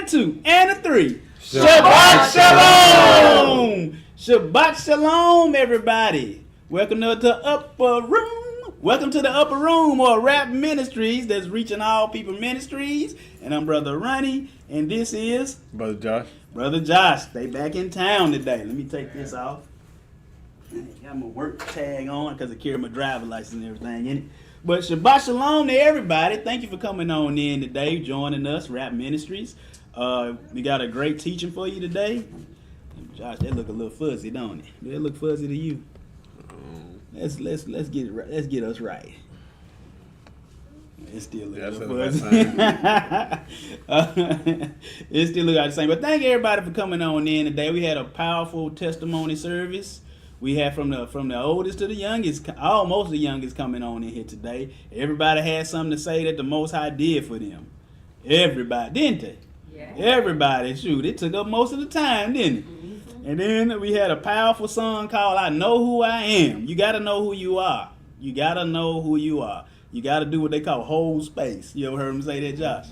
a two, and a three. Shabbat Shalom! Shabbat Shalom, everybody. Welcome to the Upper Room. Welcome to the Upper Room, or Rap Ministries, that's reaching all people ministries. And I'm Brother Ronnie, and this is Brother Josh. Brother Josh. They back in town today. Let me take this off. Got my work tag on because I carry my driver license and everything in it. But Shabbat Shalom to everybody. Thank you for coming on in today, joining us, Rap Ministries. We got a great teaching for you today. Josh, that look a little fuzzy, don't it? Do it look fuzzy to you? Let's get it right. Let's get us right. It still looks a little fuzzy. It still looks the same. But thank everybody for coming on in today. We had a powerful testimony service. We had from the oldest to the youngest, almost the youngest, coming on in here today. Everybody had something to say that the Most High did for them. Everybody, didn't they? Yeah. Everybody, shoot, it took up most of the time, didn't it? Mm-hmm. And then we had a powerful song called "I Know Who I Am." You got to know who you are. You got to know who you are. You got to do what they call hold space. You ever heard him say that, Josh?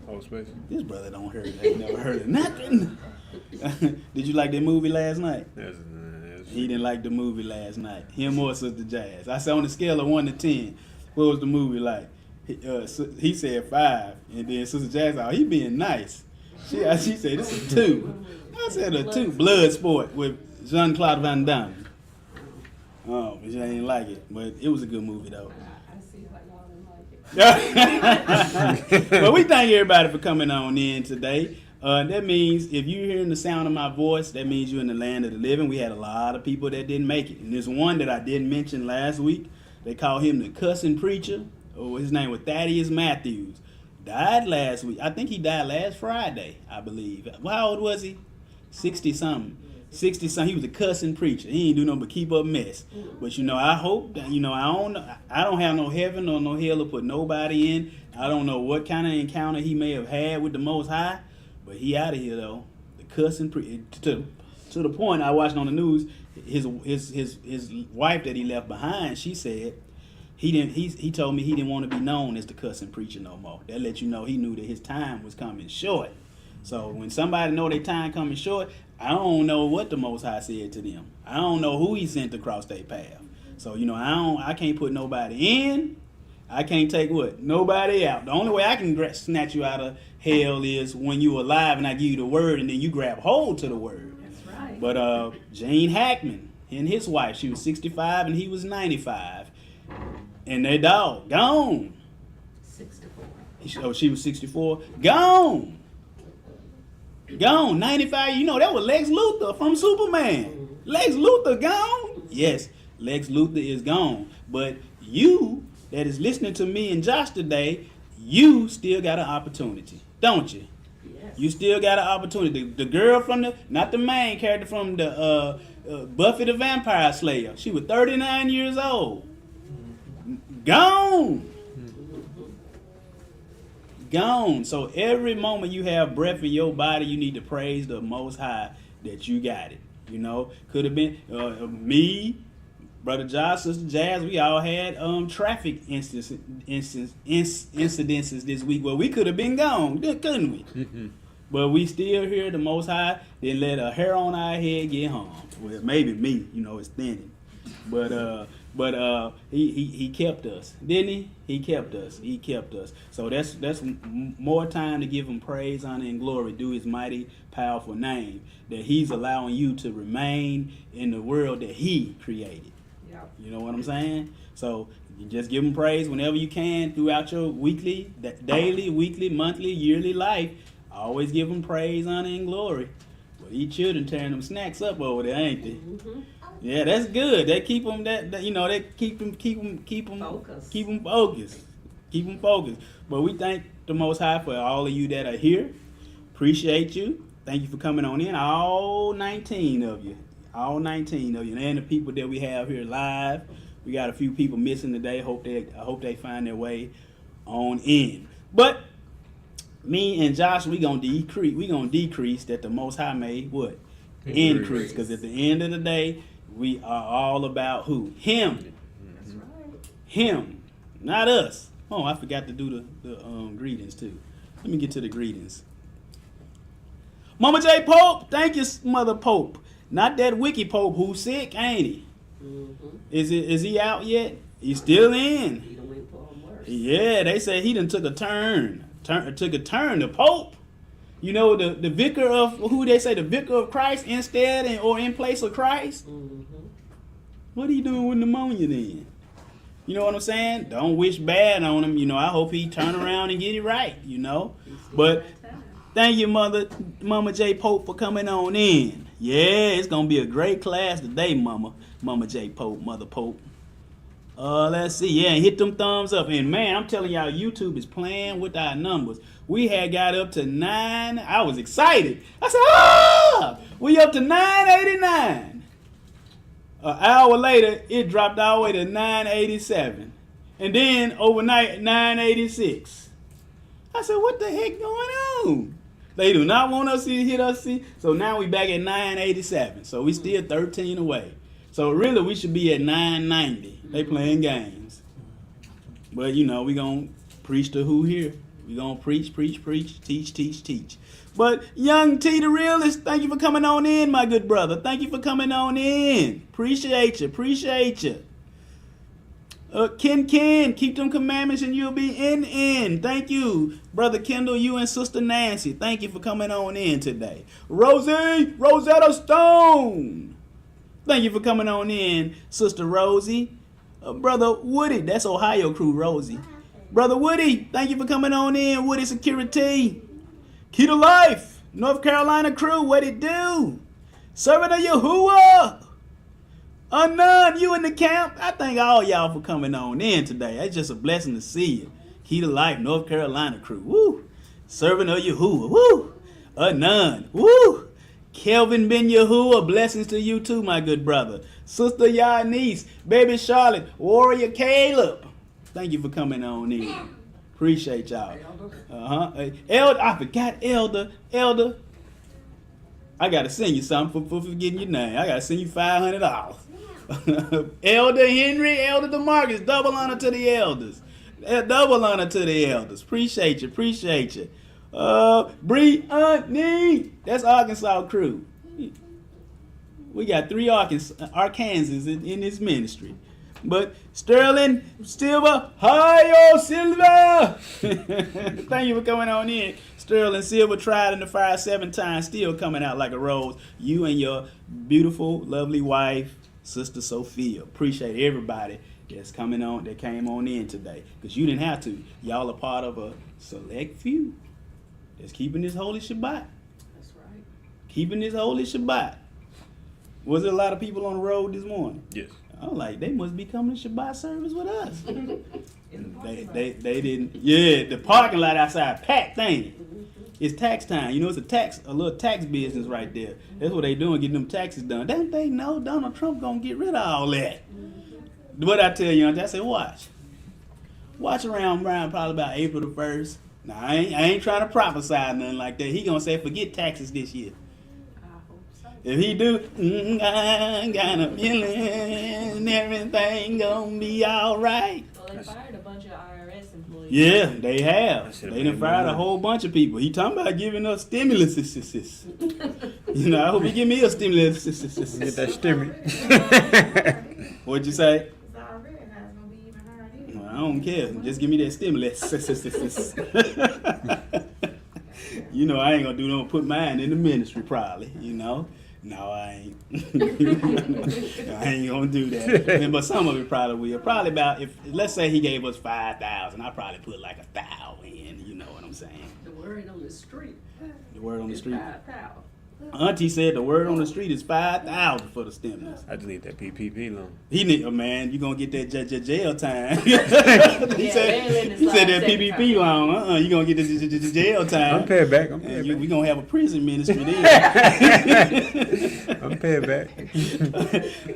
Hold space. This brother don't heard it. Ain't never heard of nothing. Did you like that movie last night? Yes. He didn't like the movie last night. Him or Sister Jazz. I said on a scale of 1 to 10, what was the movie like? He said 5, and then Sister Jazz, oh, he being nice. She said it's a 2. I said a 2. Bloodsport with Jean-Claude Van Damme. Oh, but she ain't like it, but it was a good movie though. I see why y'all didn't like it. But we thank everybody for coming on in today. That means if you're hearing the sound of my voice, that means you're in the land of the living. We had a lot of people that didn't make it. And there's one that I didn't mention last week. They call him the cussing preacher. Oh, his name was Thaddeus Matthews. Died last week. I think he died last Friday, I believe. How old was he? 60-something. 60-something. He was a cussing preacher. He ain't do nothing but keep up mess. But, I hope that, I don't have no heaven or no hell to put nobody in. I don't know what kind of encounter he may have had with the Most High. But he out of here though. The cussing to the point I watched on the news. His wife that he left behind. She said he told me he didn't want to be known as the cussing preacher no more. That let you know he knew that his time was coming short. So when somebody know their time coming short, I don't know what the Most High said to them. I don't know who he sent across their path. So I can't put nobody in. I can't take nobody out. The only way I can snatch you out of hell is when you alive and I give you the word and then you grab hold to the word. That's right. But Gene Hackman and his wife, she was 65 and he was 95. And their dog, gone. 64. She was 64. Gone. 95. That was Lex Luthor from Superman. Lex Luthor gone? Yes, Lex Luthor is gone. But you that is listening to me and Josh today, you still got an opportunity, don't you? Yes. You still got an opportunity. The girl from not the main character from the Buffy the Vampire Slayer, she was 39 years old. Gone. Gone. So every moment you have breath in your body, you need to praise the Most High that you got it. Could have been me, Brother Josh, Sister Jazz, we all had traffic incidences this week where we could have been gone, couldn't we? Mm-hmm. But we still here. The Most High didn't let a hair on our head get harmed. Well, maybe me, it's thinning. But he kept us, didn't he? He kept us. So that's more time to give him praise, honor, and glory. Do his mighty, powerful name that he's allowing you to remain in the world that he created. You know what I'm saying? So you just give him praise whenever you can throughout your daily, weekly, monthly, yearly life. Always give him praise, honor, and glory. Well, these children tearing them snacks up over there, ain't they? Mm-hmm. Yeah, that's good. They keep them they keep them focused. Keep them focused. Keep them focused. But we thank the Most High for all of you that are here. Appreciate you. Thank you for coming on in. All 19 of you. And the people that we have here live. We got a few people missing today. I hope they find their way on in. But me and Josh, we gonna decrease that the Most High may what? Increase. Because at the end of the day, we are all about who? Him. That's right. Him, not us. Oh, I forgot to do the greetings too. Let me get to the greetings. Mama J. Pope, thank you, Mother Pope. Not that Wiki Pope who's sick, ain't he? Mm-hmm. Is he out yet? He's still in. He done went for him worse. Yeah, they say he done took a turn. Took a turn. The Pope, you know, the vicar of who they say the vicar of Christ instead or in place of Christ. Mm-hmm. What are you doing with pneumonia then? You know what I'm saying? Don't wish bad on him. You know, I hope he turn around and get it right. You know, but thank you, Mama J. Pope, for coming on in. Yeah, it's gonna be a great class today, Mama J. Pope, Mother Pope. Let's see. Yeah, hit them thumbs up. And man, I'm telling y'all, YouTube is playing with our numbers. We had got up to 9. I was excited. I said, we up to 989. An hour later, it dropped all the way to 987. And then overnight, 986. I said, what the heck going on? They do not want us to hit us. So now we back at 987. So we still 13 away. So really, we should be at 990. They playing games. But, you know, we going to preach to who here? We going to preach, teach. But Young T, the realist, thank you for coming on in, my good brother. Thank you for coming on in. Appreciate you. Ken, keep them commandments and you'll be in. Thank you, Brother Kendall, you and Sister Nancy. Thank you for coming on in today. Rosetta Stone. Thank you for coming on in, Sister Rosie. Brother Woody, that's Ohio crew, Rosie. Brother Woody, thank you for coming on in, Woody Security. Key to Life, North Carolina crew, what it do? Servant of Yahuwah. Unknown, you in the camp. I thank all y'all for coming on in today. It's just a blessing to see you. Key to Life, North Carolina crew. Woo. Servant of Yahuwah. Woo. Unknown. Woo. Kelvin Ben Yahuwah, blessings to you too, my good brother. Sister Yanice, Baby Charlotte, Warrior Caleb. Thank you for coming on in. Appreciate y'all. Elder, I forgot Elder. I gotta send you something for forgetting your name. I gotta send you $500. Elder Henry, Elder DeMarcus, double honor to the elders. Double honor to the elders. Appreciate you. Brianne, that's Arkansas crew. We got 3 Arkansans in this ministry. But Sterling Silva, hi-yo Silva! Thank you for coming on in. Sterling Silva tried in the fire 7 times, still coming out like a rose. You and your beautiful, lovely wife, Sister Sophia. Appreciate everybody that's coming on, that came on in today. Because you didn't have to. Y'all are part of a select few that's keeping this holy Shabbat. That's right. Keeping this holy Shabbat. Was there a lot of people on the road this morning? Yes. I'm like, they must be coming to Shabbat service with us. They didn't. Yeah, the parking lot outside packed, ain't it? It's tax time. You know, it's a little tax business right there. That's what they doing, getting them taxes done. Don't they know Donald Trump gonna get rid of all that? What I tell you, I say, watch around probably about April the 1st. Now I ain't trying to prophesy nothing like that. He gonna say, forget taxes this year. If he do, I got a feeling everything gonna be all right. Well, they fired a bunch of IRS employees. Yeah, they have. They done fired a whole bunch of people. He talking about giving us stimulus. You know, I hope he give me a stimulus. Get that stimmy. What'd you say? It's already not gonna be even higher anyway. Well, I don't care. Just give me that stimulus. You know, I ain't gonna do no put mine in the ministry probably, you know. No, I ain't. I ain't gonna do that. But some of it probably will. Probably about, if let's say he gave us 5,000, I probably put like 1,000 in. You know what I'm saying? The word on the street. The word on the street. 5,000. Auntie said the word on the street is 5,000 for the stimulus. I just need that PPP loan. He need, man, you gonna get that jail time. he Yeah, said that second PPP time. loan. You gonna get the jail time. I'm paying back. And we gonna have a prison ministry then. I'm paying back.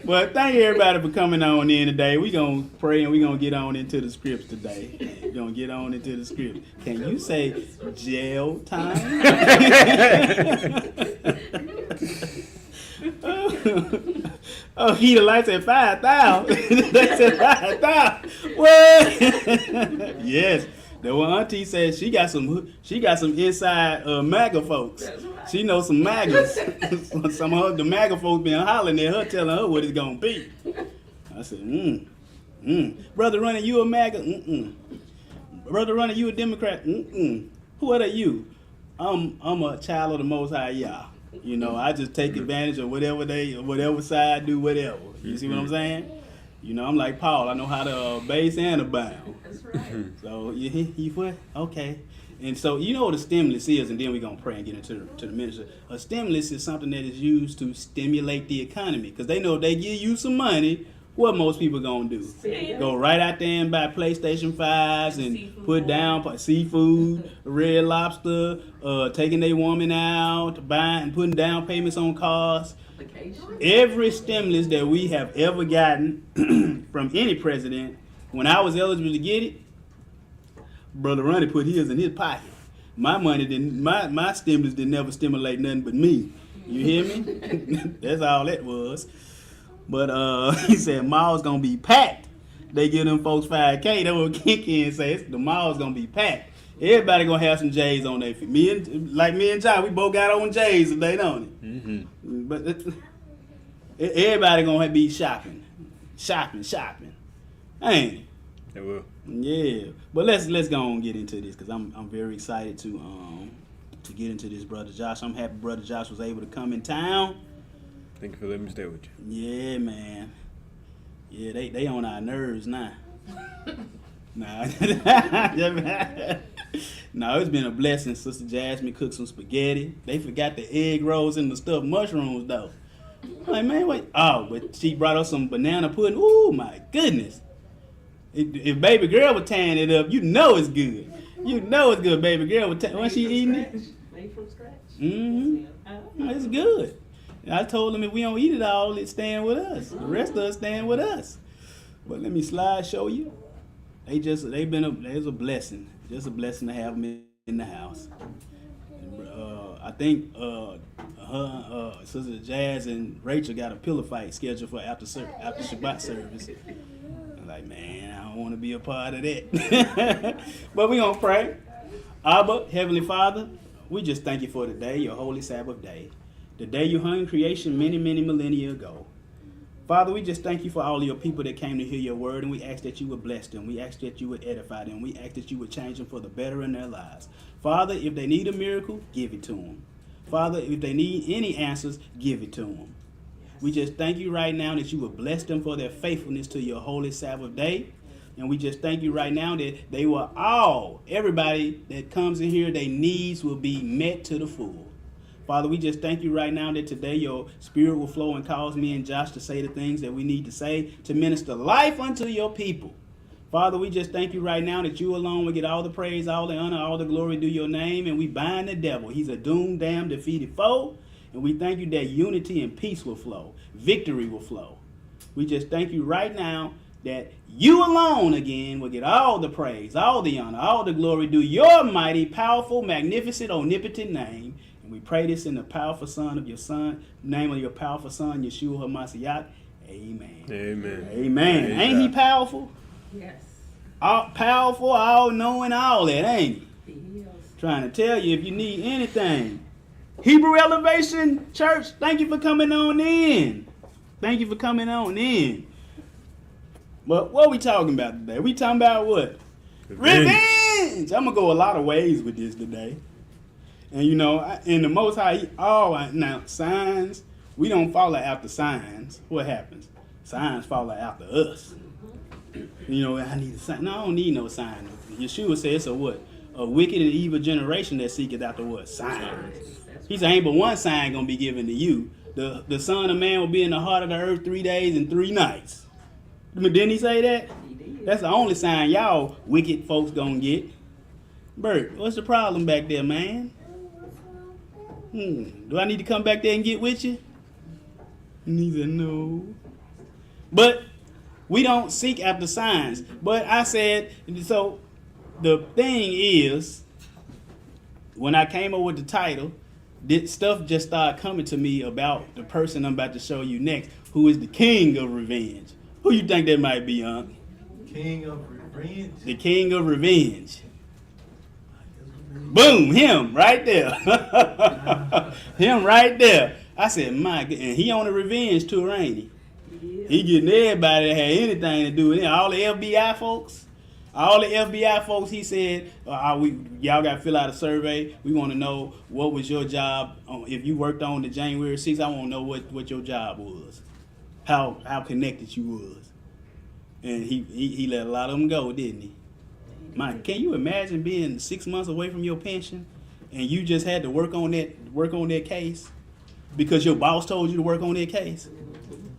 Well, thank you everybody for coming on in today. We gonna pray and we gonna get on into the scripts today. We gonna get on into the script. Can you say jail time? Oh, he the lights at 5,000. They said 5,000. Well, yes. The one auntie said she got some inside MAGA folks. That's right. She knows some MAGAs. Some of the MAGA folks been hollering at her, telling her what it's gonna be. I said, Brother Runner, you a MAGA? Brother Runner, you a Democrat? Who are you? I'm a child of the Most High Yah. You know, I just take advantage of whatever side do whatever. You see what I'm saying? You know, I'm like Paul. I know how to base and abound. That's right. So you what? Okay. And so you know what a stimulus is, and then we're gonna pray and get into the ministry. A stimulus is something that is used to stimulate the economy, because they know if they give you some money, what most people gonna do? Spend. Go right out there and buy PlayStation 5s and Seafood. put down seafood, Red Lobster, taking their woman out, buying, putting down payments on cars. Vacation. Every stimulus that we have ever gotten from any president, when I was eligible to get it, Brother Ronnie put his in his pocket. My money didn't. My stimulus didn't never stimulate nothing but me. You hear me? That's all that was. But he said mall's gonna be packed. They give them folks $5K. That's what Kinky says. The mall's gonna be packed. Everybody gonna have some J's on their feet. Me and John, we both got on J's today, don't it? Mm-hmm. But everybody gonna be shopping, ain't it? They will. Yeah. But let's go on and get into this, because I'm very excited to get into this, Brother Josh. I'm happy Brother Josh was able to come in town. Thank you for letting me stay with you. Yeah, man. Yeah, they on our nerves now. Nah. No, it's been a blessing. Sister Jasmine cooked some spaghetti. They forgot the egg rolls and the stuffed mushrooms, though. I'm like, man, wait. Oh, but she brought us some banana pudding. Ooh, my goodness. If baby girl was tearing it up, you know it's good. You know it's good, baby girl. When she eating it? Made from scratch. Mm-hmm. Oh. It's good. And I told them if we don't eat it all, it's staying with us. The rest of us staying with us. But let me show you. There's a blessing. Just a blessing to have them in the house. And, I think Sister Jazz and Rachel got a pillow fight scheduled for after Shabbat service. I'm like, man, I don't want to be a part of that. But we gonna pray. Abba, Heavenly Father, we just thank you for today, your holy Sabbath day. The day you hung in creation many, many millennia ago. Father, we just thank you for all of your people that came to hear your word, and we ask that you would bless them. We ask that you would edify them. We ask that you would change them for the better in their lives. Father, if they need a miracle, give it to them. Father, if they need any answers, give it to them. We just thank you right now that you would bless them for their faithfulness to your holy Sabbath day. And we just thank you right now that they will everybody that comes in here, their needs will be met to the full. Father, we just thank you right now that today your spirit will flow and cause me and Josh to say the things that we need to say to minister life unto your people. Father, we just thank you right now that you alone will get all the praise, all the honor, all the glory due your name, and we bind the devil. He's a doomed, damned, defeated foe, and we thank you that unity and peace will flow. Victory will flow. We just thank you right now that you alone again will get all the praise, all the honor, all the glory due your mighty, powerful, magnificent, omnipotent name. And we pray this in the powerful name of your powerful son, Yeshua HaMashiach. Amen. Amen. Amen. Praise Ain't he God. powerful? Yes. All powerful, all knowing, all that, ain't he? He is. Trying to tell you if you need anything. Hebrew Elevation Church, thank you for coming on in. Thank you for coming on in. But what we talking about today? We talking about what? Revenge. I'm gonna go a lot of ways with this today. And you know, in the Most High, now signs, we don't follow after signs. What happens? Signs follow after us. You know, I need a sign. No, I don't need no sign. Yeshua says, a wicked and evil generation that seeketh after what? Signs. He said, ain't but one sign gonna be given to you. The Son of Man will be in the heart of the earth 3 days and 3 nights. Didn't he say that? He did. That's the only sign y'all wicked folks gonna get. Bert, what's the problem back there, man? Do I need to come back there and get with you? And he said, no. But we don't seek after signs. But I said, so the thing is, when I came up with the title, this stuff just started coming to me about the person I'm about to show you next, who is the king of revenge. Who you think that might be, Unc? King of revenge. The king of revenge. Boom, him right there. Him right there. I said, my God. And he on a revenge tour, ain't he? Yeah. He getting everybody that had anything to do with it. All the FBI folks. All the FBI folks, he said, y'all got to fill out a survey. We want to know what was your job. If you worked on the January 6th, I want to know what your job was. How connected you was. And he let a lot of them go, didn't he? Can you imagine being 6 months away from your pension and you just had to work on that case because your boss told you to work on that case?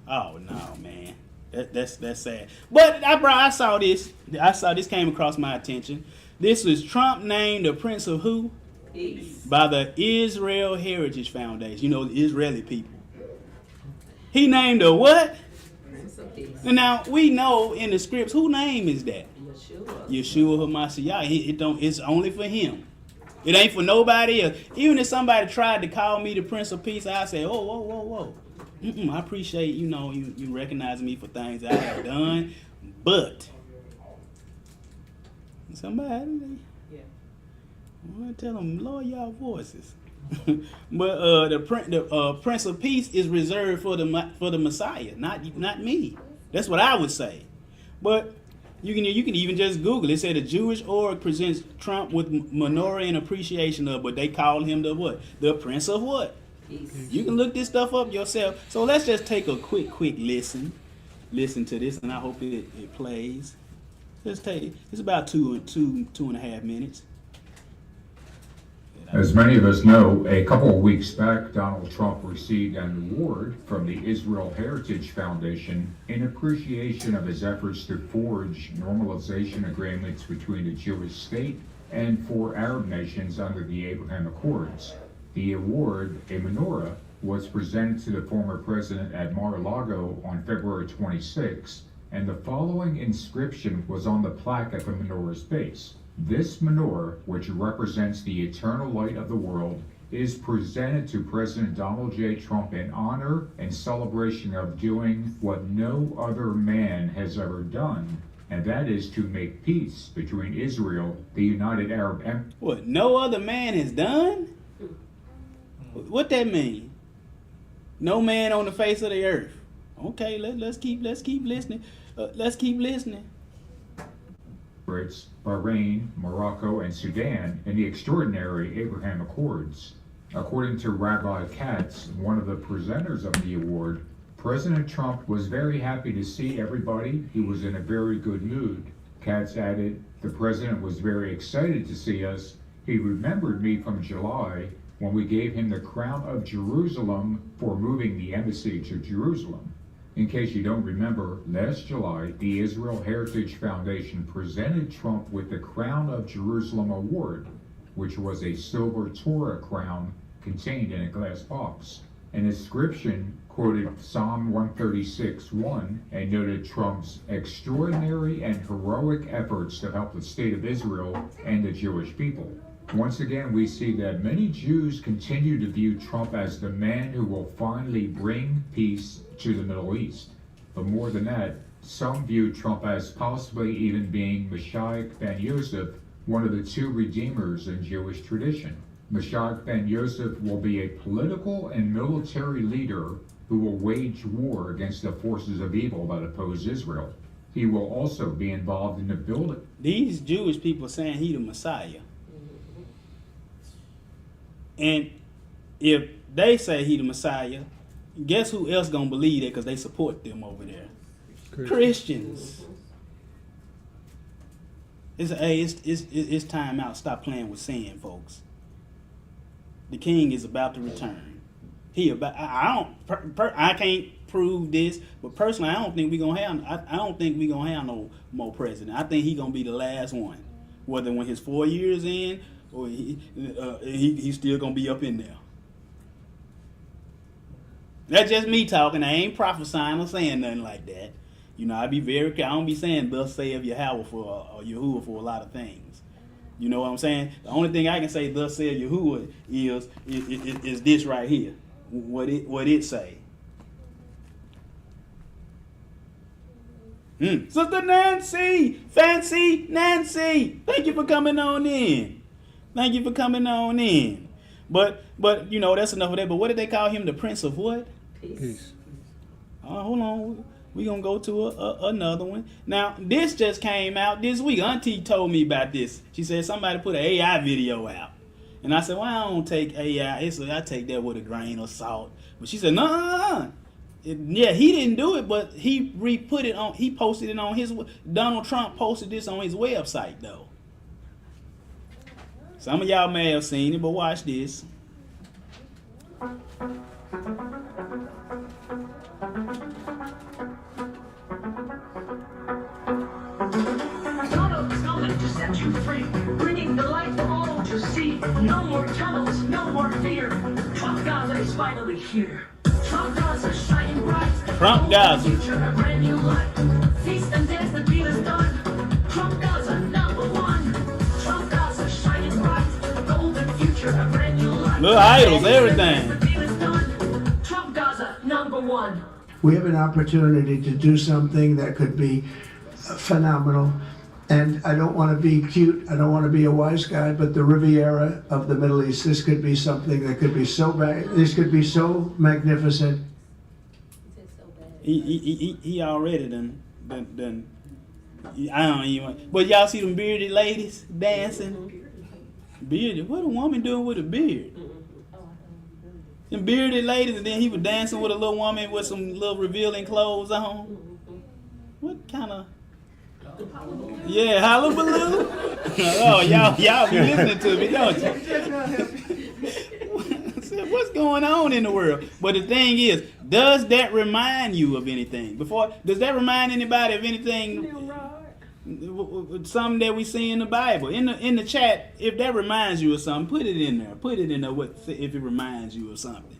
Oh no, man. That's sad. But I saw this. This came across my attention. This was Trump named the Prince of who? Peace. By the Israel Heritage Foundation. You know, the Israeli people. He named the what? Prince of Peace. And now we know in the scripts who name is that? Yeshua. Yeshua HaMashiach. It's only for him. It ain't for nobody else. Even if somebody tried to call me the Prince of Peace, I say, oh, whoa. I appreciate, you recognize me for things I have done, but somebody, Yeah. I want to tell them, lower y'all voices. But the Prince of Peace is reserved for the Messiah, not me. That's what I would say. But you can even just Google. It said the Jewish org presents Trump with menorah and appreciation of, but they call him the what? The Prince of what? Peace. You can look this stuff up yourself. So let's just take a quick listen to this, and I hope it plays. It's about two and a half minutes. As many of us know, a couple of weeks back, Donald Trump received an award from the Israel Heritage Foundation in appreciation of his efforts to forge normalization agreements between the Jewish state and 4 Arab nations under the Abraham Accords. The award, a menorah, was presented to the former president at Mar-a-Lago on February 26, and the following inscription was on the plaque at the menorah's base. This menorah, which represents the eternal light of the world, is presented to President Donald J. Trump in honor and celebration of doing what no other man has ever done, and that is to make peace between Israel, the United Arab Emirates. What no other man has done? What that mean? No man on the face of the earth. Okay, let's keep listening. Let's keep listening. Bahrain, Morocco, and Sudan in the extraordinary Abraham Accords. According to Rabbi Katz, one of the presenters of the award, President Trump was very happy to see everybody. He was in a very good mood. Katz added, the president was very excited to see us. He remembered me from July when we gave him the crown of Jerusalem for moving the embassy to Jerusalem. In case you don't remember, last July, the Israel Heritage Foundation presented Trump with the Crown of Jerusalem Award, which was a silver Torah crown contained in a glass box. An inscription quoted Psalm 136:1 and noted Trump's extraordinary and heroic efforts to help the state of Israel and the Jewish people. Once again, we see that many Jews continue to view Trump as the man who will finally bring peace to the Middle East. But more than that, some view Trump as possibly even being Mashiach ben Yosef, one of the 2 redeemers in Jewish tradition. Mashiach ben Yosef will be a political and military leader who will wage war against the forces of evil that oppose Israel. He will also be involved in the building. These Jewish people saying he the Messiah. And if they say he the Messiah, guess who else gonna believe that because they support them over there? Christians. It's time out. Stop playing with sin, folks. The king is about to return. I can't prove this, but personally, I don't think we gonna have no more president. I think he gonna be the last one, whether when his 4 years in or he's still gonna be up in there. That's just me talking. I ain't prophesying or saying nothing like that. I be very careful. I don't be saying thus saith Yahweh or Yahuwah for a lot of things. You know what I'm saying? The only thing I can say thus saith Yahuwah is this right here. What it say. Sister Nancy, Fancy Nancy, thank you for coming on in. Thank you for coming on in. But you know, that's enough of that. But what did they call him? The Prince of what? Peace. Hold on. We're going to go to another one. Now, this just came out this week. Auntie told me about this. She said somebody put an AI video out. And I said, well, I don't take AI. I take that with a grain of salt. But she said, no. Yeah, he didn't do it, but he posted it on his, Donald Trump posted this on his website, though. Some of y'all may have seen it, but watch this. Donald is coming to set you free, bringing the light for all to see. No more tunnels, no more fear. Trump Gaza is finally here. Trump Gaza shining bright. Trump Gaza. Future, a brand new life. Feast and dance, the deal is done. Trump Gaza, number one. Trump Gaza shining bright. Golden future, a brand new life. Little idols, everything. The deal is done. Trump Gaza, number one. We have an opportunity to do something that could be phenomenal. And I don't want to be cute, I don't want to be a wise guy, but the Riviera of the Middle East, this could be something that could be this could be so magnificent. He already done. I don't even. But y'all see them bearded ladies dancing? Bearded? What a woman doing with a beard? Them bearded ladies, and then he was dancing with a little woman with some little revealing clothes on. What kind of? Yeah, hullabaloo. Oh, y'all be listening to me, don't you? What's going on in the world? But the thing is, does that remind you of anything? Does that remind anybody of anything? Something that we see in the Bible, in the chat. If that reminds you of something, put it in there. Put it in there. If it reminds you of something?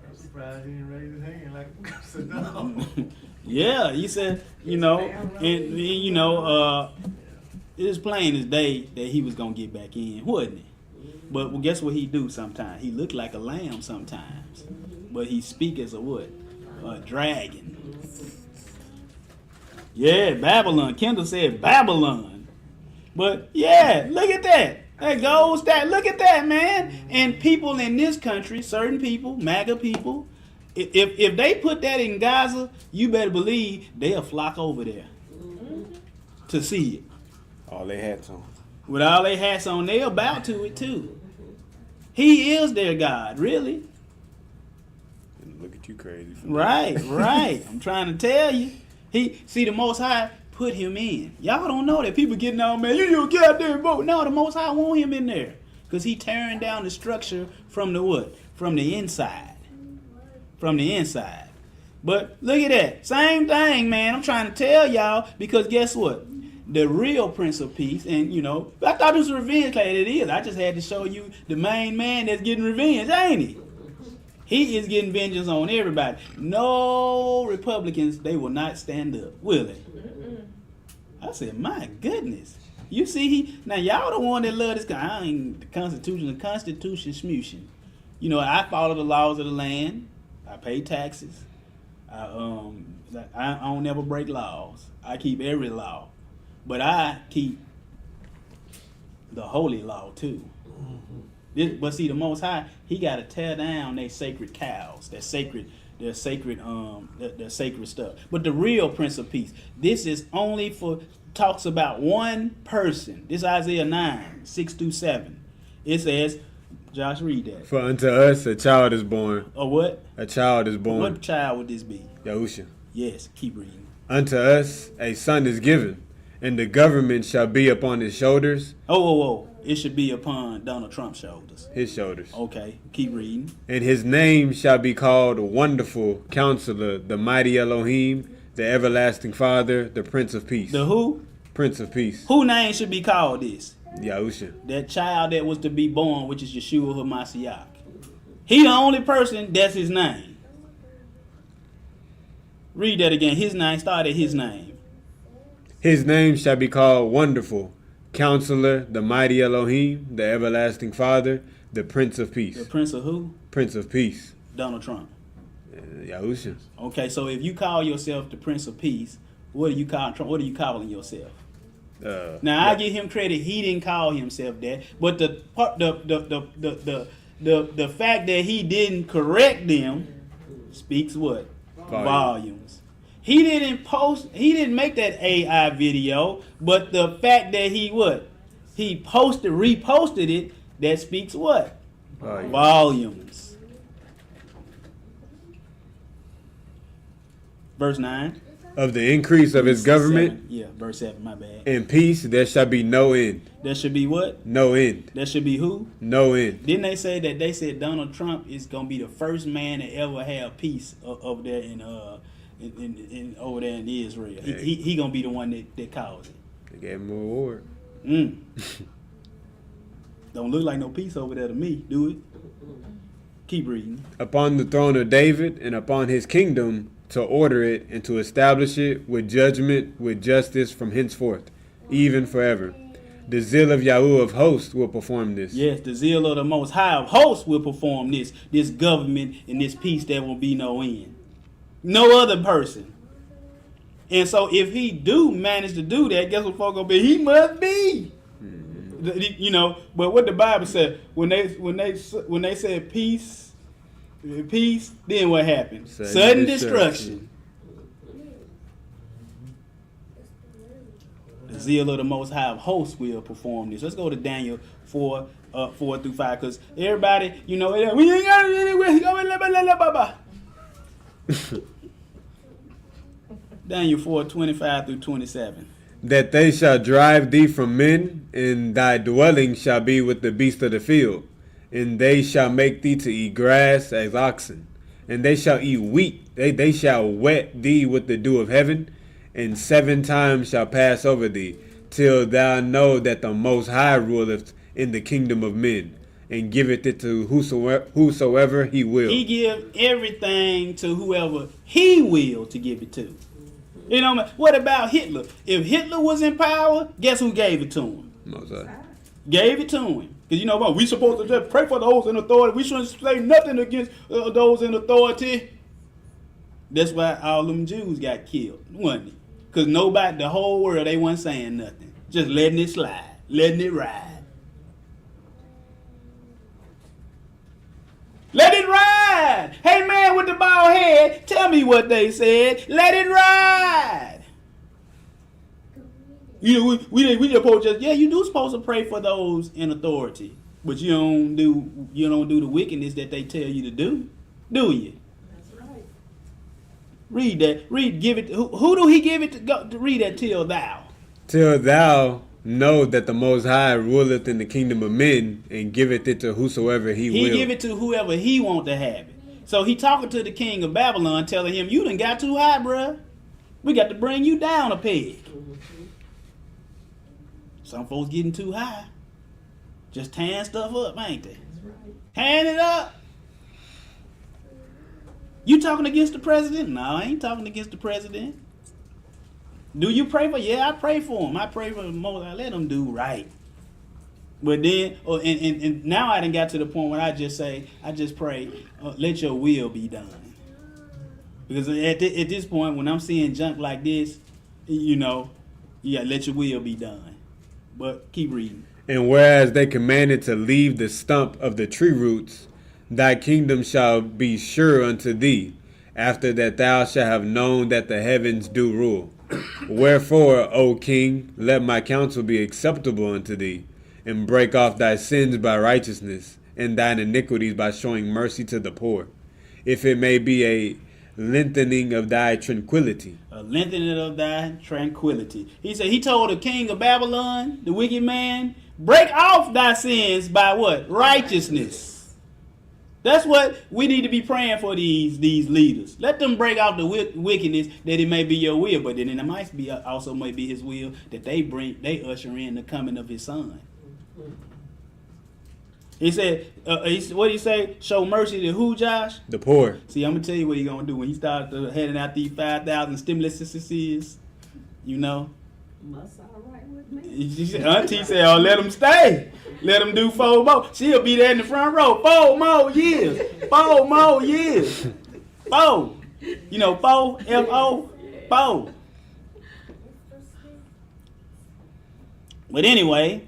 I'm surprised he didn't raise his hand like I said no. Yeah, he said, it was plain as day that he was gonna get back in, wasn't it? But well, guess what he do sometimes? He look like a lamb sometimes, but he speak as a what? A dragon. Yeah, Babylon. Kendall said Babylon. But yeah, look at that. That gold stat. Look at that, man. And people in this country, certain people, MAGA people, if they put that in Gaza, you better believe they'll flock over there to see it. All they hats on. With all their hats on, they about to it too. He is their God, really. Look at you crazy. Right. I'm trying to tell you. The Most High put him in. Y'all don't know that. People getting on, man, you get out there and vote. No, the Most High want him in there. Because he tearing down the structure from the what? From the inside. From the inside. But look at that. Same thing, man. I'm trying to tell y'all, because guess what? The real Prince of Peace, and I thought it was a revenge play. It is. I just had to show you the main man that's getting revenge, ain't he? He is getting vengeance on everybody. No Republicans, they will not stand up, will they? I said, my goodness. You see, now y'all the one that love this guy. I ain't the Constitution smooshin'. I follow the laws of the land. I pay taxes. I don't never break laws. I keep every law. But I keep the holy law too. But see, the Most High, he got to tear down their sacred cows, their sacred stuff. But the real Prince of Peace, this is only talks about one person. This Isaiah 9:6-7. It says, Josh, read that. For unto us a child is born. A what? A child is born. What child would this be? Yahusha. Yes, keep reading. Unto us a son is given, and the government shall be upon his shoulders. Oh. It should be upon Donald Trump's shoulders. His shoulders. Okay, keep reading. And his name shall be called Wonderful Counselor, the Mighty Elohim, the Everlasting Father, the Prince of Peace. The who? Prince of Peace. Who name should be called this? Yahusha. That child that was to be born, which is Yeshua HaMashiach. He the only person that's his name. Read that again. His name, start at his name. His name shall be called Wonderful Counselor, the Mighty Elohim, the Everlasting Father, the Prince of Peace. The Prince of who? Prince of Peace. Donald Trump. Yahusha. Okay, so if you call yourself the Prince of Peace, what are you calling Trump? What are you calling yourself? Now I give him credit; he didn't call himself that. But the fact that he didn't correct them speaks what? Volumes. He didn't post. He didn't make that AI video. But the fact that he reposted it, that speaks what? Volumes. Verse 9. Of the increase of his government 7. Yeah, verse 7, my bad. and peace, there shall be no end. There should be what? No end. There should be who? No end. Didn't they say that Donald Trump is gonna be the first man to ever have peace over there in over there in Israel? He gonna be the one that caused it. They gave him an award. Don't look like no peace over there to me, do it? Keep reading. Upon the throne of David and upon his kingdom, to order it and to establish it with judgment, with justice from henceforth, even forever. The zeal of Yahuwah of hosts will perform this. Yes, the zeal of the Most High of hosts will perform this government and this peace that will be no end. No other person. And so if he do manage to do that, guess what folk gonna be? He must be. You know, but what the Bible said, when they said peace, then what happened? Sudden destruction. The zeal of the Most High of hosts will perform this. Let's go to Daniel 4 through 5, because everybody, you know, we ain't got it anywhere. Daniel 4, 25 through 27. That they shall drive thee from men, and thy dwelling shall be with the beasts of the field. And they shall make thee to eat grass as oxen. And they shall eat wheat. They shall wet thee with the dew of heaven. And 7 times shall pass over thee, till thou know that the Most High ruleth in the kingdom of men, and giveth it to whosoever he will. He give everything to whoever he will to give it to. You know, what about Hitler? If Hitler was in power, guess who gave it to him? Most High. Gave it to him. Because you know what? We supposed to just pray for those in authority. We shouldn't say nothing against those in authority. That's why all them Jews got killed, wasn't it? Because nobody, the whole world, they wasn't saying nothing. Just letting it slide. Letting it ride. Let it ride. Hey, man with the bald head, tell me what they said. Let it ride. You know, we just supposed to, yeah, you do supposed to pray for those in authority, but you don't do the wickedness that they tell you to do you? That's right. Read that. Give it. Who do he give it to? Go to read that till thou. Till thou know that the Most High ruleth in the kingdom of men, and giveth it to whosoever he will. He give it to whoever he want to have it. So he talking to the king of Babylon, telling him, you done got too high, bruh. We got to bring you down a peg. Some folks getting too high. Just tearing stuff up, ain't they? That's right. Tearing it up. You talking against the president? No, I ain't talking against the president. Do you pray for? Yeah, I pray for him. I pray for the most. I let him do right. But then, and now I done got to the point where I just pray, let your will be done. Because at this point, when I'm seeing junk like this, you know, yeah, let your will be done. But keep reading. And whereas they commanded to leave the stump of the tree roots, thy kingdom shall be sure unto thee, after that thou shalt have known that the heavens do rule. Wherefore, O king, let my counsel be acceptable unto thee, and break off thy sins by righteousness, and thine iniquities by showing mercy to the poor, if it may be a lengthening of thy tranquility. A lengthening of thy tranquility. He said, he told the king of Babylon, the wicked man, break off thy sins by what? Righteousness. That's what we need to be praying for these leaders. Let them break off the wickedness, that it may be your will, but then it might be also may be his will that they usher in the coming of his son. He said, what did he say? Show mercy to who, Josh? The poor. See, I'm going to tell you what he's going to do when he starts handing out these 5,000 stimulus, you know. Must all right with me. Auntie said, oh, let them stay. Let them do 4 more. She'll be there in the front row. 4 more years. 4 more years. 4. You know, 4, F-O, 4. But anyway,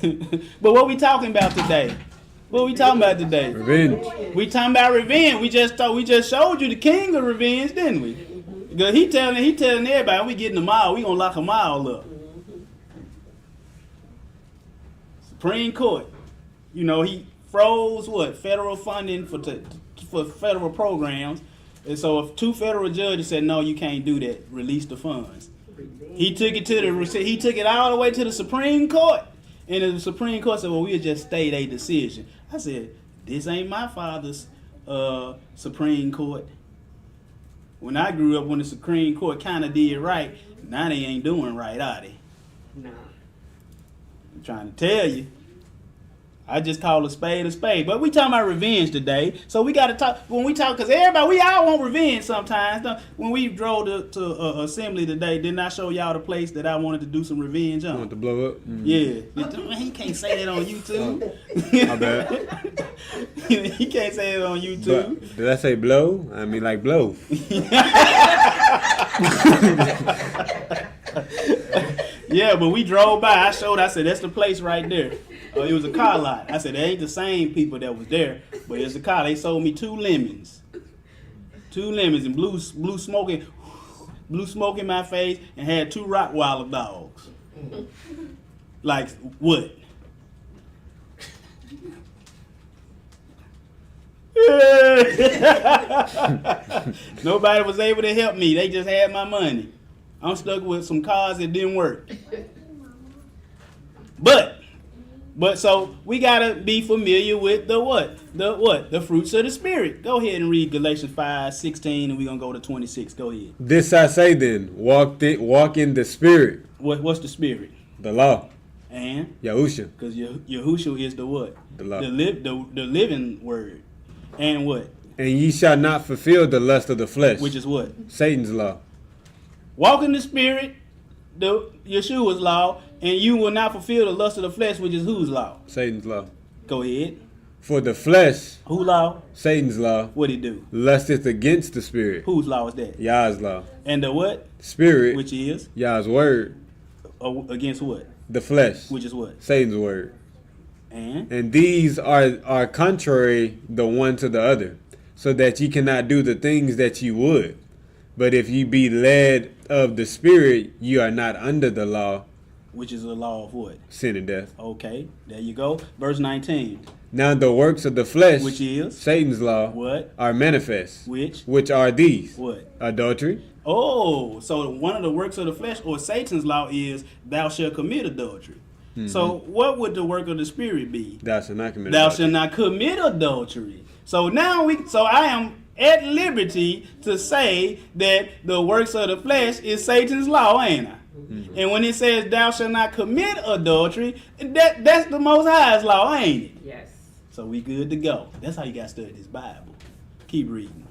but what we talking about today? What we talking about today? Revenge. We talking about revenge. We just showed you the king of revenge, didn't we? Because he telling everybody we getting them all. We gonna lock them all up. Supreme Court. You know, he froze federal funding for federal programs, and so if 2 federal judges said no, you can't do that, release the funds. He took it all the way to the Supreme Court, and the Supreme Court said, well, we'll just stay their decision. I said, this ain't my father's Supreme Court. When I grew up, when the Supreme Court kind of did right, now they ain't doing right, are they? Nah. I'm trying to tell you. I just call a spade, but we talking about revenge today. So we got to talk, when we talk, because everybody, we all want revenge sometimes. When we drove to Assembly today, didn't I show y'all the place that I wanted to do some revenge on? Want to blow up? Yeah. He can't say that on YouTube. My bad. He can't say it on YouTube. But, did I say blow? I mean like blow. Yeah, but we drove by. I said, that's the place right there. It was a car lot. I said, they ain't the same people that was there, but it's a car. They sold me 2 lemons. 2 lemons and blue smoke in my face, and had 2 Rottweiler dogs. Like what? Nobody was able to help me. They just had my money. I'm stuck with some cars that didn't work. But so we gotta be familiar with the what? The fruits of the spirit. Go ahead and read Galatians 5:16, and we're gonna go to 26. Go ahead. This I say then, walk in the spirit. What's the spirit? The law. And Yahusha. because Yahushua is the what? The law. The living word. And what? And ye shall not fulfill the lust of the flesh. Which is what? Satan's law. Walk in the spirit, the Yeshua's law, and you will not fulfill the lust of the flesh, which is whose law? Satan's law. Go ahead. For the flesh, Who law? Satan's law, What'd he do? lusteth against the spirit. Whose law is that? Yah's law. And the what? Spirit, Which is? Yah's word. Against what? The flesh, Which is what? Satan's word. And? And these are contrary the one to the other, so that ye cannot do the things that ye would. But if ye be led of the spirit, ye are not under the law. Which is the law of what? Sin and death. Okay, there you go. Verse 19. Now the works of the flesh, Which is? Satan's law, What? are manifest, Which are these: What? adultery, Oh, so one of the works of the flesh or Satan's law is thou shalt commit adultery. So what would the work of the spirit be? thou shalt not commit Thou adultery. shalt not commit adultery. So I am at liberty to say that the works of the flesh is Satan's law, ain't I? And when it says thou shalt not commit adultery, that's the Most High's law, ain't it? Yes. So we good to go. That's how you got to study this Bible. Keep reading.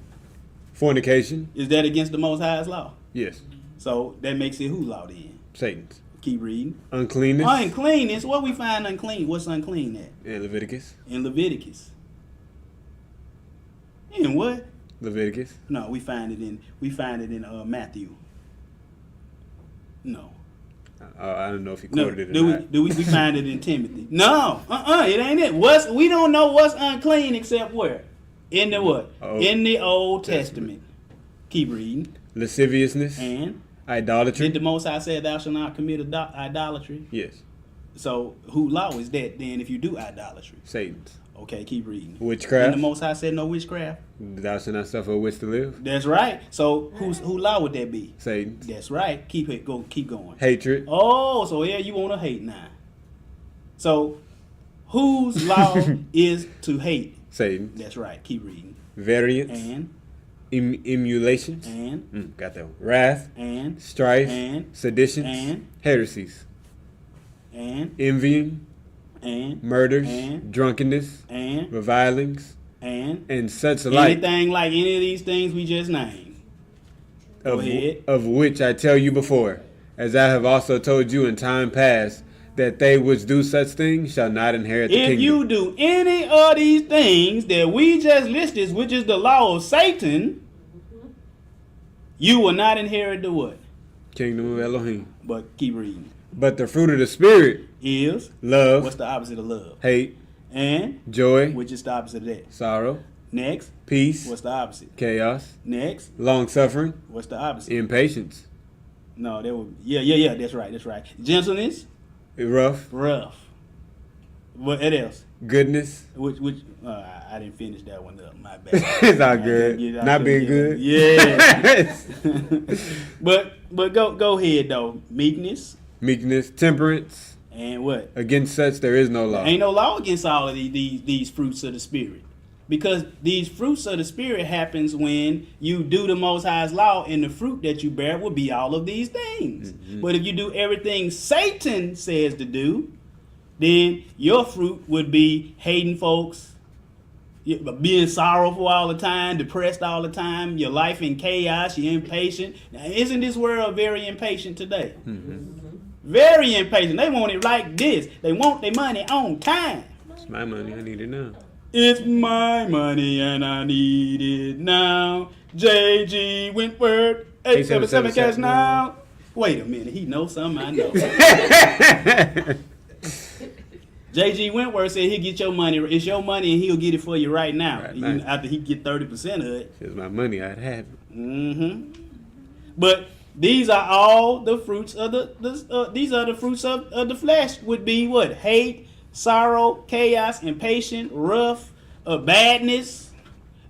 Fornication, Is that against the Most High's law? yes, So that makes it whose law then? Satan's. Keep reading. Uncleanness, Uncleanness. What we find unclean? What's unclean at? and Leviticus. In Leviticus. In what? Leviticus. No, we find it in Matthew. No. I don't know if he No. quoted it or not. Do we find it in Timothy? No. It ain't it. We don't know what's unclean except where? In the what? In the Old Testament. Keep reading. Lasciviousness, And idolatry. did the Most High say thou shalt not commit idolatry? Yes, So who law is that then if you do idolatry? Satan's. Okay, keep reading. And Witchcraft. the Most High said no witchcraft. Thou shalt not suffer a witch to live. That's right. So who law would that be? Satan's. That's right. Keep going. Hatred. Oh, so yeah, you want to hate now. So whose law is to hate? Satan. That's right. Keep reading. Variance. And Emulations. Got that one. Wrath. and Strife. And Seditions. And Heresies. Envying. and Murders. And Drunkenness. and Revilings. and Such like. anything like any of these things we just named. Go ahead. Of which I tell you before, as I have also told you in time past, that they which do such things shall not inherit the If kingdom. you do any of these things that we just listed, which is the law of Satan, you will not inherit the what? Kingdom of Elohim. But keep reading. But the fruit of the Spirit, Is love, what's the opposite of love? hate, And joy, which is the opposite of that? sorrow, Next, peace, what's the opposite? chaos, Next, long suffering, what's the opposite? impatience, No, that would yeah. That's right. Gentleness, rough, rough. What else? goodness. Which I didn't finish that one up. My bad. It's all I good. didn't get- I Not couldn't being get good. it. Yeah. but go ahead though. Meekness Meekness, temperance. and what? Against such there is no law. Ain't no law against all of these fruits of the spirit. Because these fruits of the spirit happens when you do the Most High's law, and the fruit that you bear will be all of these things. But if you do everything Satan says to do, then your fruit would be hating folks, being sorrowful all the time, depressed all the time, your life in chaos, you're impatient. Now, isn't this world very impatient today? Very impatient. They want it like this. They want their money on time. It's my money. I need it now. It's my money and I need it now. J.G. Wentworth, 877 cash now. Wait a minute, he knows something I know. J.G. Wentworth said he'll get your money. It's your money and he'll get it for you right now. Right, Even nice. after he get 30% of it. It's my money. I'd have it. But these are all the fruits of these are the fruits of the flesh. Would be what? Hate, sorrow, chaos, impatient, rough, badness.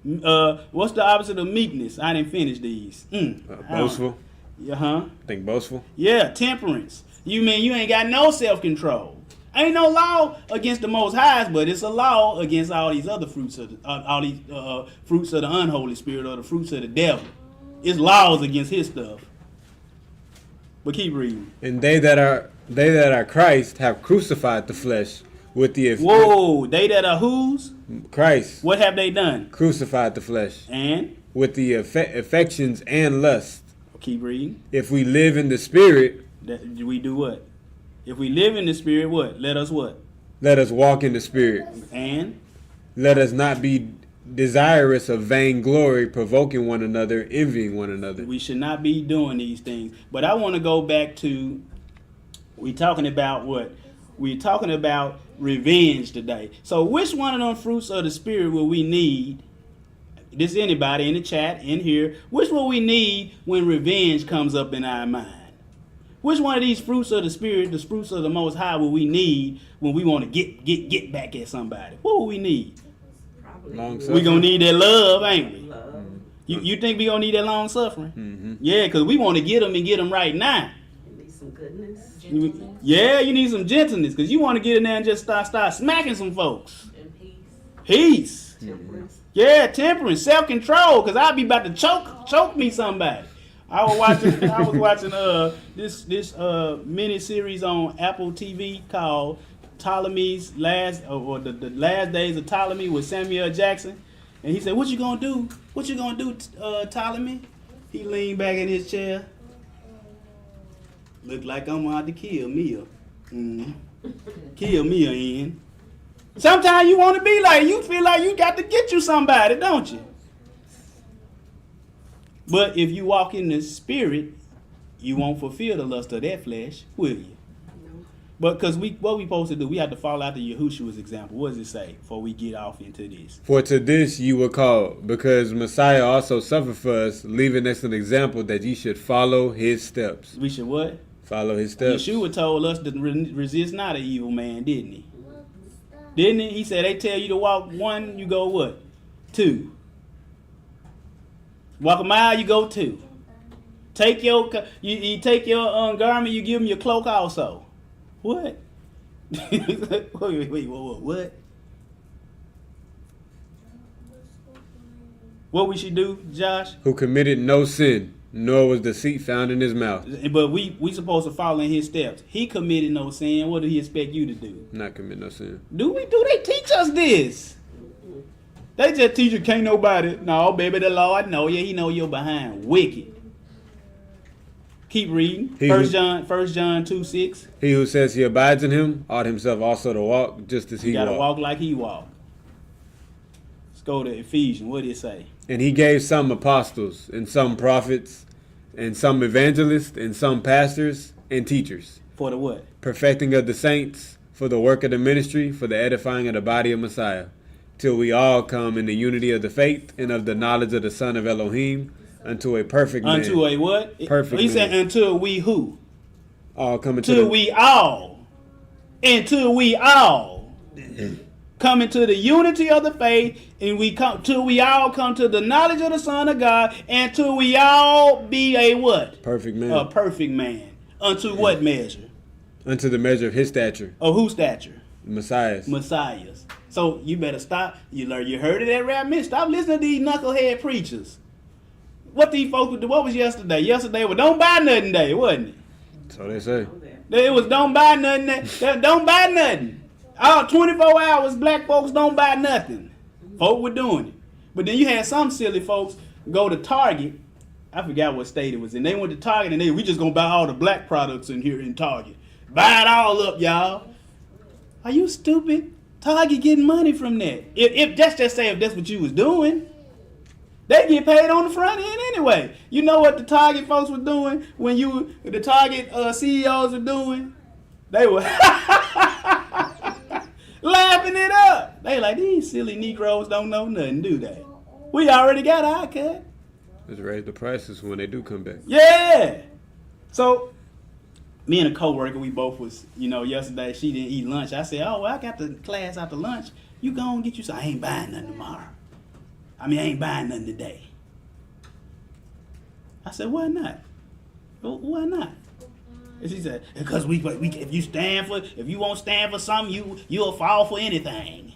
What's the opposite of meekness? I didn't finish these. Boastful. Uh-huh. I think boastful. Yeah, temperance. You mean you ain't got no self-control. Ain't no law against the Most Highs, but it's a law against all these other fruits of all these fruits of the unholy spirit or the fruits of the devil. It's laws against his stuff. But keep reading. And they that are Christ have crucified the flesh with the Whoa, they that are whose? Christ What have they done? crucified the flesh And with the affections and lust. keep reading. If we live in the Spirit, That we do what? If we live in the spirit, what? Let us what? let us walk in the Spirit. And Let us not be desirous of vainglory, provoking one another, envying one another. we should not be doing these things. But I want to go back to, we talking about what? We're talking about revenge today. So which one of them fruits of the spirit will we need? This anybody in the chat, in here. Which will we need when revenge comes up in our mind? Which one of these fruits of the spirit, the fruits of the Most High, will we need when we want to get back at somebody? What will we need? Probably Long We gonna need that love, ain't we? love. You think we gonna need that long suffering? Mm-hmm. Yeah, because we want to get them and get them right now. You need some goodness. Yeah, you need some gentleness because you want to get in there and just start smacking some folks. And peace. Peace. Temperance. Yeah, temperance, self-control, because I'd be about to choke me somebody. I was watching this mini series on Apple TV called Ptolemy's Last or the Last Days of Ptolemy with Samuel L. Jackson, and he said, "What you gonna do? What you gonna do, Ptolemy?" He leaned back in his chair. Look like I'm about to kill Mia. Kill Mia, Ian. Sometimes you want to be like, you feel like you got to get you somebody, don't you? But if you walk in the spirit, you won't fulfill the lust of that flesh, will you? But because what we supposed to do, we have to follow after Yahushua's example. What does it say before we get off into this? For to this you were called, because Messiah also suffered for us, leaving us an example that ye should follow his steps. We should what? Follow his steps. Yeshua told us to resist not an evil man, didn't he? Didn't he? He said they tell you to walk one, you go what? 2. Walk a mile, you go 2. Take your you take your garment, you give him your cloak also. What? wait, what? What we should do, Josh? Who committed no sin, nor was deceit found in his mouth. But we supposed to follow in his steps. He committed no sin. What do he expect you to do? Not commit no sin. Do they teach us this? They just teach you can't nobody. No, baby, the Lord know you. He know you're behind. Wicked. Keep reading. He 1 was- John 2:6. He who says he abides in him ought himself also to walk just as You he gotta walked. walk like he walked. Let's go to Ephesians. What did it say? And he gave some apostles, and some prophets, and some evangelists, and some pastors and teachers, For the what? perfecting of the saints, for the work of the ministry, for the edifying of the body of Messiah, till we all come in the unity of the faith and of the knowledge of the Son of Elohim, unto a perfect man. Unto a what? Perfect He said man. until we who? All coming to Till the we all. Until we all come into the unity of the faith, and we come till we all come to the knowledge of the Son of God, and till we all be a what? perfect man. A perfect man. Unto what measure? Unto the measure of his stature, Of whose stature? Messiah's. Messiah's. So you better stop. You heard it at Rap Minute. Stop listening to these knucklehead preachers. What these folks would do? What was yesterday? Yesterday was don't buy nothing day, wasn't it? So they say. It was don't buy nothing. Don't buy nothing. All 24 hours, black folks don't buy nothing. Folk were doing it. But then you had some silly folks go to Target. I forgot what state it was in. They went to Target and we just gonna buy all the black products in here in Target. Buy it all up, y'all. Are you stupid? Target getting money from that. If that's just say if that's what you was doing. They get paid on the front end anyway. You know what the Target folks were doing when the Target CEOs were doing? They were laughing it up. They like, these silly Negroes don't know nothing, do they? We already got our cut. Let's raise the prices when they do come back. Yeah. So, me and a coworker, we both was, yesterday she didn't eat lunch. I said, oh, well, I got the class after lunch. You go and get you some. I ain't buying nothing tomorrow. I ain't buying nothing today. I said, why not? Well, why not? And she said, because we if you won't stand for something, you'll fall for anything.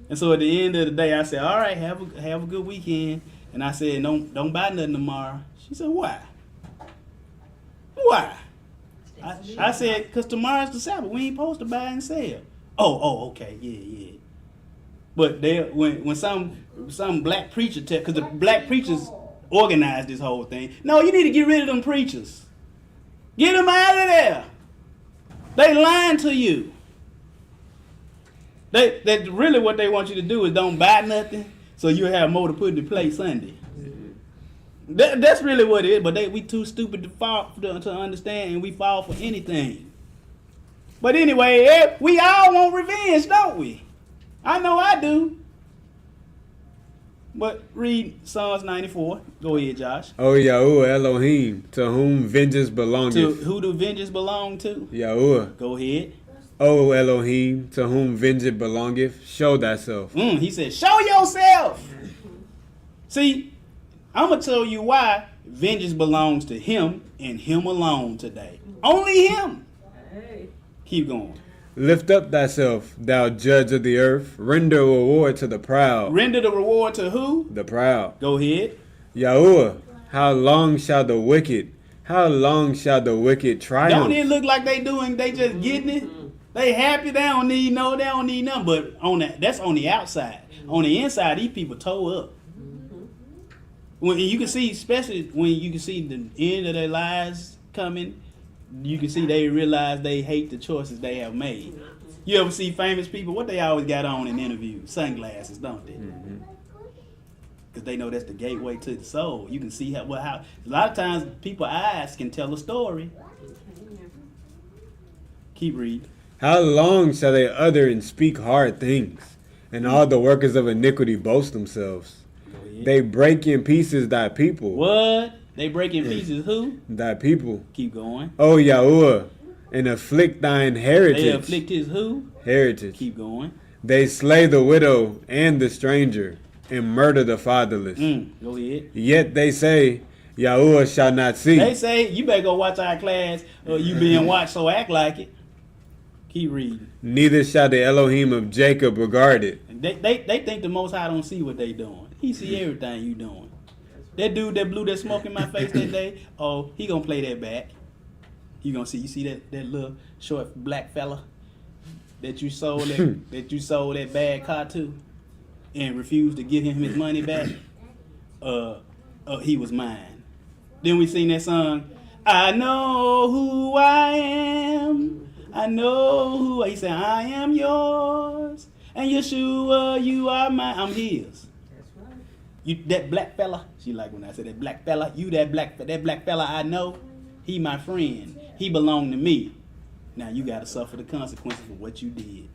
And so at the end of the day, I said, all right, have a good weekend. And I said, don't buy nothing tomorrow. She said, why? Why? I said, because tomorrow's the Sabbath. We ain't supposed to buy and sell. Oh, okay, yeah. But when some black preacher because the black preachers organized this whole thing. No, you need to get rid of them preachers. Get them out of there. They lying to you. They really what they want you to do is don't buy nothing, so you have more to put in the plate Sunday. That's really what it is. But we too stupid to understand, and we fall for anything. But anyway, we all want revenge, don't we? I know I do. But read Psalms 94. Go ahead, Josh. O Yahuwah Elohim, to whom vengeance belongeth. To who do vengeance belong to? Yahuwah. Go ahead. O Elohim, to whom vengeance belongeth, show thyself. He said, show yourself. See, I'm going to tell you why vengeance belongs to him and him alone today. Only him. Hey. Keep going. Lift up thyself, thou judge of the earth. Render reward to the proud. Render the reward to who? The proud. Go ahead. Yahuwah, how long shall the wicked triumph? Don't it look like they just getting it? They happy, they don't need nothing. But that's on the outside. On the inside, these people toe up. When you can see, especially when you can see the end of their lives coming, you can see they realize they hate the choices they have made. You ever see famous people? What they always got on in interviews? Sunglasses, don't they? Because they know that's the gateway to the soul. You can see how a lot of times people's eyes can tell a story. Keep reading. How long shall they utter and speak hard things, and all the workers of iniquity boast themselves? They break in pieces thy people. What? They break in pieces who? Thy people. Keep going. O Yahuwah, and afflict thine heritage. They afflict his who? Heritage. Keep going. They slay the widow and the stranger, and murder the fatherless. Go ahead. Yet they say, Yahuwah shall not see. They say, you better go watch our class, or you being watched, so act like it. Keep reading. Neither shall the Elohim of Jacob regard it. They think the Most High don't see what they doing. He see everything you doing. That dude that blew that smoke in my face that day, oh, he gonna play that back. You see that little short black fella that you sold that bad car to and refused to give him his money back? He was mine. Then we sing that song, I know who I am. I know who he said, I am yours. And Yeshua, you are mine. I'm his. You that black fella. She like when I say that black fella. You that black fella I know. He my friend. He belonged to me. Now you gotta suffer the consequences for what you did.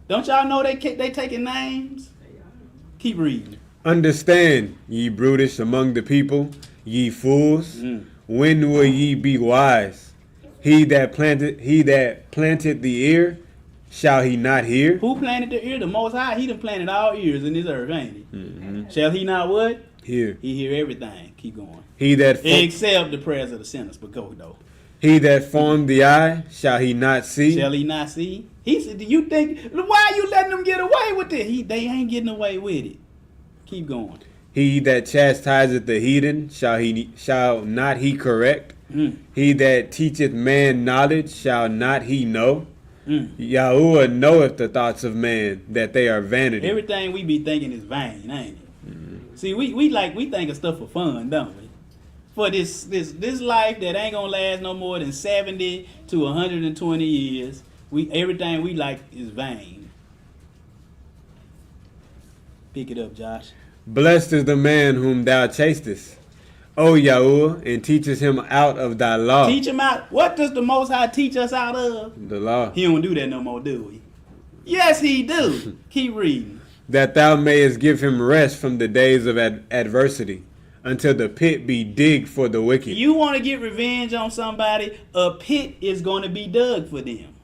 Don't y'all know they taking names? Keep reading. Understand, ye brutish among the people, ye fools. When will ye be wise? He that planted the ear, shall he not hear? Who planted the ear? The Most High. He done planted all ears in this earth, ain't he? Shall he not what? Hear. He hear everything. Keep going. He that Except the prayers of the sinners. But go though. he that formed the eye, shall he not see? Shall he not see? He said, do you think, why are you letting them get away with it? They ain't getting away with it. Keep going. He that chastiseth the heathen, shall not he correct? He that teacheth man knowledge, shall not he know? Yahuwah knoweth the thoughts of man, that they are vanity. Everything we be thinking is vain, ain't it? See, we think of stuff for fun, don't we? For this life that ain't gonna last no more than 70 to 120 years, everything we like is vain. Pick it up, Josh. Blessed is the man whom thou chastest, O Yahuwah, and teachest him out of thy law. Teach him out. What does the Most High teach us out of? The law. He don't do that no more, do we? Yes, he do. Keep reading. That thou mayest give him rest from the days of adversity, until the pit be digged for the wicked. You want to get revenge on somebody, a pit is going to be dug for them.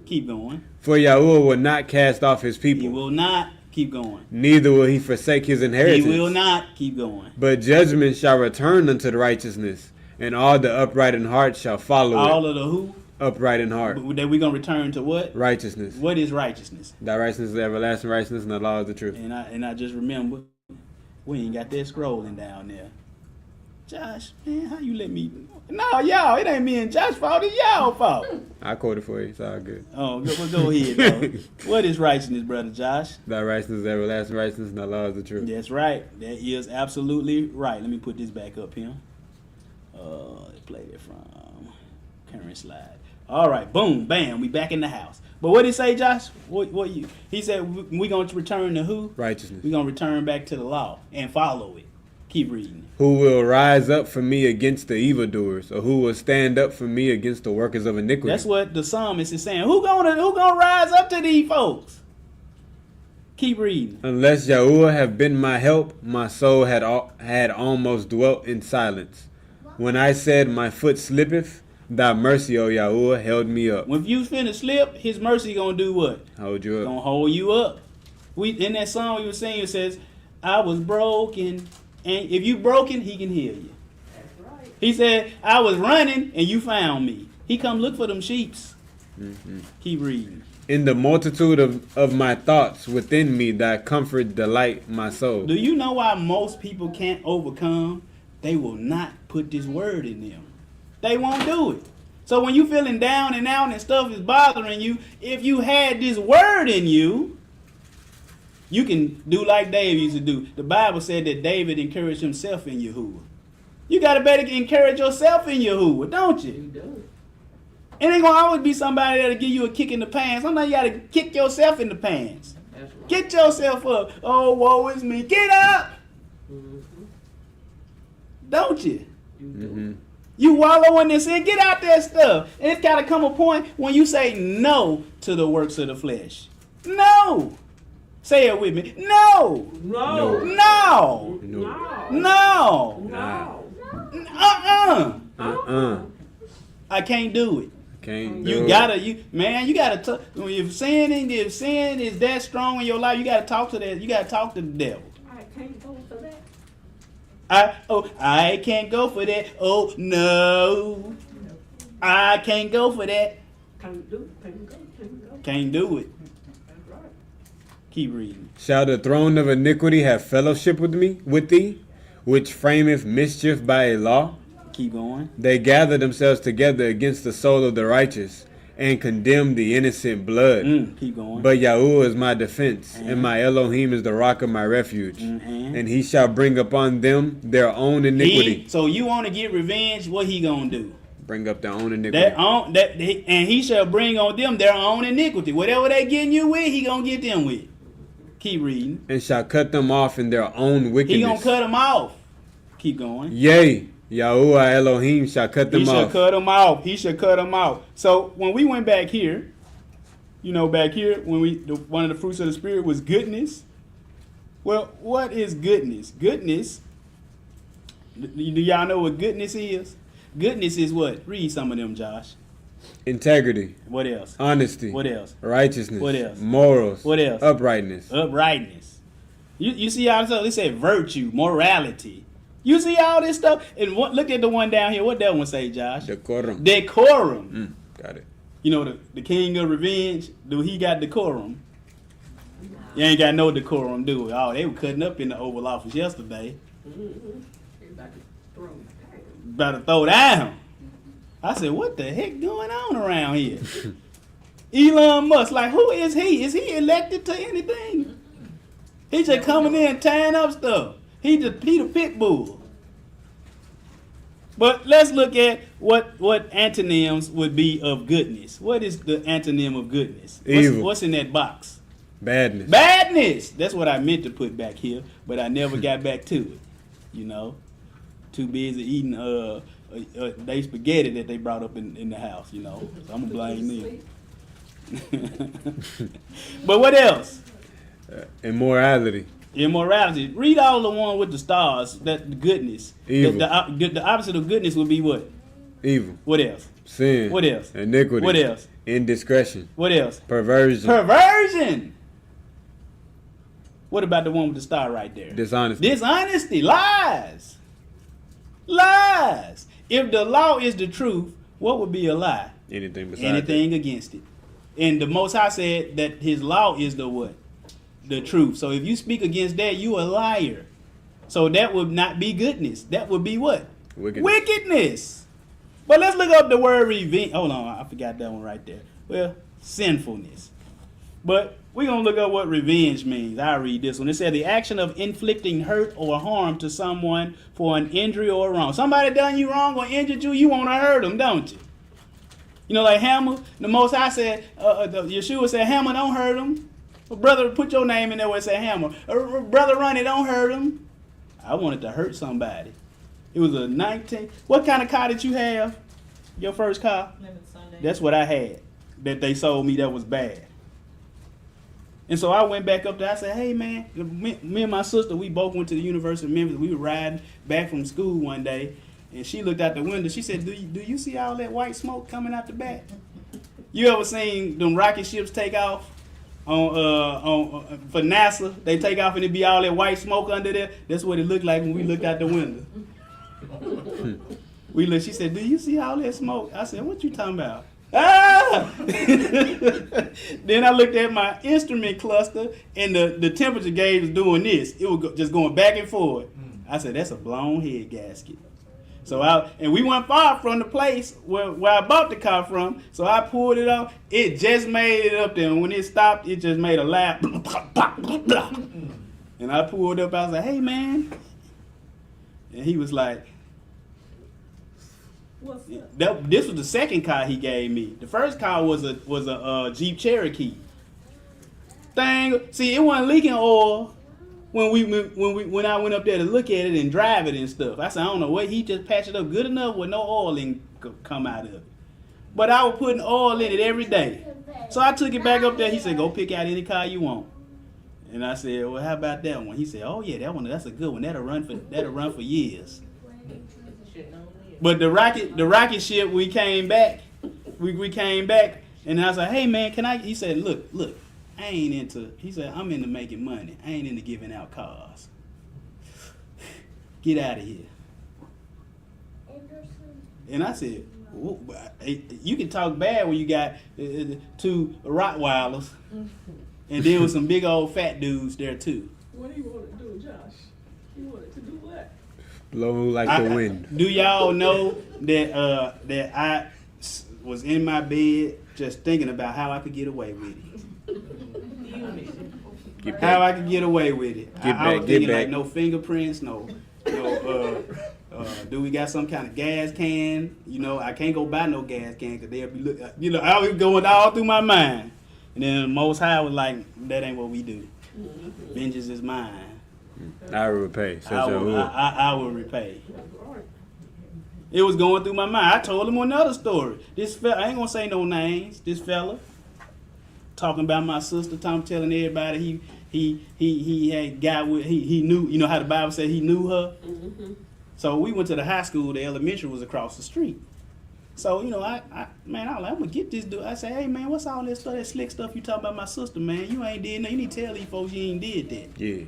Keep going. For Yahuwah will not cast off his people. He will not. Keep going. Neither will he forsake his inheritance. He will not. Keep going. But judgment shall return unto the righteousness, and all the upright in heart shall follow All it. of the who? Upright in heart. That we're going to return to what? Righteousness. What is righteousness? Thy righteousness is everlasting righteousness, and the law is the truth. And I just remember, we ain't got that scrolling down there. Josh, man, how you let me? No, y'all, it ain't me and Josh's fault. It's y'all fault. I quoted for you. It's all good. Oh, go ahead, though. What is righteousness, brother Josh? Thy righteousness is everlasting righteousness, and the law is the truth. That's right. That is absolutely right. Let me put this back up here. Let's play it from current slide. All right, boom, bam, we back in the house. But what did he say, Josh? He said we going to return to who? Righteousness. We're going to return back to the law and follow it. Keep reading. Who will rise up for me against the evildoers, or who will stand up for me against the workers of iniquity? That's what the psalmist is saying. Who gonna rise up to these folks? Keep reading. Unless Yahuwah have been my help, my soul had almost dwelt in silence. When I said, my foot slippeth, thy mercy, O Yahuwah, held me up. When you finna slip, his mercy gonna do what? Hold you up. Gonna hold you up. In that song we were singing, it says, I was broken, and if you broken, he can heal you. That's right. He said, I was running, and you found me. He come look for them sheeps. Keep reading. In the multitude of my thoughts within me, thy comfort delight my soul. Do you know why most people can't overcome? They will not put this word in them. They won't do it. So when you feeling down and out and stuff is bothering you, if you had this word in you, you can do like David used to do. The Bible said that David encouraged himself in Yahuwah. You got to better encourage yourself in Yahuwah, don't you? You do. It ain't going to always be somebody that'll give you a kick in the pants. Sometimes you got to kick yourself in the pants. That's right. Get yourself up. Oh, woe is me. Get up. Don't you? You do. You wallow in this sin. Get out that stuff. And it's got to come a point when you say no to the works of the flesh. No. Say it with me. No. No. No. No. No. No. I can't do it. Can't You do gotta, if sin is that strong in your life, you gotta talk to that. You gotta talk to the devil. I can't go for that. I can't go for that. Oh no, I can't go for that. Can't do. Can't go. Can't go. Can't do it. That's right. Keep reading. Shall the throne of iniquity have fellowship with thee, which frameth mischief by a law? Keep going. They gather themselves together against the soul of the righteous, and condemn the innocent blood. Keep going. But Yahuwah is my defense, and my Elohim is the rock of my refuge. And he shall bring upon them their own iniquity. So you want to get revenge? What he gonna do? Bring up their own iniquity. And he shall bring on them their own iniquity. Whatever they getting you with, he gonna get them with. Keep reading. and shall cut them off in their own He wickedness. gonna cut them off. Keep going. Yea, Yahuwah Elohim shall cut them He should off. cut them off. He should cut them off. So when we went back here, back here when one of the fruits of the spirit was goodness. Well, what is goodness? Goodness. Do y'all know what goodness is? Goodness is what? Read some of them, Josh. Integrity, What else? honesty, What else? righteousness, What else? morals, What else? uprightness. Uprightness. You see all this stuff? They say virtue, morality. You see all this stuff? And look at the one down here. What that one say, Josh? Decorum. Decorum. Got it. The king of revenge, he got decorum. You ain't got no decorum, do we? Oh, they were cutting up in the Oval Office yesterday. About to throw down. I said, what the heck going on around here? Elon Musk, like, who is he? Is he elected to anything? He just coming in tying up stuff. He the pit bull. But let's look at what antonyms would be of goodness. What is the antonym of goodness? Evil. What's in that box? Badness. Badness. That's what I meant to put back here, but I never got back to it. Too busy eating they spaghetti that they brought up in the house. So I'm gonna blame them. But what else? Immorality. Immorality. Read all the one with the stars. That the goodness. Evil. The opposite of goodness would be what? Evil. What else? Sin. What else? Iniquity. What else? Indiscretion. What else? Perversion. Perversion. What about the one with the star right there? Dishonesty. Dishonesty. Lies. Lies. If the law is the truth, what would be a lie? Anything besides Anything against it. And the Most High said that his law is the what? The truth. So if you speak against that, you a liar. So that would not be goodness. That would be what? Wickedness. Wickedness. But let's look up the word revenge. Hold on, I forgot that one right there. Well, sinfulness. But we're going to look up what revenge means. I'll read this one. It said the action of inflicting hurt or harm to someone for an injury or a wrong. Somebody done you wrong or injured you, you want to hurt them, don't you? Like Hammer, the Most High said, Yeshua said, Hammer, don't hurt him. Brother, put your name in there where it said Hammer. Brother Ronnie, don't hurt him. I wanted to hurt somebody. It was a 19. What kind of car did you have? Your first car? That's what I had. That they sold me that was bad. And so I went back up there. I said, hey, man, me and my sister, we both went to the University of Memphis. We were riding back from school one day. And she looked out the window. She said, do you see all that white smoke coming out the back? You ever seen them rocket ships take off? For NASA, they take off and it be all that white smoke under there. That's what it looked like when we looked out the window. She said, do you see all that smoke? I said, what you talking about? Ah! Then I looked at my instrument cluster and the temperature gauge was doing this. It was just going back and forth. I said, that's a blown head gasket. So we weren't far from the place where I bought the car from. So I pulled it off. It just made it up there. And when it stopped, it just made a laugh. And I pulled up. I was like, hey, man. And he was like, What's up? this was the second car he gave me. The first car was a Jeep Cherokee. See, it wasn't leaking oil. When I went up there to look at it and drive it and stuff, I said, I don't know what, he just patched it up good enough with no oil and come out of it. But I was putting oil in it every day. So I took it back up there. He said, go pick out any car you want. And I said, well, how about that one? He said, oh yeah, that's a good one. That'll run for years. But the rocket ship, we came back, and I was like, hey man, can I? He said, look. He said, I'm into making money. I ain't into giving out cars. Get out of here. And I said, you can talk bad when you got two Rottweilers, and then with some big old fat dudes there too. What do you want to do, Josh? You wanted to do what? Blow like the wind. Do y'all know that I was in my bed just thinking about how I could get away with it? How I could get away with it. I was thinking like no fingerprints, no. Do we got some kind of gas can? I can't go buy no gas can because they'll be looking. I was going all through my mind, and then the Most High was like, "That ain't what we do." Vengeance is mine. I will repay. Says I will, Yahuwah. I will repay. That's right. It was going through my mind. I told him another story. This fella, I ain't gonna say no names. This fella talking about my sister. Telling everybody he had got with he knew. You know how the Bible said he knew her. So we went to the high school. The elementary was across the street. So, you know, I was like, I'm gonna get this dude. I said, hey man, what's all this stuff, that slick stuff you talking about my sister, man? You ain't did nothing. You need to tell these folks you ain't did that. Yeah.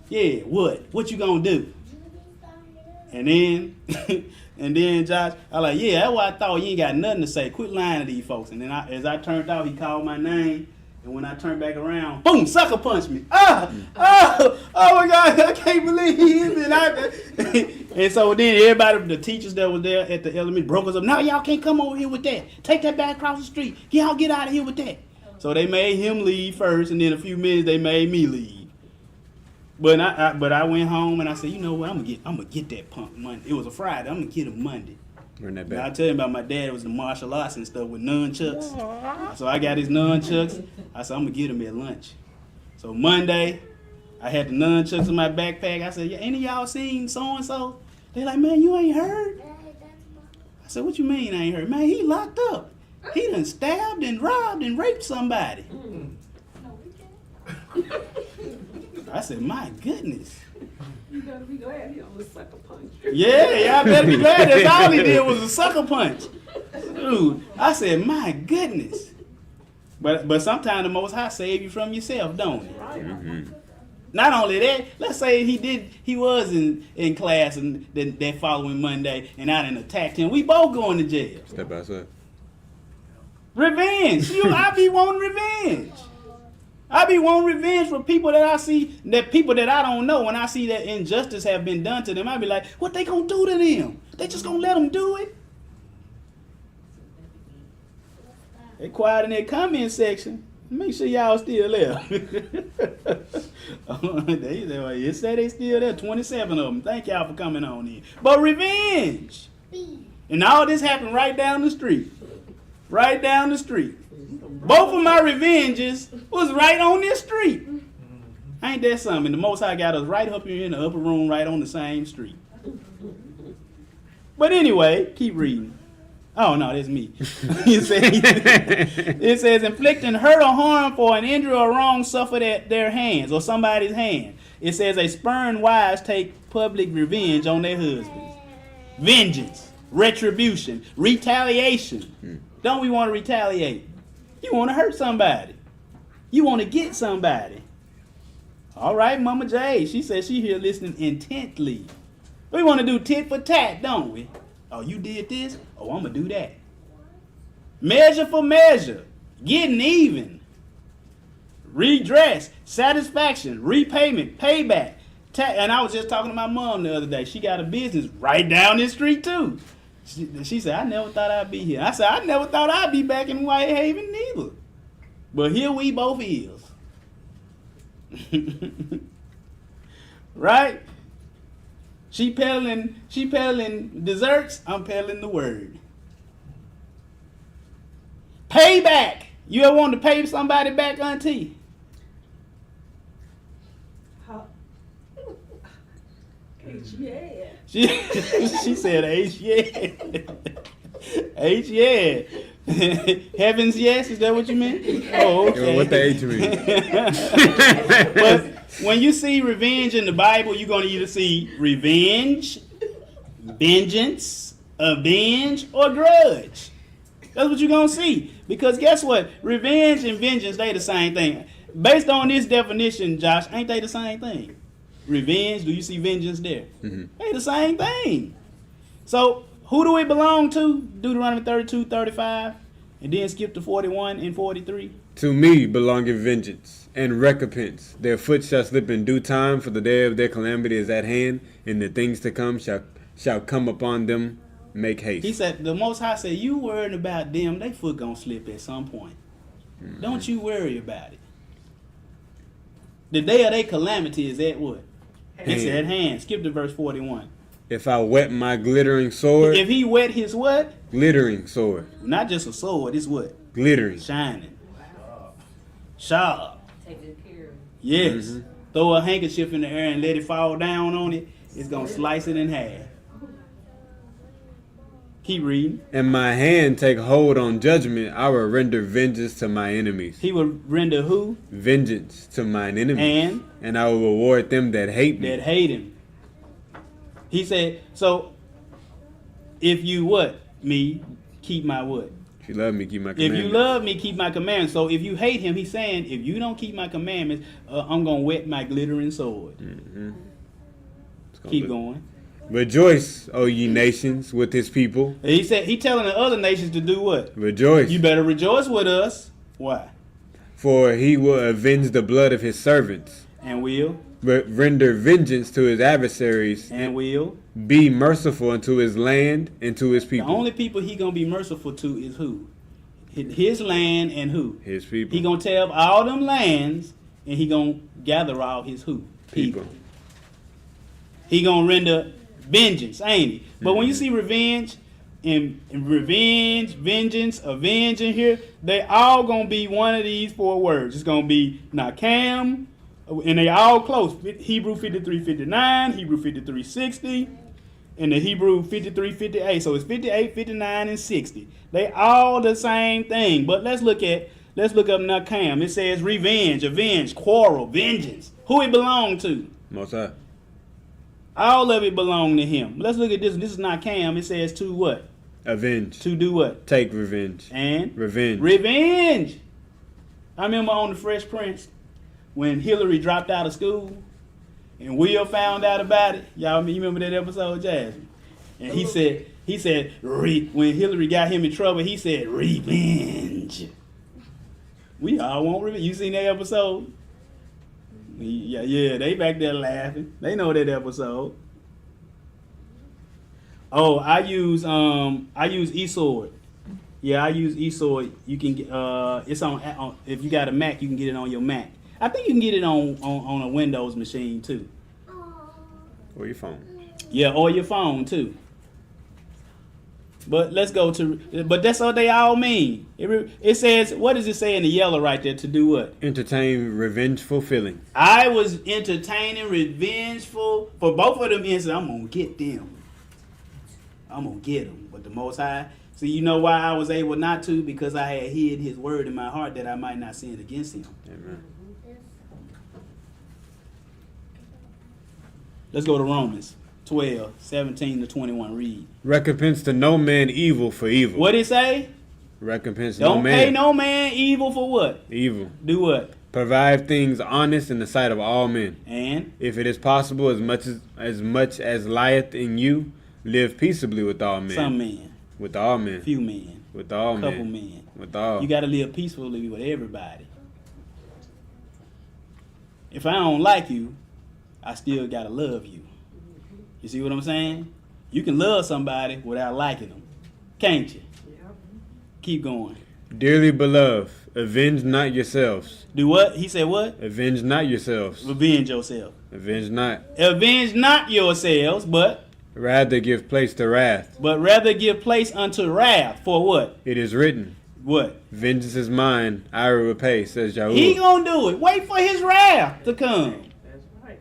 Yeah, what? What you gonna do? And then, and then Josh, I like, yeah, that's why I thought you ain't got nothing to say. Quit lying to these folks. And then as I turned out, he called my name. And when I turned back around, boom, sucker punched me. Oh my God, I can't believe he hit me. And so then everybody, the teachers that was there at the elementary broke us up. No, y'all can't come over here with that. Take that back across the street. Y'all get out of here with that. So they made him leave first, and then a few minutes they made me leave. But I went home and I said, you know what, I'm gonna get that punk Monday. It was a Friday. I'm gonna get him Monday. Run that Now, I back. tell you about my dad. It was the martial arts and stuff with nunchucks. So I got his nunchucks. I said, I'm going to get him at lunch. So Monday, I had the nunchucks in my backpack. I said, yeah, any of y'all seen so-and-so? They like, man, you ain't heard? I said, what you mean I ain't heard? Man, he locked up. He done stabbed and robbed and raped somebody. I said, my goodness. You better be glad he only sucker punch. Yeah, y'all better be glad that's all he did was a sucker punch. Dude, I said, my goodness. But sometimes the Most High save you from yourself, don't it? Right. Not only that, let's say he was in class and that following Monday and I done attacked him. We both going to jail. Step by step. Revenge. I be wanting revenge. I be wanting revenge for people that I see, that people that I don't know. When I see that injustice have been done to them, I be like, what they gonna do to them? They just gonna let them do it? They quiet in that comment section. Make sure y'all still there. It say they still there, 27 of them. Thank y'all for coming on in. But revenge. And all this happened right down the street. Right down the street. Both of my revenges was right on this street. Ain't that something? The Most High got us right up here in the upper room, right on the same street. But anyway, keep reading. Oh, no, that's me. It says, inflicting hurt or harm for an injury or wrong suffered at their hands or somebody's hand. It says, a spurned wives take public revenge on their husbands. Vengeance, retribution, retaliation. Don't we want to retaliate? You want to hurt somebody. You want to get somebody. All right, Mama J, she said she here listening intently. We want to do tit for tat, don't we? Oh, you did this? Oh, I'm going to do that. Measure for measure. Getting even. Redress. Satisfaction. Repayment. Payback. And I was just talking to my mom the other day. She got a business right down this street, too. She said, I never thought I'd be here. I said, I never thought I'd be back in Whitehaven neither. But here we both is. Right? She peddling desserts, I'm peddling the word. Payback. You ever want to pay somebody back, Auntie? Yeah. She said H yeah. H yeah. Heavens yes, is that what you meant? Oh, okay. What the H mean? But when you see revenge in the Bible, you're going to either see revenge, vengeance, avenge, or grudge. That's what you're going to see. Because guess what? Revenge and vengeance, they the same thing. Based on this definition, Josh, ain't they the same thing? Revenge, do you see vengeance there? Mm-hmm. They the same thing. So who do we belong to? Deuteronomy 32:35, and then skip to 41 and 43. To me belongeth vengeance and recompense. Their foot shall slip in due time, for the day of their calamity is at hand, and the things to come shall come upon them. Make haste. He said, the Most High said, you worried about them, they foot gonna slip at some point. Mm-hmm. Don't you worry about it. The day of their calamity is at what? It's at hand. Skip to verse 41. If I wet my glittering sword. If he wet his what? Glittering sword. Not just a sword, it's what? Glittering. Shining. Sharp. Take good care of him. Yes. Throw a handkerchief in the air and let it fall down on it. It's gonna slice it in half. Keep reading. And my hand take hold on judgment. I will render vengeance to my enemies. He will render who? Vengeance to mine enemies. And I will reward them that hate me. that hate him. He said, so if you what? Me, keep my what? If you love me, keep my If commandments. you love me, keep my commandments. So if you hate him, he's saying, if you don't keep my commandments, I'm going to whet my glittering sword. It's gonna Keep look- going. Rejoice, O ye nations, with his people. He said, he telling the other nations to do what? Rejoice. You better rejoice with us. Why? For he will avenge the blood of his servants. And will. Render vengeance to his adversaries. And will. Be merciful unto his land and to his The people. only people he going to be merciful to is who? His land and who? His people. He going to tear up all them lands and he going to gather all his who? People. He going to render vengeance, ain't he? But when you see revenge and revenge, vengeance, avenge in here, they all going to be one of these 4 words. It's going to be nakam, and they all close. Hebrew 53:59, Hebrew 53:60, and the Hebrew 53:58. So it's 58, 59, and 60. They all the same thing. But let's look up nakam. It says revenge, avenge, quarrel, vengeance. Who it belong to? Most High. All of it belong to him. Let's look at this. This is not Cam. It says to what? Avenge. To do what? Take revenge. And? Revenge. Revenge. I remember on The Fresh Prince when Hillary dropped out of school and Will found out about it. Y'all you remember that episode, Jasmine? And he said, when Hillary got him in trouble, he said, revenge. We all want revenge. You seen that episode? Yeah, they back there laughing. They know that episode. Oh, I use eSword. Yeah, I use eSword. You can get it's on if you got a Mac, you can get it on your Mac. I think you can get it on a Windows machine too. Or your phone. Yeah, or your phone too. But let's go to. But that's what they all mean. It says, what does it say in the yellow right there? To do what? Entertain revengeful feelings. I was entertaining, revengeful for both of them instances. I'm gonna get them. I'm gonna get them. But the Most High. See, you know why I was able not to? Because I had hid His word in my heart that I might not sin against Him. Amen. Let's go to Romans 12, 17 to 21. Read. Recompense to no man evil for evil. What it say? Recompense Don't no man. pay no man evil for what? Evil. Do what? Provide things honest in the sight of all men. And If it is possible, as much as lieth in you, live peaceably with all men. some men, With all men. few men, With all couple men. men. With all. You got to live peacefully with everybody. If I don't like you, I still got to love you. You see what I'm saying? You can love somebody without liking them. Can't you? Keep going. Dearly beloved, avenge not yourselves. Do what? He said what? Avenge not yourselves. Revenge yourself. Avenge not. Avenge not yourselves, but Rather give place to wrath. rather give place unto wrath. For what? It is written, What? vengeance is mine, I will repay, says He Yahuwah. gonna do it. Wait for his wrath to come. That's right.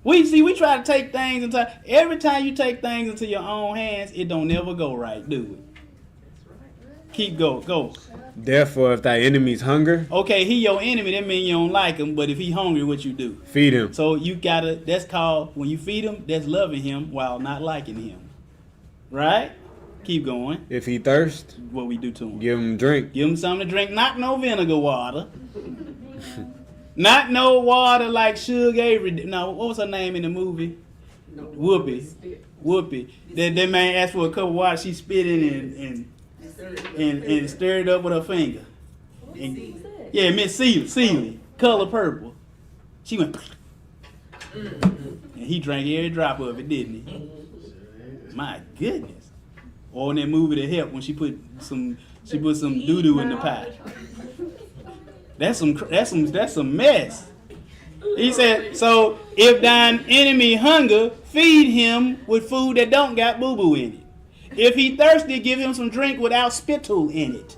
We try to take things into every time you take things into your own hands, it don't never go right, do it. Keep go. Therefore, if thy enemies hunger, Okay, he your enemy, that means you don't like him, but if he hungry, what you do? feed him. So you gotta, that's called, when you feed him, that's loving him while not liking him. Right? Keep going. If he thirst, What we do to him. give him drink. Give him something to drink, not no vinegar water. Not no water like Suge Avery. No, what was her name in the movie? Whoopi. Whoopi. That man asked for a cup of water, she spit in and stirred it up with her finger. And, yeah, Miss Seeley, color purple. She went, and he drank every drop of it, didn't he? My goodness. Or in that movie that helped when she put some doo doo in the pot. That's some mess. He said, so if thine enemy hunger, feed him with food that don't got boo boo in it. If he thirsty, give him some drink without spittle in it.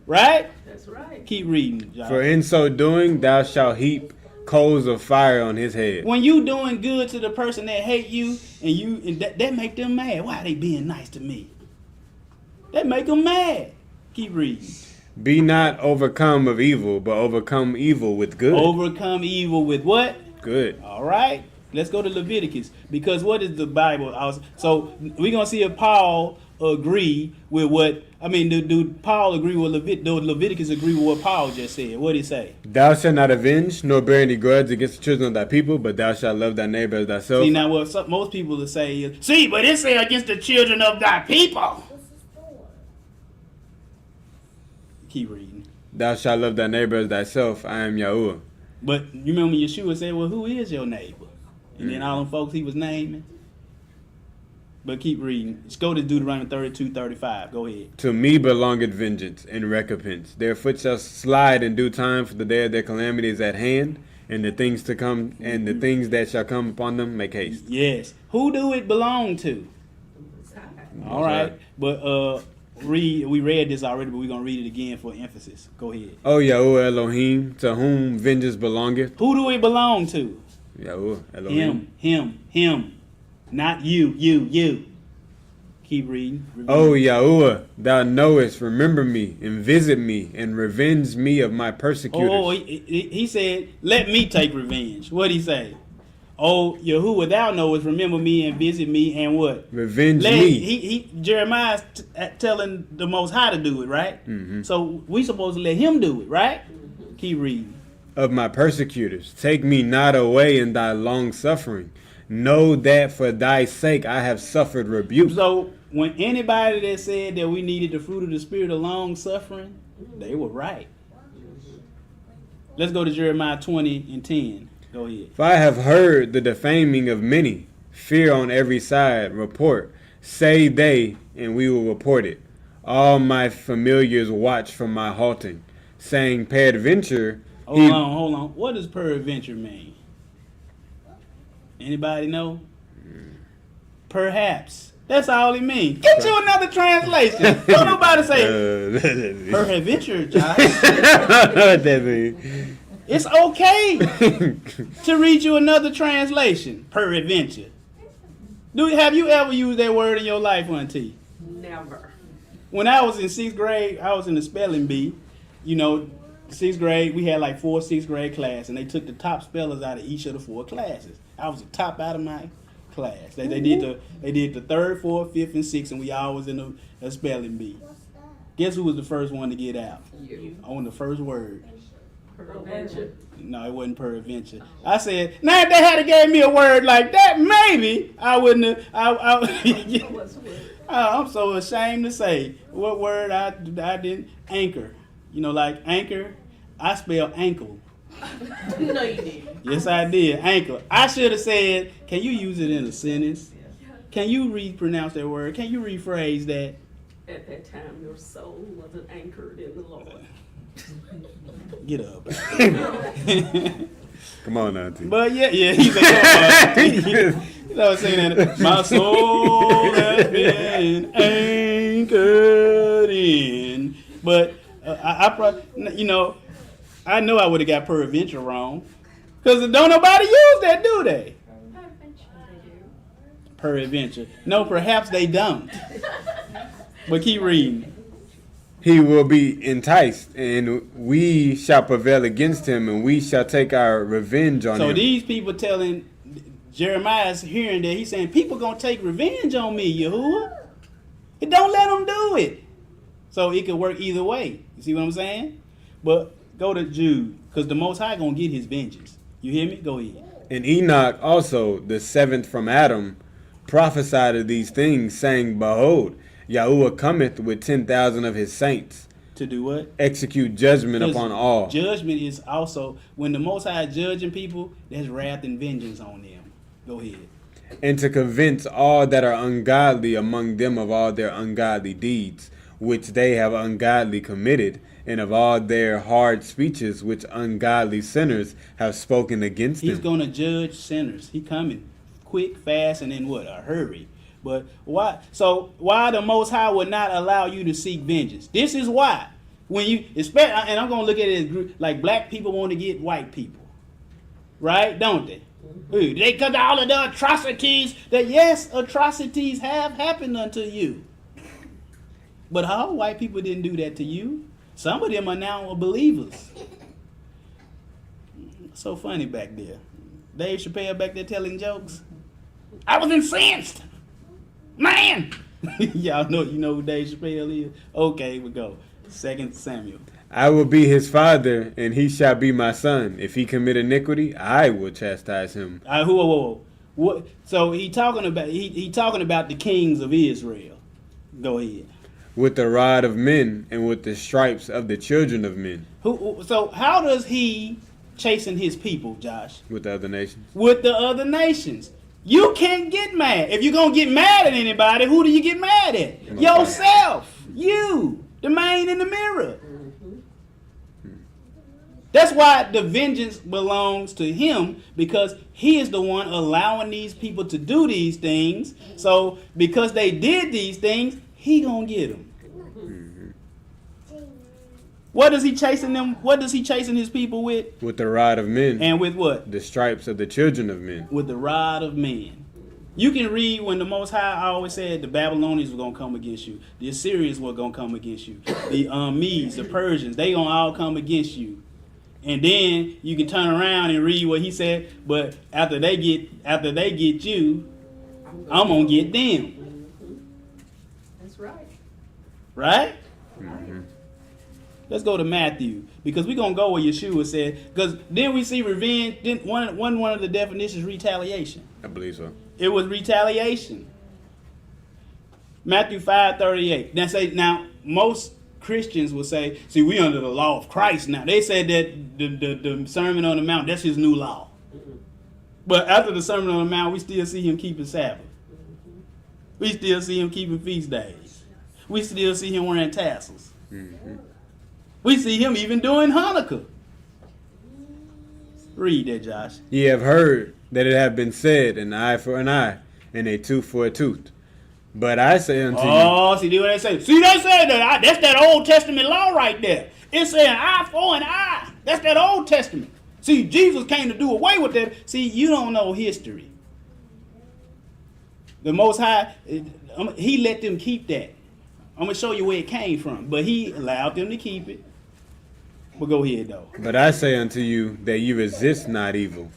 Right? That's right. Keep reading, Josh. For in so doing, thou shalt heap coals of fire on his head. When you doing good to the person that hate you, and that make them mad. Why they being nice to me? That make them mad. Keep reading. Be not overcome of evil, but overcome evil with good. Overcome evil with what? Good. All right. Let's go to Leviticus, because what is the Bible? So we're gonna see if Paul agree with what. I mean, do Paul agree with Leviticus agree with what Paul just said? What did he say? Thou shalt not avenge, nor bear any grudge against the children of thy people, but thou shalt love thy neighbor as thyself. See, now what most people will say is, see, but it say against the children of thy people. Keep reading. Thou shalt love thy neighbor as thyself. I am Yahuwah. But you remember Yeshua said, well, who is your neighbor? And then all them folks he was naming. But keep reading. Let's go to Deuteronomy 32:35. Go ahead. To me belongeth vengeance and recompense. Their foot shall slide in due time, for the day of their calamity is at hand, and the things to come, and the things that shall come upon them make haste. Yes. Who do it belong to? All right. But we read this already, but we're gonna read it again for emphasis. Go ahead. O Yahuwah Elohim, to whom vengeance belongeth. Who do it belong to? Yahuwah Elohim. Him. Not you. Keep reading. O Yahuwah, thou knowest, remember me, and visit me, and revenge me of my persecutors. Oh, he said, let me take revenge. What'd he say? Oh, Yahuwah, thou knowest, remember me and visit me, and what? Revenge me. He Jeremiah's telling the Most High to do it, right? Mm-hmm. So we supposed to let him do it, right? Keep reading. Of my persecutors. Take me not away in thy long suffering. Know that for thy sake I have suffered rebuke. So when anybody that said that we needed the fruit of the spirit of long suffering, they were right. Let's go to Jeremiah 20:10. Go ahead. For I have heard the defaming of many, fear on every side, report. Say they, and we will report it. All my familiars watch from my halting, saying, peradventure. Hold on. What does peradventure mean? Anybody know? Perhaps. That's all it means. Get you another translation. Don't nobody say peradventure, Josh. What that mean? It's okay to read you another translation. Peradventure. Have you ever used that word in your life, Auntie? Never. When I was in 6th grade, I was in the spelling bee. You know, 6th grade, we had like 4 6th grade classes, and they took the top spellers out of each of the 4 classes. I was the top out of my class. They did the 3rd, 4th, 5th, and 6th, and we all was in a spelling bee. Guess who was the first one to get out? You. On the first word. Peradventure. No, it wasn't peradventure. I said, now if they had gave me a word like that, maybe I wouldn't have. What's the word? I'm so ashamed to say what word I didn't. Anchor. You know, like anchor. I spell ankle. No, you didn't. Yes, I did. Ankle. I should have said, can you use it in a sentence? Can you repronounce that word? Can you rephrase that? At that time, your soul wasn't anchored in the Lord. Get up. Come on, Auntie. But yeah, he said, you know, saying that my soul has been anchored in. But I probably, you know, I know I would have got peradventure wrong, because don't nobody use that, do they? Peradventure. No, perhaps they don't. But keep reading. He will be enticed, and we shall prevail against him, and we shall take our revenge on him. So these people telling Jeremiah's hearing that he's saying people gonna take revenge on me, Yahuwah. And don't let them do it. So it could work either way. You see what I'm saying? But go to Jude, because the Most High gonna get his vengeance. You hear me? Go ahead. And Enoch also, the 7th from Adam, prophesied of these things, saying, behold, Yahuwah cometh with 10,000 of his saints. To do what? Execute judgment upon all. Judgment is also, when the Most High is judging people, there's wrath and vengeance on them. Go ahead. And to convince all that are ungodly among them of all their ungodly deeds, which they have ungodly committed, and of all their hard speeches which ungodly sinners have spoken against He's them. going to judge sinners. He coming quick, fast, and in what? A hurry. But why? So why the Most High would not allow you to seek vengeance? This is why. When you especially, and I'm gonna look at it as like black people want to get white people, right? Don't they? Ooh, they cause all of the atrocities that yes, atrocities have happened unto you. But how white people didn't do that to you? Some of them are now believers. So funny back there. Dave Chappelle back there telling jokes. I was incensed, man. Y'all know you know who Dave Chappelle is. Okay, we go. 2 Samuel. I will be his father, and he shall be my son. If he commit iniquity, I will chastise him. Whoa. What? So he talking about he talking about the kings of Israel. Go ahead. With the rod of men and with the stripes of the children of men. So how does he chasing his people, Josh? With the other nations. With the other nations. You can't get mad. If you're gonna get mad at anybody, who do you get mad at? Yourself. You, the man in the mirror. That's why the vengeance belongs to him, because he is the one allowing these people to do these things. So because they did these things, he gonna get them. What is he chasing them? What does he chasing his people with? With the rod of men. And with what? The stripes of the children of men. With the rod of men. You can read when the Most High always said the Babylonians were going to come against you. The Assyrians were going to come against you. The Medes, the Persians, they going to all come against you. And then you can turn around and read what he said, but after they get you, I'm going to get them. That's right. Right? Mm-hmm. Let's go to Matthew, because we're going to go where Yeshua said, because then we see revenge. Then one of the definitions retaliation. I believe so. It was retaliation. Matthew 5:38. Now most Christians will say, see, we under the law of Christ now. They said that the Sermon on the Mount, that's his new law. But after the Sermon on the Mount, we still see him keeping Sabbath. We still see him keeping feast days. We still see him wearing tassels. Mm-hmm. We see him even doing Hanukkah. Read that, Josh. Ye have heard that it have been said, an eye for an eye, and a tooth for a tooth. But I say unto you... Oh, see what they say? See, they say that that's that Old Testament law right there. It's an eye for an eye. That's that Old Testament. See, Jesus came to do away with that. See, you don't know history. The Most High, he let them keep that. I'm going to show you where it came from. But he allowed them to keep it. But go ahead, though. But I say unto you that you resist not evil.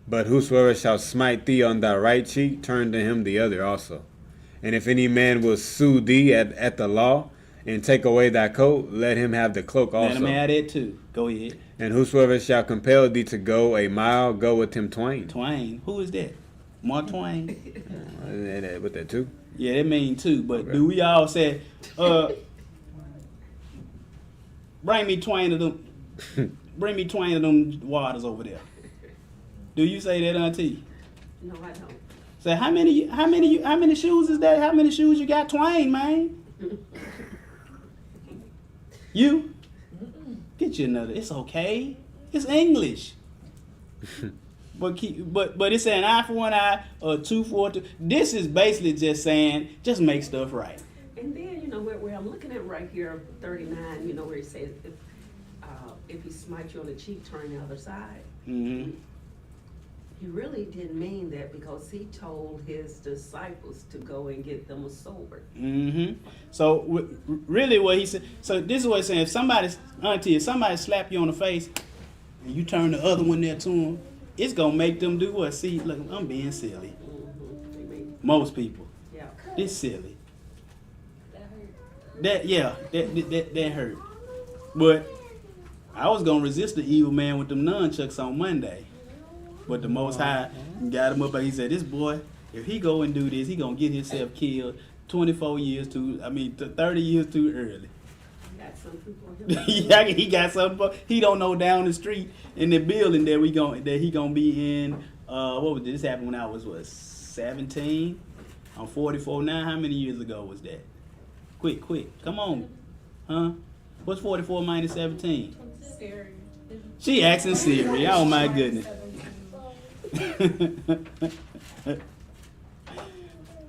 But whosoever shall smite thee on thy right cheek, turn to him the other also. And if any man will sue thee at the law, and take away thy coat, let him have the cloak also. Let him have that too. Go ahead. And whosoever shall compel thee to go a mile, go with him twain. Twain. Who is that? Mark Twain? With that too? Yeah, that mean two. But do we all say, bring me twain of them, bring me twain of them waters over there? Do you say that, Auntie? No, I don't. Say how many shoes is that? How many shoes you got, Twain, man? You? Get you another. It's okay. It's English. But it's an eye for one eye, or two for two. This is basically just saying, just make stuff right. And then, where I'm looking at right here, 39, where it says, if he smites you on the cheek, turn the other side. Mm-hmm. He really didn't mean that, because he told his disciples to go and get them a sword. Mm-hmm. So really what he said, so this is what he's saying, if somebody slap you on the face, and you turn the other one there to them, it's going to make them do what? See, look, I'm being silly. Mm-hmm. Most people. Yeah. It's silly. That hurt. But I was going to resist the evil man with them nunchucks on Monday. But the Most High got him up, and he said, this boy, if he go and do this, he going to get himself killed 30 years too early. Got something for him. Yeah, he got something. He don't know down the street in the building that he gonna be in. What was this? Happened when I was 17. I'm 44 now. How many years ago was that? Quick, come on, huh? What's 44 minus 17? Siri. She asking Siri. Oh my goodness.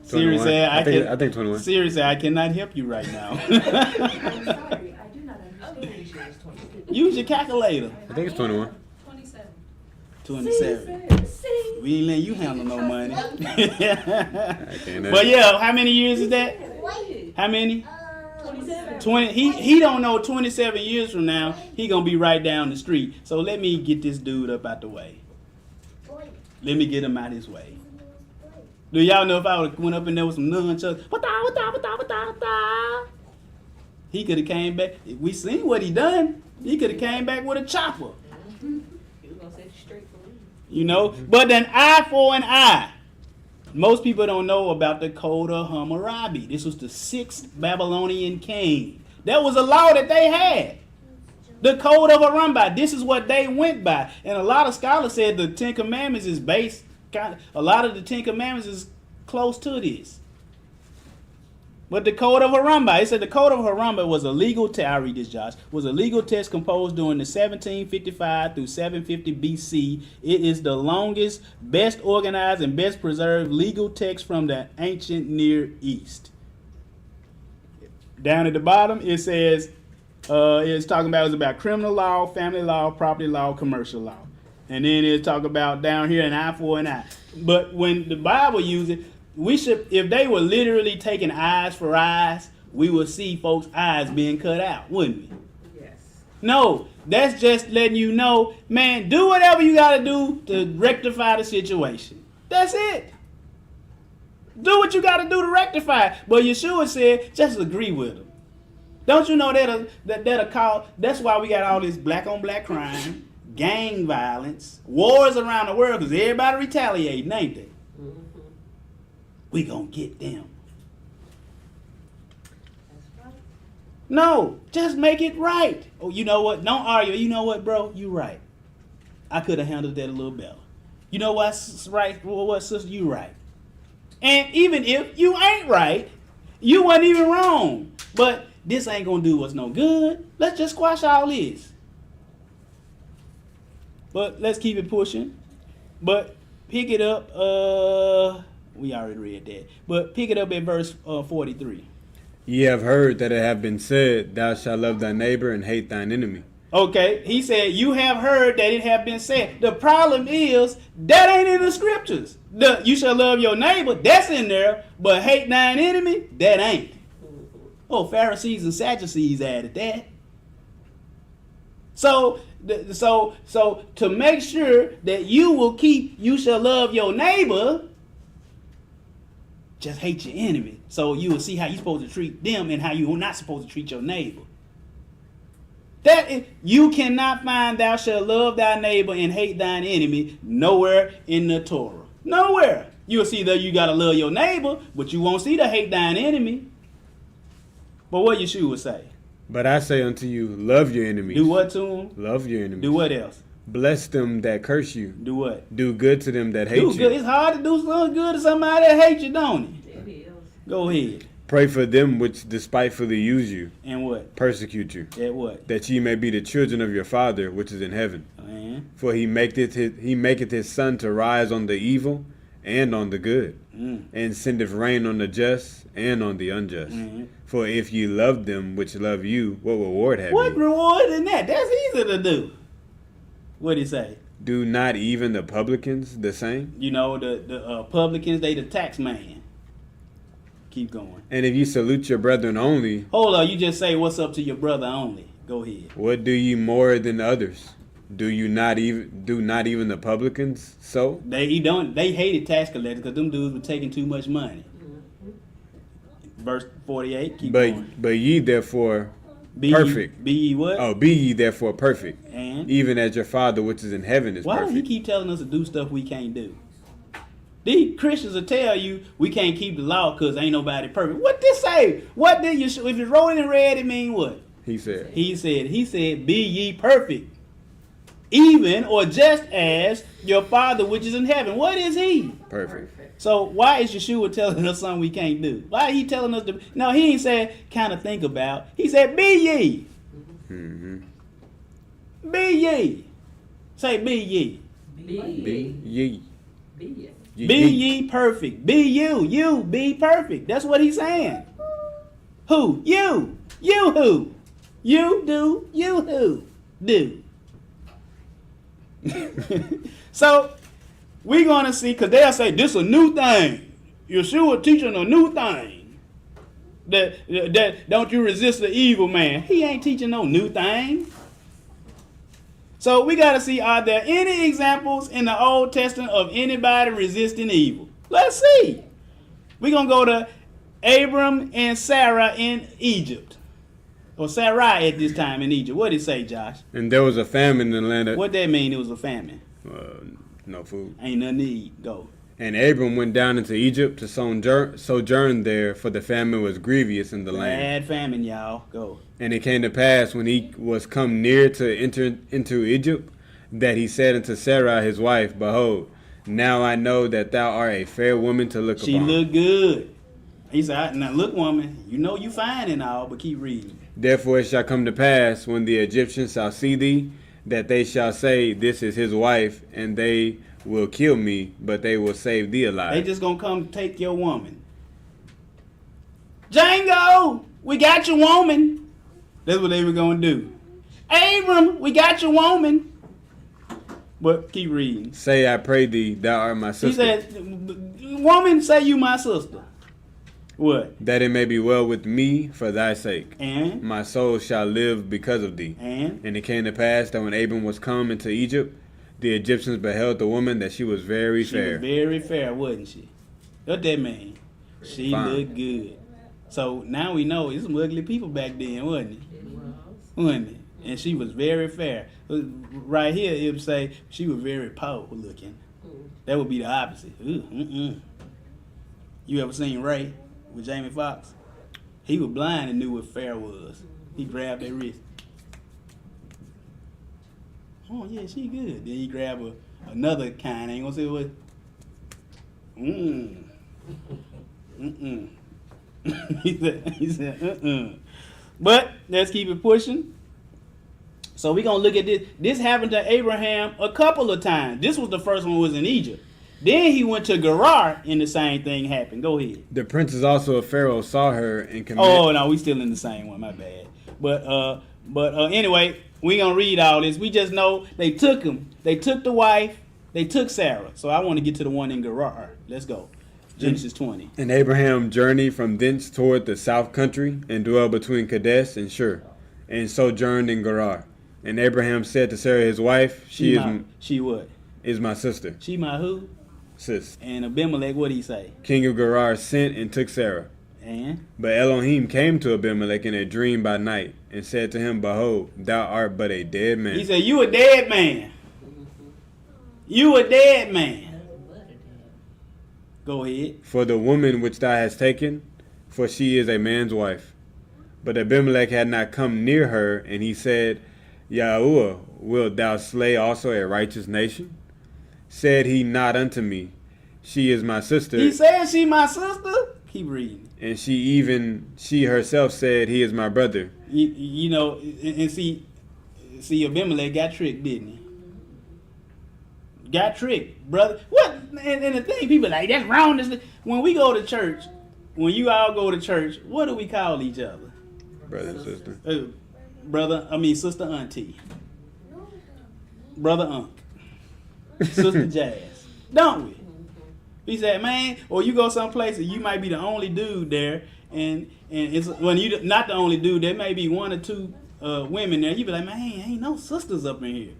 Siri said, I think 21. Siri said, I cannot help you right now. I'm sorry, I do not understand. Use your calculator. I think it's 21. 27. See? We ain't letting you handle no money. I can't. But yeah, how many years is that? How many? 27. 20. He don't know 27 years from now he gonna be right down the street. So let me get this dude up out the way. Let me get him out his way. Do y'all know if I would went up in there with some nunchucks? He could have came back. We seen what he done. He could have came back with a chopper. He was gonna say straight for me. You know, but an eye for an eye. Most people don't know about the Code of Hammurabi. This was the 6th Babylonian king. That was a law that they had. The Code of Hammurabi. This is what they went by. And a lot of scholars said the Ten Commandments is based, a lot of the Ten Commandments is close to this. But the Code of Hammurabi, it said the Code of Hammurabi was a legal text, I read this, Josh, was a legal text composed during the 1755 through 750 BC. It is the longest, best organized, and best preserved legal text from the ancient Near East. Down at the bottom, it says, it's about criminal law, family law, property law, commercial law. And then it's talking about down here an eye for an eye. But when the Bible uses it, we should, if they were literally taking eyes for eyes, we would see folks' eyes being cut out, wouldn't we? Yes. No, that's just letting you know, man, do whatever you got to do to rectify the situation. That's it. Do what you got to do to rectify. But Yeshua said, just agree with them. Don't you know that'll call? That's why we got all this black on black crime, gang violence, wars around the world, because everybody retaliating, ain't they? We gonna get them. That's right. No, just make it right. Oh, you know what? Don't argue. You know what, bro? You right. I could have handled that a little better. You know what's right? Well, what, sister? You right. And even if you ain't right, you wasn't even wrong. But this ain't gonna do us no good. Let's just squash all this. But let's keep it pushing. But pick it up. We already read that. But pick it up at verse 43. Ye have heard that it have been said, Thou shalt love thy neighbor and hate thine enemy. Okay, he said, you have heard that it have been said. The problem is, that ain't in the scriptures. You shall love your neighbor, that's in there, but hate thine enemy, that ain't. Oh, Pharisees and Sadducees added that. So to make sure that you will keep, you shall love your neighbor, just hate your enemy. So you will see how you're supposed to treat them and how you're not supposed to treat your neighbor. You cannot find thou shalt love thy neighbor and hate thine enemy nowhere in the Torah. Nowhere. You'll see that you got to love your neighbor, but you won't see the hate thine enemy. But what Yeshua say? But I say unto you, love your enemies. Do what to them? Love your enemies. Do what else? Bless them that curse you. Do what? Do good to them that hate Do you. good. It's hard to do something good to somebody that hates you, don't it? It is. Go ahead. Pray for them which despitefully use you, And what? persecute you, At what? that ye may be the children of your Father which is in heaven. Man. For he maketh his sun to rise on the evil and on the good, and sendeth rain on the just and on the unjust. For if ye love them which love you, what reward have What ye? reward in that? That's easy to do. What'd he say? Do not even the publicans the same? You know, the publicans, they the tax man. Keep going. And if ye salute your brethren only, Hold on, you just say what's up to your brother only. Go ahead. what do ye more than others? Do not even the publicans so? They hated tax collectors because them dudes were taking too much money. Verse 48, keep going. But ye therefore Be perfect. Be ye what? Oh, be ye therefore perfect, And? even as your Father which is in heaven is Why do he perfect. keep telling us to do stuff we can't do? These Christians will tell you we can't keep the law because ain't nobody perfect. What this say? What did you? If it's rolling in red, it mean what? He said, He said, be ye perfect, even or just as your Father which is in heaven. What is he? perfect. So why is Yeshua telling us something we can't do? Why he telling us to? No, he ain't said kind of think about. He said, be ye. Be ye. Say, be ye. Be ye. Be it. Ye- Be ye perfect. Be you. You be perfect. That's what he's saying. Who? You. You who? You do. You who? do? So we're gonna see, because they'll say this a new thing. Yeshua teaching a new thing. That don't you resist the evil man. He ain't teaching no new thing. So we got to see, are there any examples in the Old Testament of anybody resisting evil? Let's see. We're going to go to Abram and Sarah in Egypt. Or Sarai at this time in Egypt. What did it say, Josh? And there was a famine in the land of What that mean? It was a famine. no food. Ain't nothing to eat. Go. And Abram went down into Egypt to sojourn there, for the famine was grievous in the land. Bad famine, y'all. Go. And it came to pass, when he was come near to enter into Egypt, that he said unto Sarah his wife, Behold, now I know that thou art a fair woman to look She upon. look good. He said, now look, woman, you know you fine and all, but keep reading. Therefore it shall come to pass, when the Egyptians shall see thee, that they shall say, This is his wife, and they will kill me, but they will save thee alive. They just gonna come take your woman. Django, we got your woman. That's what they were gonna do. Abram, we got your woman. But keep reading. Say, I pray thee, thou art my sister. He said, woman, say you my sister. What? That it may be well with me for thy sake. And? My soul shall live because of thee. And? And it came to pass that when Abram was come into Egypt, the Egyptians beheld the woman, that she was very She fair. was very fair, wasn't she? What that mean? She Fine. looked good. So now we know it's some ugly people back then, wasn't it? It was. Wasn't it? And she was very fair. Right here, it would say she was very powerful looking. That would be the opposite. Ooh. You ever seen Ray with Jamie Foxx? He was blind and knew what fair was. He grabbed their wrist. Oh yeah, she good. Then he grabbed another kind. I ain't gonna say what. He said. But let's keep it pushing. So we're gonna look at this. This happened to Abraham a couple of times. This was the first one, was in Egypt. Then he went to Gerar and the same thing happened. Go ahead. The princes also of Pharaoh saw her and commanded. Oh no, we still in the same one. My bad. But anyway, we gonna read all this. We just know they took him. They took the wife. They took Sarah. So I want to get to the one in Gerar. Let's go. Genesis 20. And Abraham journeyed from thence toward the south country, and dwelled between Kadesh and Shur, and sojourned in Gerar. And Abraham said to Sarah his wife, She what? is my sister. She my who? Sis. And Abimelech, what did he say? King of Gerar sent and took Sarah. And? But Elohim came to Abimelech in a dream by night, and said to him, Behold, thou art but a dead man. He said, you a dead man. You a dead man. Go ahead. For the woman which thou hast taken, for she is a man's wife. But Abimelech had not come near her, and he said, Yahuwah, wilt thou slay also a righteous nation? Said he not unto me, She is my sister. He said she my sister. Keep reading. And she herself said, He is my brother. You know, and see Abimelech got tricked, didn't he? Got tricked, brother. What? And the thing, people like, that's wrong. When we go to church, when you all go to church, what do we call each other? Brother and sister. Sister auntie. Brother unc. Sister Jazz. Don't we? He said, man, or you go someplace and you might be the only dude there, and it's when you not the only dude, there may be one or two women there. You be like, man, ain't no sisters up in here.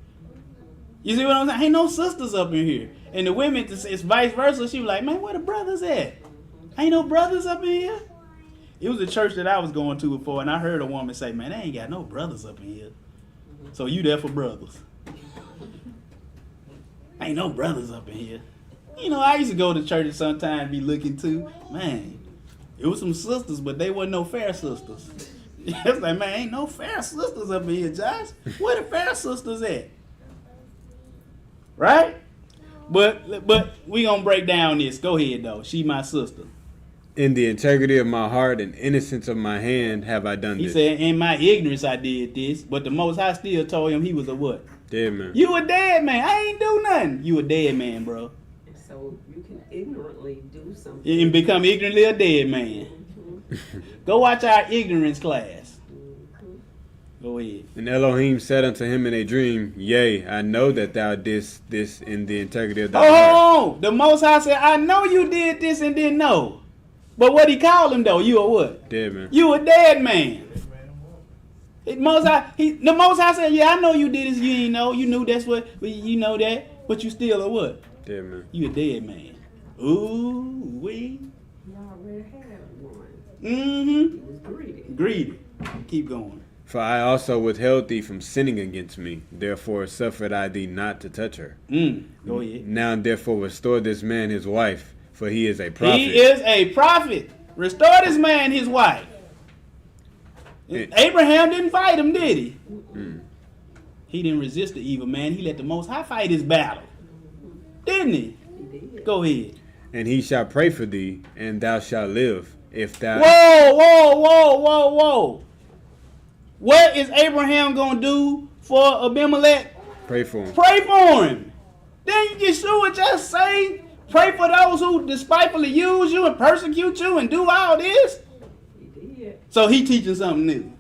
You see what I'm saying? Ain't no sisters up in here. And the women, it's vice versa. She was like, man, where the brothers at? Ain't no brothers up in here. It was a church that I was going to before, and I heard a woman say, man, they ain't got no brothers up in here. So you there for brothers. Ain't no brothers up in here. You know, I used to go to church sometimes, be looking too. Man, it was some sisters, but they wasn't no fair sisters. It's like, man, ain't no fair sisters up in here, Josh. Where the fair sisters at? Right? But we gonna break down this. Go ahead, though. She my sister. In the integrity of my heart and innocence of my hand have I done He this. said, in my ignorance I did this, but the Most High still told him he was a what? Dead man. You a dead man. I ain't do nothing. You a dead man, bro. So you can ignorantly do something. And become ignorantly a dead man. Go watch our ignorance class. Go ahead. And Elohim said unto him in a dream, Yea, I know that thou didst this in the integrity of thy heart. Oh, the Most High said, I know you did this and didn't know. But what he called him though? You a what? Dead man. You a dead man. The Most High said, yeah, I know you did this. You ain't know. You knew that's what. You know that. But you still a what? Dead man. You a dead man. Ooh, we. You already had one. Mm-hmm. He was greedy. Greedy. Keep going. For I also withheld thee from sinning against me. Therefore suffered I thee not to touch her. Go ahead. Now therefore restore this man his wife, for he is a prophet. He is a prophet. Restore this man his wife. Abraham didn't fight him, did he? He didn't resist the evil man. He let the Most High fight his battle. Didn't he? He did. Go ahead. And he shall pray for thee, and thou shalt live, if thou... Whoa. What is Abraham going to do for Abimelech? Pray for him. Pray for him. Then Yeshua just say, pray for those who despitefully use you and persecute you and do all this. He did. So he teaching something new.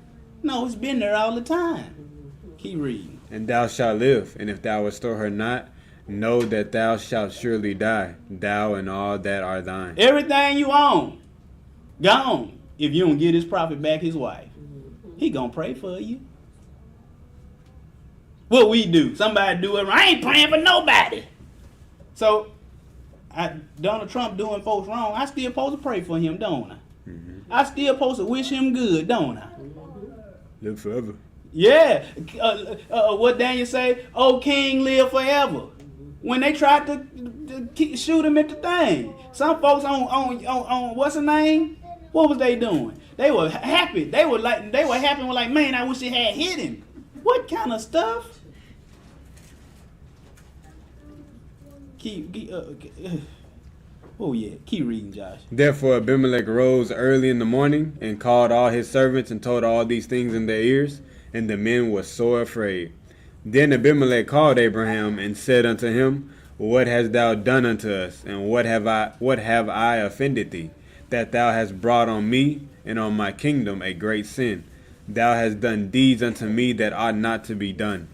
No, it's been there all the time. Keep reading. And thou shalt live, and if thou restore her not, know that thou shalt surely die, thou and all that are thine. Everything you own, gone. If you don't give this prophet back his wife, he gonna pray for you. What we do? Somebody do it. I ain't praying for nobody. So, Donald Trump doing folks wrong. I still supposed to pray for him, don't I? I still supposed to wish him good, don't I? Live forever. Yeah. What Daniel say? Oh, King, live forever. When they tried to shoot him at the thing, some folks on what's the name? What was they doing? They were happy. They were happy. Were like, man, I wish it had hit him. What kind of stuff? Keep reading, Josh. Therefore Abimelech rose early in the morning, and called all his servants, and told all these things in their ears, and the men were sore afraid. Then Abimelech called Abraham, and said unto him, What hast thou done unto us, and what have I offended thee, that thou hast brought on me and on my kingdom a great sin? Thou hast done deeds unto me that ought not to be done.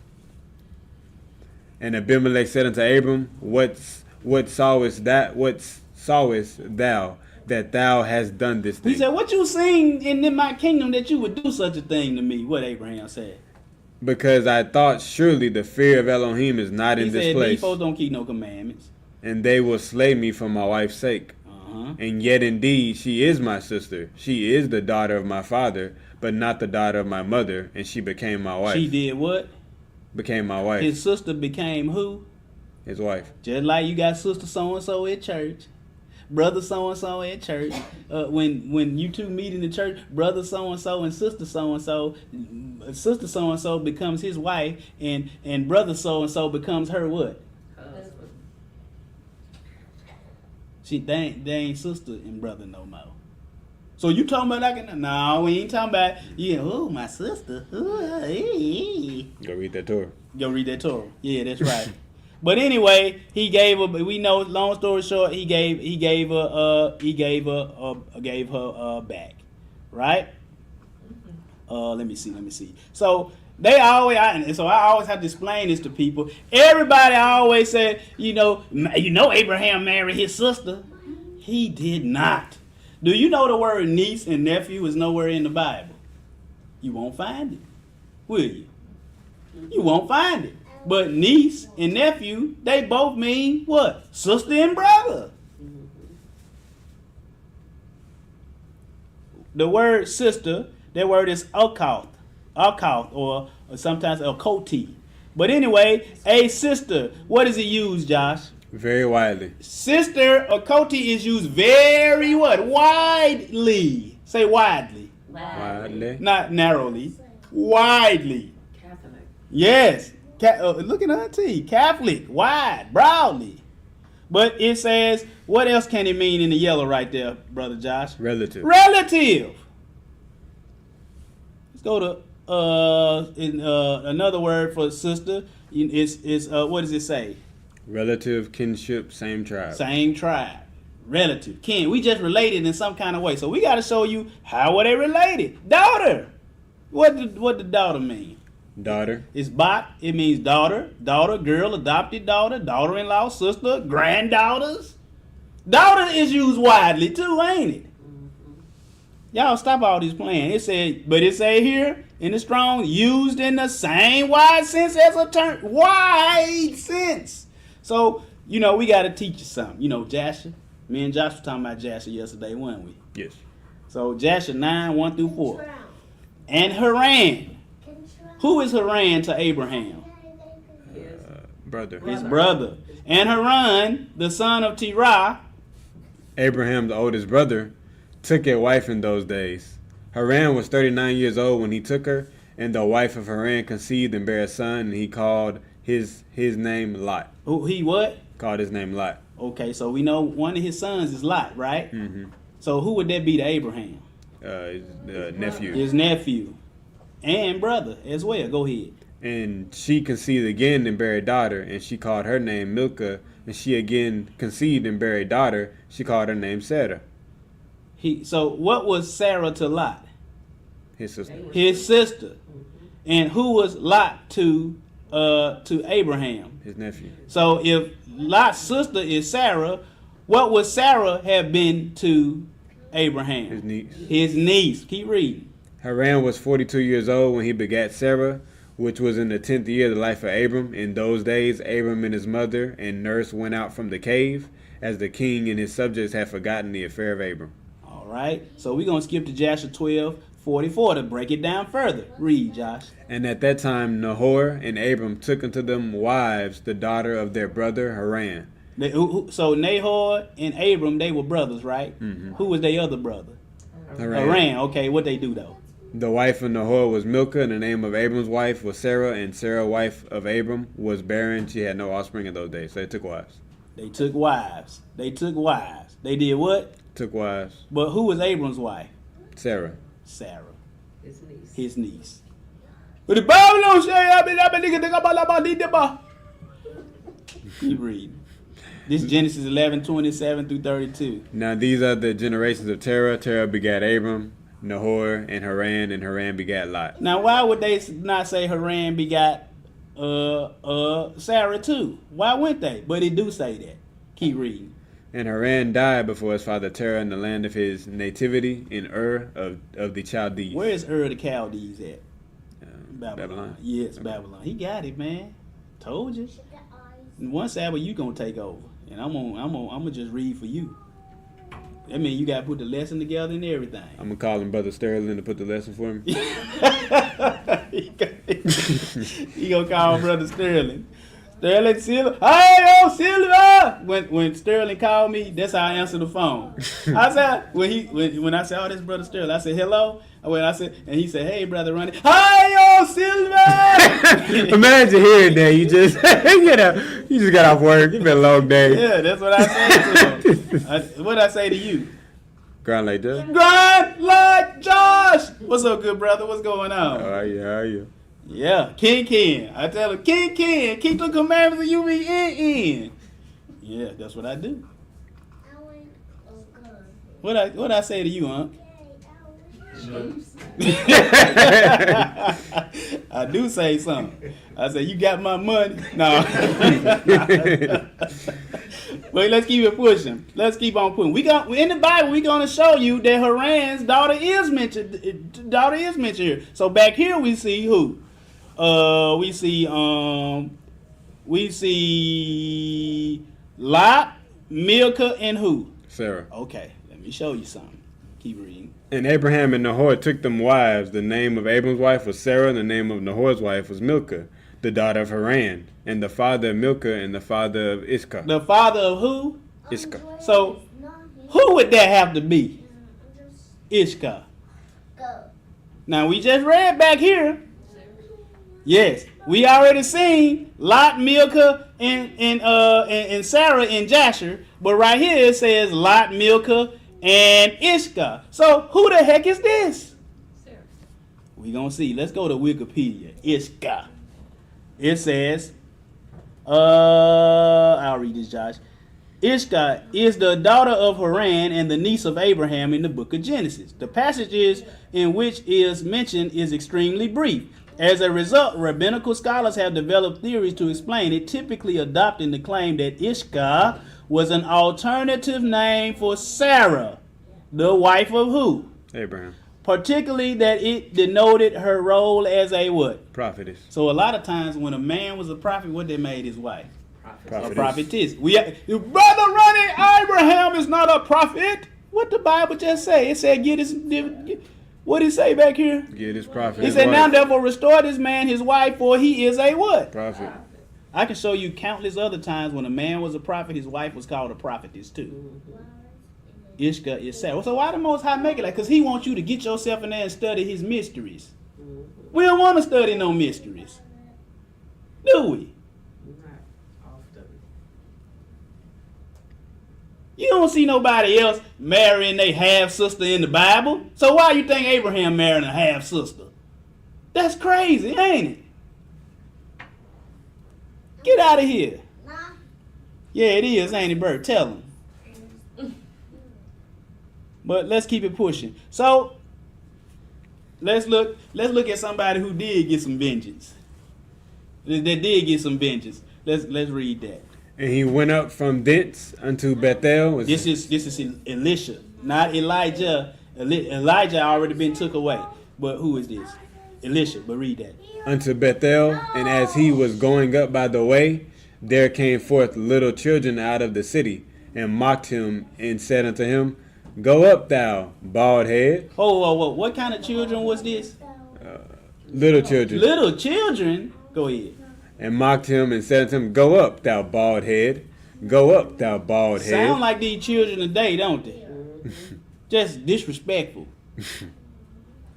And Abimelech said unto Abram, What sawest thou that thou hast done this thing? He said, what you seen in my kingdom that you would do such a thing to me? What Abraham said. Because I thought surely the fear of Elohim is not in this He said, place, these folks don't keep no commandments. and they will slay me for my wife's sake. And yet indeed she is my sister. She is the daughter of my father, but not the daughter of my mother, and she became my wife. She did what? Became my wife. His sister became who? His wife. Just like you got sister so-and-so at church, brother so-and-so at church. When you two meet in the church, brother so-and-so and sister so-and-so becomes his wife, and brother so-and-so becomes her what? Husband. Husband. They ain't sister and brother no more. So you talking about like, no, we ain't talking about, oh, my sister. Ooh, hey. Go read that Torah. Go read that Torah. Yeah, that's right. But anyway, he gave her. We know. Long story short, he gave her back, right? Let me see. So I always have to explain this to people. Everybody always said, Abraham married his sister. He did not. Do you know the word niece and nephew is nowhere in the Bible? You won't find it, will you? You won't find it. But niece and nephew, they both mean what? Sister and brother. The word sister, that word is occult, or sometimes occulti. But anyway, a sister, what is it used, Josh? Very widely. Sister, occulti is used very what? Widely. Say widely. Widely. Not narrowly. Widely. Catholic. Yes. Look at Auntie. Catholic. Wide. Broadly. But it says, what else can it mean in the yellow right there, Brother Josh? Relative. Relative. Let's go to another word for sister. It's what does it say? Relative, kinship, same tribe. Same tribe. Relative. Kin. We just related in some kind of way. So we got to show you how were they related. Daughter. What the daughter mean? Daughter. It's bat. It means daughter, girl, adopted daughter, daughter-in-law, sister, granddaughters. Daughter is used widely too, ain't it? Y'all stop all these playing. It say here in the Strong, used in the same wide sense as a term. Wide sense. So, we got to teach you something. Jasher. Me and Josh were talking about Jasher yesterday, weren't we? Yes. So, Jasher 9, 1 through 4. And Haran. Who is Haran to Abraham? Brother. His brother. And Haran, the son of Terah. Abraham, the oldest brother, took a wife in those days. Haran was 39 years old when he took her, and the wife of Haran conceived and bare a son, and he called his name Lot. He what? Called his name Lot. Okay, so we know one of his sons is Lot, right? Mm-hmm. So who would that be to Abraham? His nephew. His nephew. And brother as well. Go ahead. And she conceived again and bare a daughter, and she called her name Milcah, and she again conceived and bare a daughter. She called her name Sarah. So what was Sarah to Lot? His sister. His sister. And who was Lot to Abraham? His nephew. So if Lot's sister is Sarah, what would Sarah have been to Abraham? His niece. His niece. Keep reading. Haran was 42 years old when he begat Sarah, which was in the 10th year of the life of Abram. In those days, Abram and his mother and nurse went out from the cave, as the king and his subjects had forgotten the affair of Abram. All right. So we're going to skip to Joshua 12:44 to break it down further. Read, Josh. And at that time, Nahor and Abram took unto them wives, the daughter of their brother Haran. So Nahor and Abram, they were brothers, right? Mm-hmm. Who was their other brother? Haran. Haran. Okay, what they do, though? The wife of Nahor was Milcah, and the name of Abram's wife was Sarah, and Sarah, wife of Abram, was barren. She had no offspring in those days. So they took wives. They took wives. They did what? Took wives. But who was Abram's wife? Sarah. Sarah, His niece. his niece. But the Bible don't say. Keep reading. This is Genesis 11:27 through 32. Now these are the generations of Terah. Terah begat Abram, Nahor, and Haran begat Lot. Now, why would they not say Haran begot Sarah too? Why wouldn't they? But it do say that. Keep reading. And Haran died before his father Terah in the land of his nativity in Ur of the Chaldees. Where is Ur of the Chaldees at? Babylon. Yes, Okay. Babylon. He got it, man. Told you. And one Sabbath you gonna take over, and I'm gonna just read for you. That means you gotta put the lesson together and everything. I'm gonna call him Brother Sterling to put the lesson for me. He gonna call Brother Sterling. Sterling Silva. Hey, yo, Silva! When Sterling called me, that's how I answer the phone. I said when I said, "Oh, this Brother Sterling," I said, "Hello." And he said, "Hey, Brother Ronnie." Hey, yo, Silva! Imagine hearing that. You just you just got off work. It's been a long day. Yeah, that's what I said to him. What did I say to you? Grind like that. Grind like Josh. What's up, good brother? What's going on? How are you? Yeah, King. I tell him, King, keep the commandments of you be in. Yeah, that's what I do. What I say to you, Unc? I do say something. I say, you got my money? No. But let's keep it pushing. Let's keep on pushing. In the Bible, we're going to show you that Haran's daughter is mentioned. Daughter is mentioned here. So back here we see who? We see Lot, Milcah, and who? Sarah. Okay, let me show you something. Keep reading. And Abraham and Nahor took them wives. The name of Abram's wife was Sarah, and the name of Nahor's wife was Milcah, the daughter of Haran, and the father of Milcah and the father of Iscah. The father of who? Iscah. So, who would that have to be? Ishka. Now, we just read back here. Yes, we already seen Lot, Milcah, and Sarah in Jasher, but right here it says Lot, Milcah, and Ishka. So, who the heck is this? Sarah. We gonna see. Let's go to Wikipedia. Ishka. It says, I'll read this, Josh. Ishka is the daughter of Haran and the niece of Abraham in the book of Genesis. The passages in which is mentioned is extremely brief. As a result, rabbinical scholars have developed theories to explain it, typically adopting the claim that Ishka was an alternative name for Sarah, the wife of who? Abraham. Particularly that it denoted her role as a what? Prophetess. So a lot of times when a man was a prophet, what they made his wife? A Prophetess. prophetess. Your brother running Abraham is not a prophet. What the Bible just say? It said what did it say back here? Get his prophet. He said, now therefore restore this man his wife, for he is a what? Prophet. I can show you countless other times when a man was a prophet, his wife was called a prophetess too. Ishka is Sarah. So why the Most High make it like? Because he wants you to get yourself in there and study his mysteries. We don't want to study no mysteries. Do we? Not often. You don't see nobody else marrying their half-sister in the Bible. So why you think Abraham married a half-sister? That's crazy, ain't it? Get out of here. Yeah, it is, ain't it, Bert? Tell him. But let's keep it pushing. So let's look at somebody who did get some vengeance. That did get some vengeance. Let's read that. And he went up from thence unto Bethel. This is Elisha, not Elijah. Elijah already been took away. But who is this? Elisha. But read that. Unto Bethel, and as he was going up by the way, there came forth little children out of the city, and mocked him, and said unto him, Go up, thou bald head. Oh, what kind of children was this? Little children. Little children? Go ahead. And mocked him, and said unto him, Go up, thou bald head. Go up, thou bald head. Sound like these children today, don't they? Just disrespectful.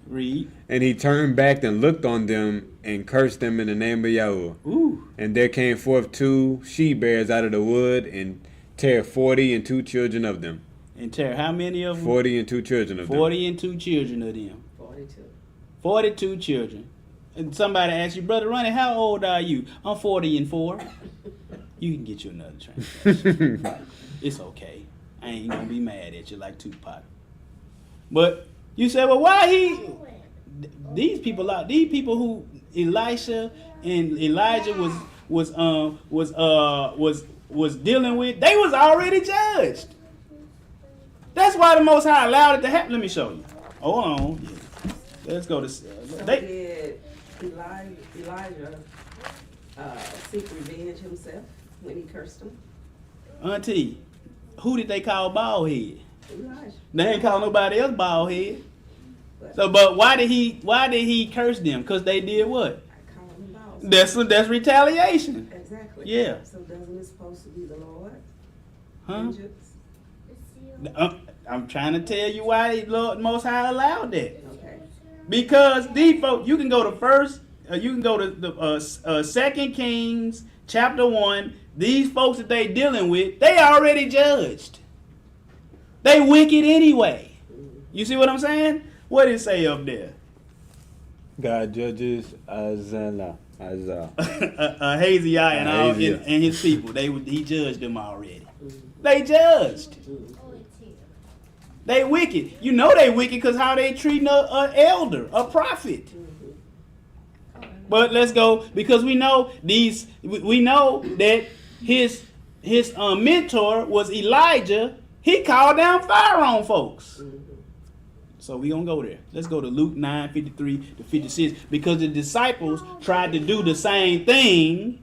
Read. And he turned back and looked on them, and cursed them in the name of Yahweh. Ooh. And there came forth 2 she-bears out of the wood, and tear 40 and 2 children of them. And Tara, how many of them? 40 and 2 children of 40 and 2 children of them. 42. 42 children. And somebody asks you, Brother Ronnie, how old are you? I'm 40 and 4. You can get you another translation. It's okay. I ain't gonna be mad at you like Tupac. But you say, well, why these people who Elisha and Elijah was dealing with, they was already judged. That's why the Most High allowed it to happen. Let me show you. Hold on. Yeah. Let's go to. Did Elijah seek revenge himself when he cursed him? Auntie, who did they call bald head? Elijah. They ain't call nobody else bald head. So, but why did he curse them? Because they did what? I call him bald. That's retaliation. Exactly. Yeah. So doesn't it supposed to be the Lord? Huh? Vengeance? I'm trying to tell you why the Lord Most High allowed that. Okay. Because these folks, you can go to the 2 Kings chapter 1. These folks that they dealing with, they already judged. They wicked anyway. You see what I'm saying? What did it say up there? God judges Azala. Haziah and his people. He judged them already. They judged. They wicked. You know they wicked because how they treating an elder, a prophet. But let's go because we know we know that his mentor was Elijah. He called down fire on folks. So we gonna go there. Let's go to Luke 9:53 to 56 because the disciples tried to do the same thing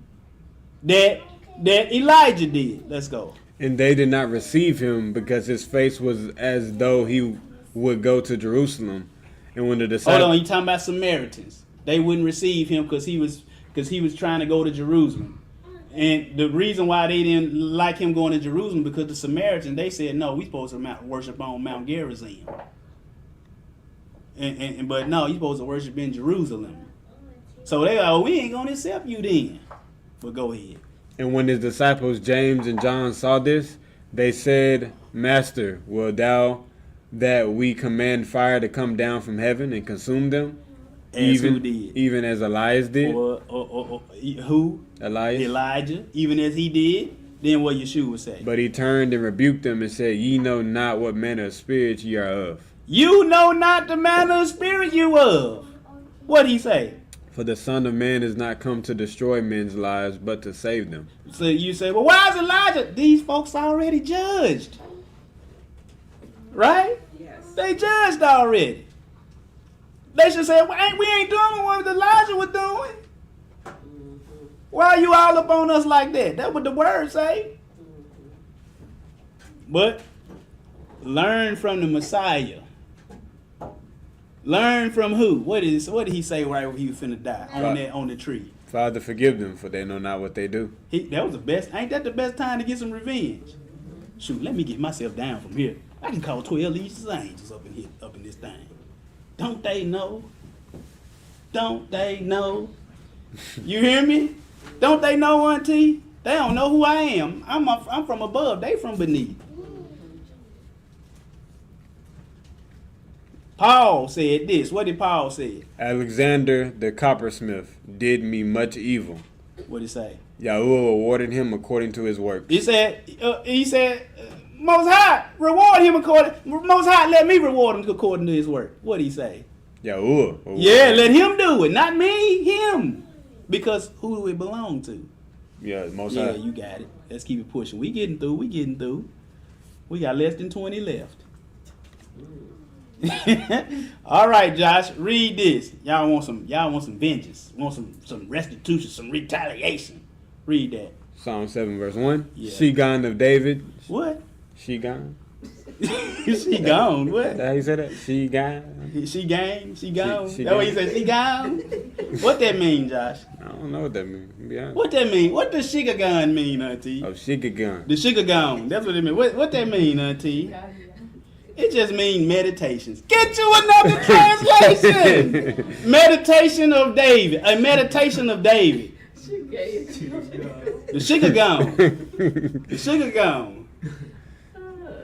that Elijah did. Let's go. And they did not receive him because his face was as though he would go to Jerusalem. And when the disciples... Hold on, you talking about Samaritans. They wouldn't receive him because he was trying to go to Jerusalem. And the reason why they didn't like him going to Jerusalem because the Samaritans, they said, no, we supposed to worship on Mount Gerizim. But no, you supposed to worship in Jerusalem. So they like, we ain't going to accept you then. But go ahead. And when his disciples James and John saw this, they said, Master, wilt thou that we command fire to come down from heaven and consume them? As who did? Even as Elias did? Or who? Elias? Elijah, even as he did. Then what Yeshua say? But he turned and rebuked them and said, Ye know not what manner of spirit ye are of. You know not the manner of spirit you of. What he say? For the Son of Man is not come to destroy men's lives, but to save them. So you say, well, why is Elijah? These folks already judged. Right? Yes. They judged already. They should say, well, we ain't doing what Elijah was doing. Why are you all up on us like that? That's what the word say. But learn from the Messiah. Learn from who? What did he say right when he was finna die on the tree? Father, forgive them, for they know not what they do. That was the best. Ain't that the best time to get some revenge? Shoot, let me get myself down from here. I can call 12 legions of angels up in this thing. Don't they know? Don't they know? You hear me? Don't they know, Auntie? They don't know who I am. I'm from above. They from beneath. Paul said this. What did Paul say? Alexander the coppersmith did me much evil. What did he say? Yahuwah awarded him according to his work. He said, Most High, reward him Most High, let me reward him according to his work. What did he say? Yahuwah. Yeah, let him do it. Not me, him. Because who do it belong to? Yeah, Most Yeah, High. you got it. Let's keep it pushing. We getting through. We got less than 20 left. All right, Josh, read this. Y'all want some vengeance. Want some restitution, some retaliation. Read that. Psalm 7 verse 1. Yeah. Shigan of David. What? Shigan. She gone. What? How you say that? Shigan. She gone. She gone. She That's what he gone. said. She gone. What that mean, Josh? I don't know what that means. To be honest. What that mean? What does shigagon mean, Auntie? Oh, Shigagun. The shigagon. That's what it means. What that mean, Auntie? It just means meditations. Get you another translation. Meditation of David. A meditation of David. She gave The shigagon. The shigagon.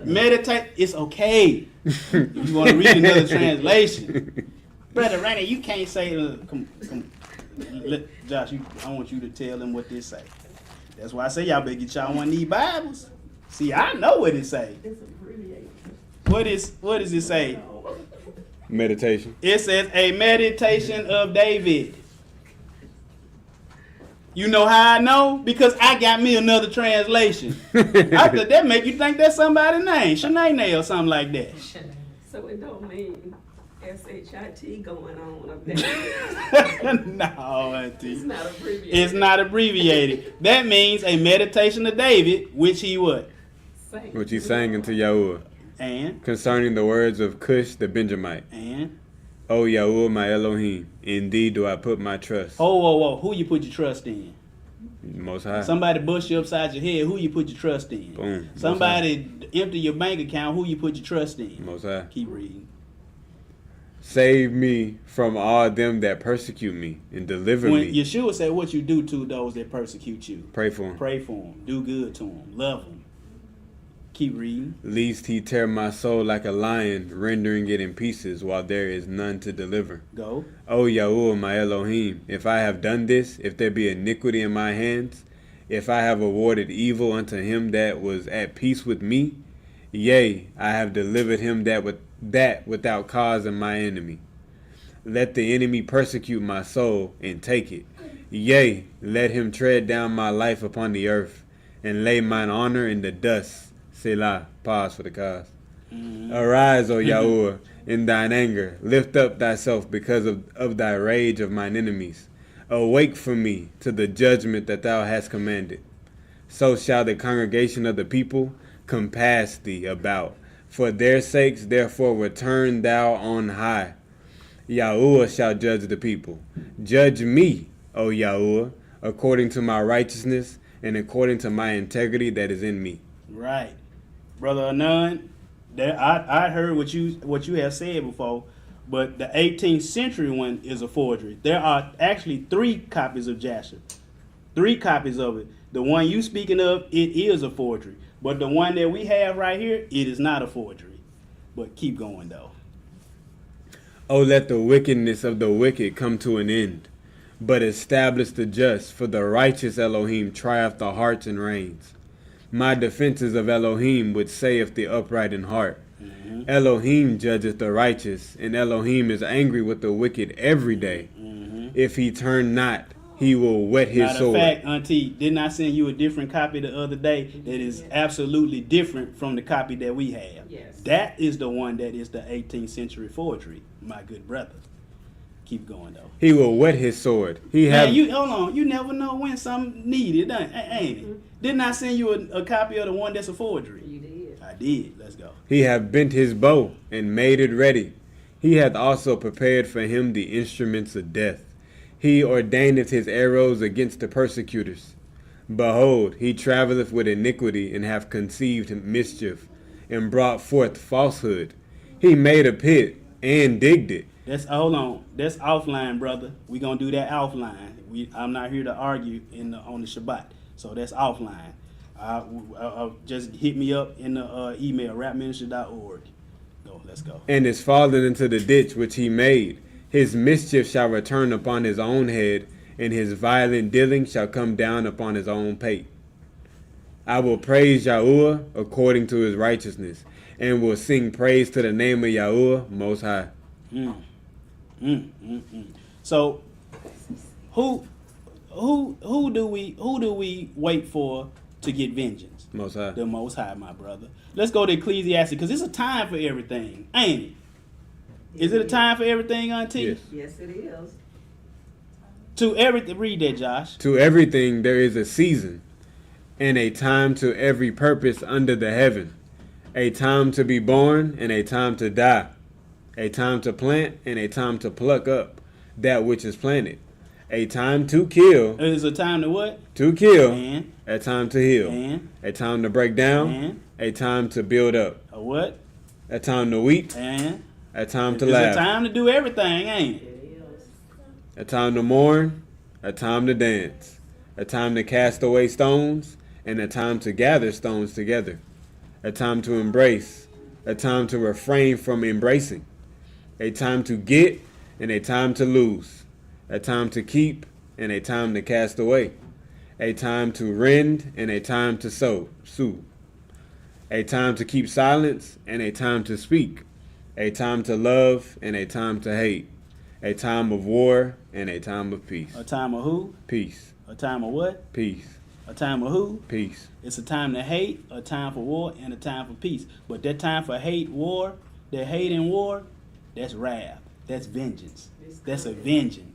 Meditate. It's okay. If you want to read another translation. Brother Randy, you can't say, Josh, I want you to tell them what this say. That's why I say y'all better get y'all one of these Bibles. See, I know what it say. It's abbreviated. What does it say? Meditation. It says a meditation of David. You know how I know? Because I got me another translation. I thought that make you think that's somebody's name, Shanae or something like that. So it don't mean SHIT going on up there. No, Auntie. It's not abbreviated. It's not abbreviated. That means a meditation of David, which he what? Same. Which he sang unto Yahuwah. And Concerning the words of Cush the Benjamite. O Yahuwah my Elohim, in thee do I put my trust. whoa, who you put your trust in? Most High. Somebody bust you upside your head, who you put your trust in? Boom. Somebody empty your bank account, who you put your trust in? Most High. Keep reading. Save me from all them that persecute me, and deliver When me. Yeshua said what you do to those that persecute you, Pray for him. pray for them, do good to them, love them. Keep reading. Lest he tear my soul like a lion, rendering it in pieces, while there is none to deliver. Go. O Yahuwah my Elohim, if I have done this, if there be iniquity in my hands, if I have awarded evil unto him that was at peace with me, yea, I have delivered him that without cause of my enemy. Let the enemy persecute my soul and take it. Yea, let him tread down my life upon the earth, and lay mine honor in the dust. Selah. Pause for the cause. Arise, O Yahuwah, in thine anger. Lift up thyself because of thy rage of mine enemies. Awake for me to the judgment that thou hast commanded. So shall the congregation of the people compass thee about. For their sakes, therefore, return thou on high. Yahuwah shall judge the people. Judge me, O Yahuwah, according to my righteousness and according to my integrity that is in me. Right. Brother Anon, I heard what you have said before, but the 18th century one is a forgery. There are actually 3 copies of Jasher. 3 copies of it. The one you speaking of, it is a forgery. But the one that we have right here, it is not a forgery. But keep going though. Oh, let the wickedness of the wicked come to an end, but establish the just, for the righteous Elohim trieth the hearts and reins. My defense is of Elohim, which saith the upright in heart. Elohim judgeth the righteous, and Elohim is angry with the wicked every day. If he turn not, he will whet his Matter of sword. fact, Auntie, didn't I send you a different copy the other day that is absolutely different from the copy that we have? Yes. That is the one that is the 18th century forgery, my good brother. Keep going though. He will whet his sword. He Man, have you hold on. You never know when something needed, ain't it? Didn't I send you a copy of the one that's a forgery? You did. I did. Let's go. He hath bent his bow and made it ready. He hath also prepared for him the instruments of death. He ordaineth his arrows against the persecutors. Behold, he travelleth with iniquity, and hath conceived mischief, and brought forth falsehood. He made a pit and digged it. That's hold on. That's offline, brother. We gonna do that offline. I'm not here to argue on the Shabbat, so that's offline. Just hit me up in the email rapministry.org. Go, let's go. And is fallen into the ditch which he made. His mischief shall return upon his own head, and his violent dealing shall come down upon his own pate. I will praise Yahuwah according to his righteousness, and will sing praise to the name of Yahuwah Most High. So, who do we wait for to get vengeance? Most High. The Most High, my brother. Let's go to Ecclesiastes, because it's a time for everything, ain't it? Is it a time for everything, Auntie? Yes. Yes, it is. To everything. Read that, Josh. To everything there is a season, and a time to every purpose under the heaven. A time to be born, and a time to die. A time to plant, and a time to pluck up that which is planted. A time to kill, It is a time to what? a time to heal, And a time to break down, And? a time to build up, a what? a time to weep, And a time to it's laugh, a time to do everything, ain't it? It is. a time to mourn, a time to dance, a time to cast away stones, and a time to gather stones together, a time to embrace, a time to refrain from embracing, a time to get, and a time to lose, a time to keep, and a time to cast away, a time to rend, and a time to sue, a time to keep silence, and a time to speak, a time to love, and a time to hate, a time of war, and a time of peace. A time of who? Peace, A time of what? peace, A time of who? peace. It's a time to hate, a time for war, and a time for peace. But that time for hate, war, that hate and war, that's wrath. That's vengeance. That's avenging.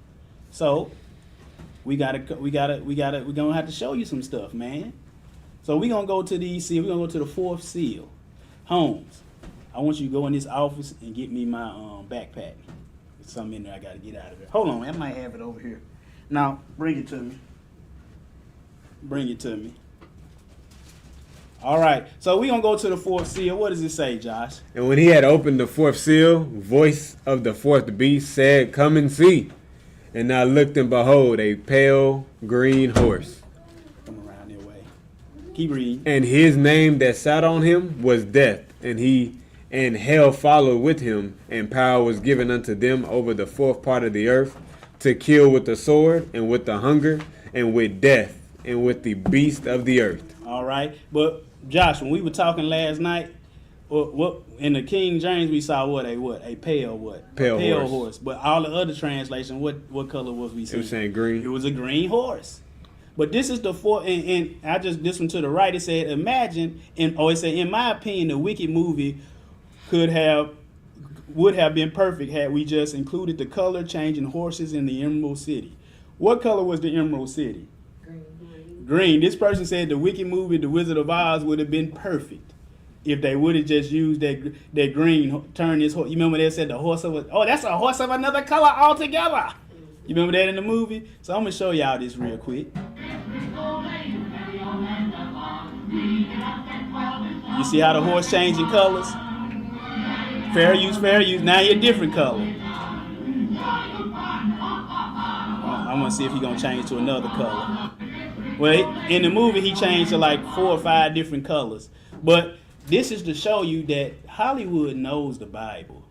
So we're gonna have to show you some stuff, man. So we're gonna go to the seal. We're gonna go to the fourth seal. Holmes, I want you to go in this office and get me my backpack. There's something in there I gotta get out of there. Hold on, I might have it over here. Now bring it to me. Bring it to me. All right, so we're gonna go to the fourth seal. What does it say, Josh? And when he had opened the fourth seal, voice of the fourth beast said, Come and see. And I looked, and behold, a pale green horse. Come around their way. Keep reading. And his name that sat on him was Death, and hell followed with him, and power was given unto them over the fourth part of the earth, to kill with the sword, and with the hunger, and with death, and with the beast of the earth. All right, but Josh, when we were talking last night, what in the King James we saw a pale what? Pale A pale horse. horse. But all the other translation, what color was we It seeing? was saying green. It was a green horse. But this is the fourth, and I just this one to the right. It said, imagine, it said, in my opinion, the Wicked movie would have been perfect had we just included the color changing horses in the Emerald City. What color was the Emerald City? Green. This person said the Wicked movie, The Wizard of Oz, would have been perfect if they would have just used that green, turn this horse. You remember they said the horse that's a horse of another color altogether. You remember that in the movie? So I'm gonna show y'all this real quick. You see how the horse changing colors? Fair use. Now you're a different color. I'm gonna see if he's gonna change to another color. Well, in the movie, he changed to like 4 or 5 different colors. But this is to show you that Hollywood knows the Bible.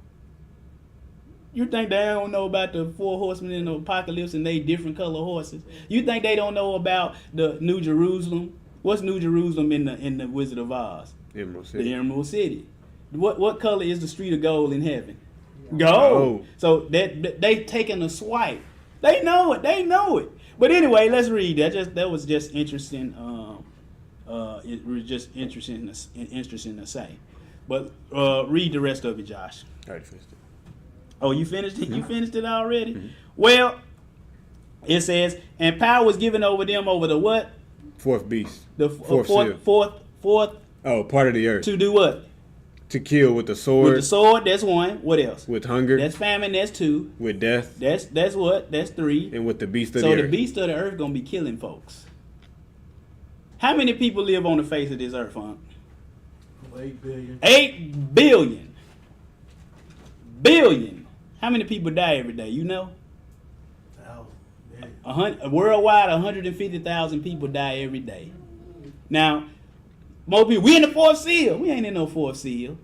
You think they don't know about the 4 horsemen in the apocalypse and they different color horses? You think they don't know about the New Jerusalem What's New Jerusalem in the Wizard of Oz? Emerald The City. Emerald City. What color is the street of gold in heaven? Gold. Gold. So that they taking a swipe. They know it. They know it. But anyway, let's read that. That was just interesting. It was just interesting to say. But read the rest of it, Josh. Already finished it. Oh, you finished it? You finished it already? Well, it says, and power was given over them over the what? Fourth beast. The Fourth seal. fourth Oh, part of the earth. to do what? To kill with the sword. With the sword, that's one. What else? With hunger. That's famine, that's two. with death. That's what? That's three. And with the beast of So the the earth. beast of the earth gonna be killing folks. How many people live on the face of this earth, Aunt? 8 billion. 8 billion. Billion. How many people die every day? You know? 1,000. Worldwide, 150,000 people die every day. Now, most people, we in the fourth seal. We ain't in no fourth seal.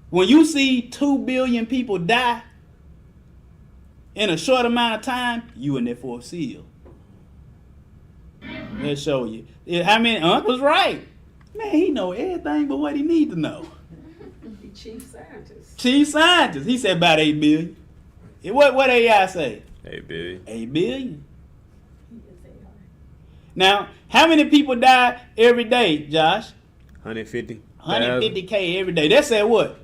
When you see 2 billion people die in a short amount of time, you in that fourth seal. Let's show you. How many? Uncle's right. Man, he know everything but what he need to know. Be chief scientist. Chief scientist. He said about 8 billion. What AI say? 8 billion. 8 billion. Now, how many people die every day, Josh? 150. 150K every day. That's at what?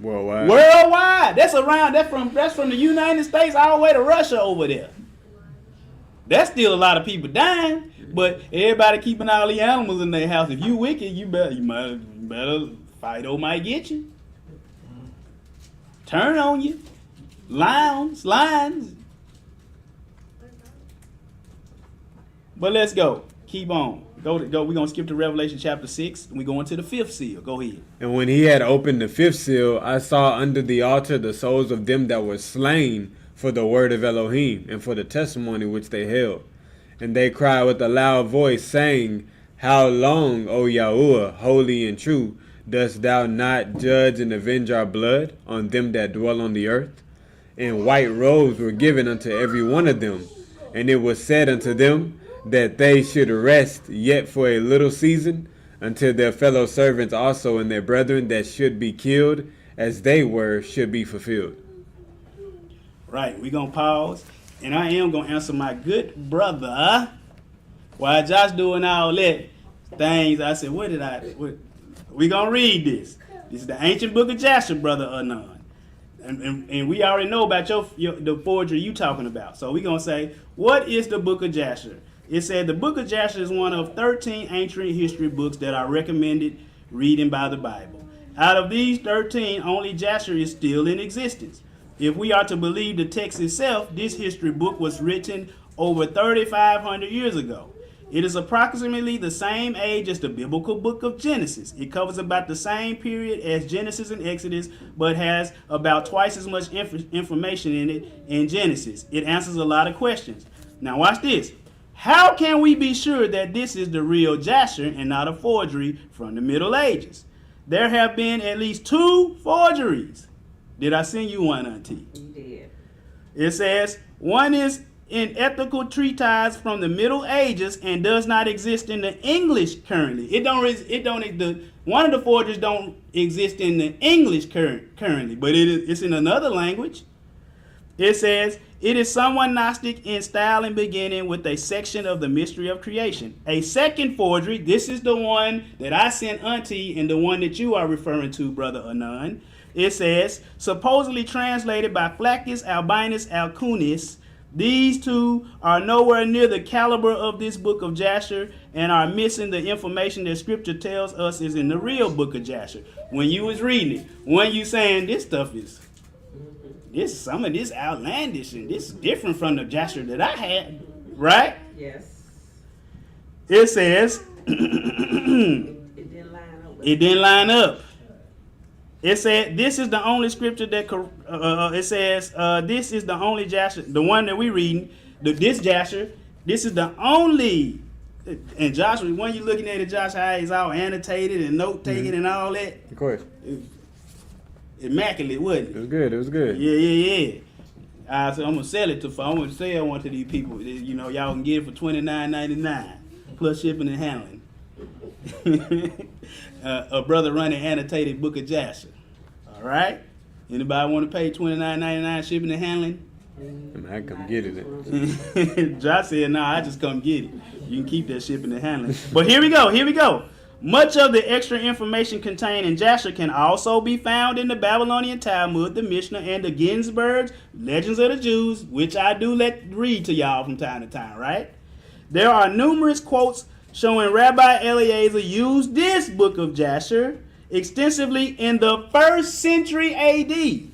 Worldwide. Worldwide. That's from the United States all the way to Russia over there. That's still a lot of people dying, but everybody keeping all the animals in their house. If you wicked, you better Fido might get you. Turn on you. Lines. But let's go. Keep on. Go. We're gonna skip to Revelation chapter 6 and we go into the 5th seal. Go ahead. And when he had opened the 5th seal, I saw under the altar the souls of them that were slain for the word of Elohim and for the testimony which they held. And they cried with a loud voice, saying, How long, O Yahuwah, holy and true, dost thou not judge and avenge our blood on them that dwell on the earth? And white robes were given unto every one of them. And it was said unto them that they should rest yet for a little season, until their fellow servants also and their brethren that should be killed as they were should be fulfilled. Right, we're going to pause, and I am going to answer my good brother. While Josh doing all that things, I said, we're going to read this. This is the ancient book of Jasher, brother Anon. And we already know about the forgery you talking about. So we're going to say, what is the book of Jasher? It said the book of Jasher is one of 13 ancient history books that are recommended reading by the Bible. Out of these 13, only Jasher is still in existence. If we are to believe the text itself, this history book was written over 3,500 years ago. It is approximately the same age as the biblical book of Genesis. It covers about the same period as Genesis and Exodus, but has about twice as much information in it in Genesis. It answers a lot of questions. Now watch this. How can we be sure that this is the real Jasher and not a forgery from the Middle Ages? There have been at least 2 forgeries. Did I send you one, Auntie? You did. It says one is an ethical treatise from the Middle Ages and does not exist in the English currently. One of the forgeries don't exist in the English currently, but it's in another language. It says it is somewhat Gnostic in style and beginning with a section of the mystery of creation. A second forgery, this is the one that I sent Auntie and the one that you are referring to, Brother Anon. It says, supposedly translated by Flaccus Albinus Alcunis, these 2 are nowhere near the caliber of this book of Jasher and are missing the information that scripture tells us is in the real book of Jasher. When you was reading it, when you saying this stuff is, some of this outlandish and this is different from the Jasher that I had, right? Yes. It says, It didn't line up. it didn't line up. It said, this is the only scripture that, it says, this is the only Jasher, the one that we reading, this Jasher, this is the only, and Josh, when you looking at it, Josh, how he's all annotated and note-taking and all that, Of course. immaculate, wasn't it? It was good. It was good. Yeah. So I'm gonna sell one to these people. You know, y'all can get it for $29.99 plus shipping and handling. A brother running annotated book of Jasher. All right. Anybody want to pay $29.99 shipping and handling? I come get it. Josh said, "No, I just come get it. You can keep that shipping and handling." But here we go. Here we go. Much of the extra information contained in Jasher can also be found in the Babylonian Talmud, the Mishnah, and the Ginsburg's Legends of the Jews, which I do read to y'all from time to time, right? There are numerous quotes showing Rabbi Eliezer used this book of Jasher extensively in the 1st century AD.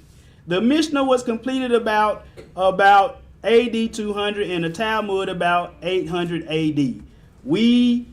The Mishnah was completed about AD 200 and the Talmud about 800 AD. We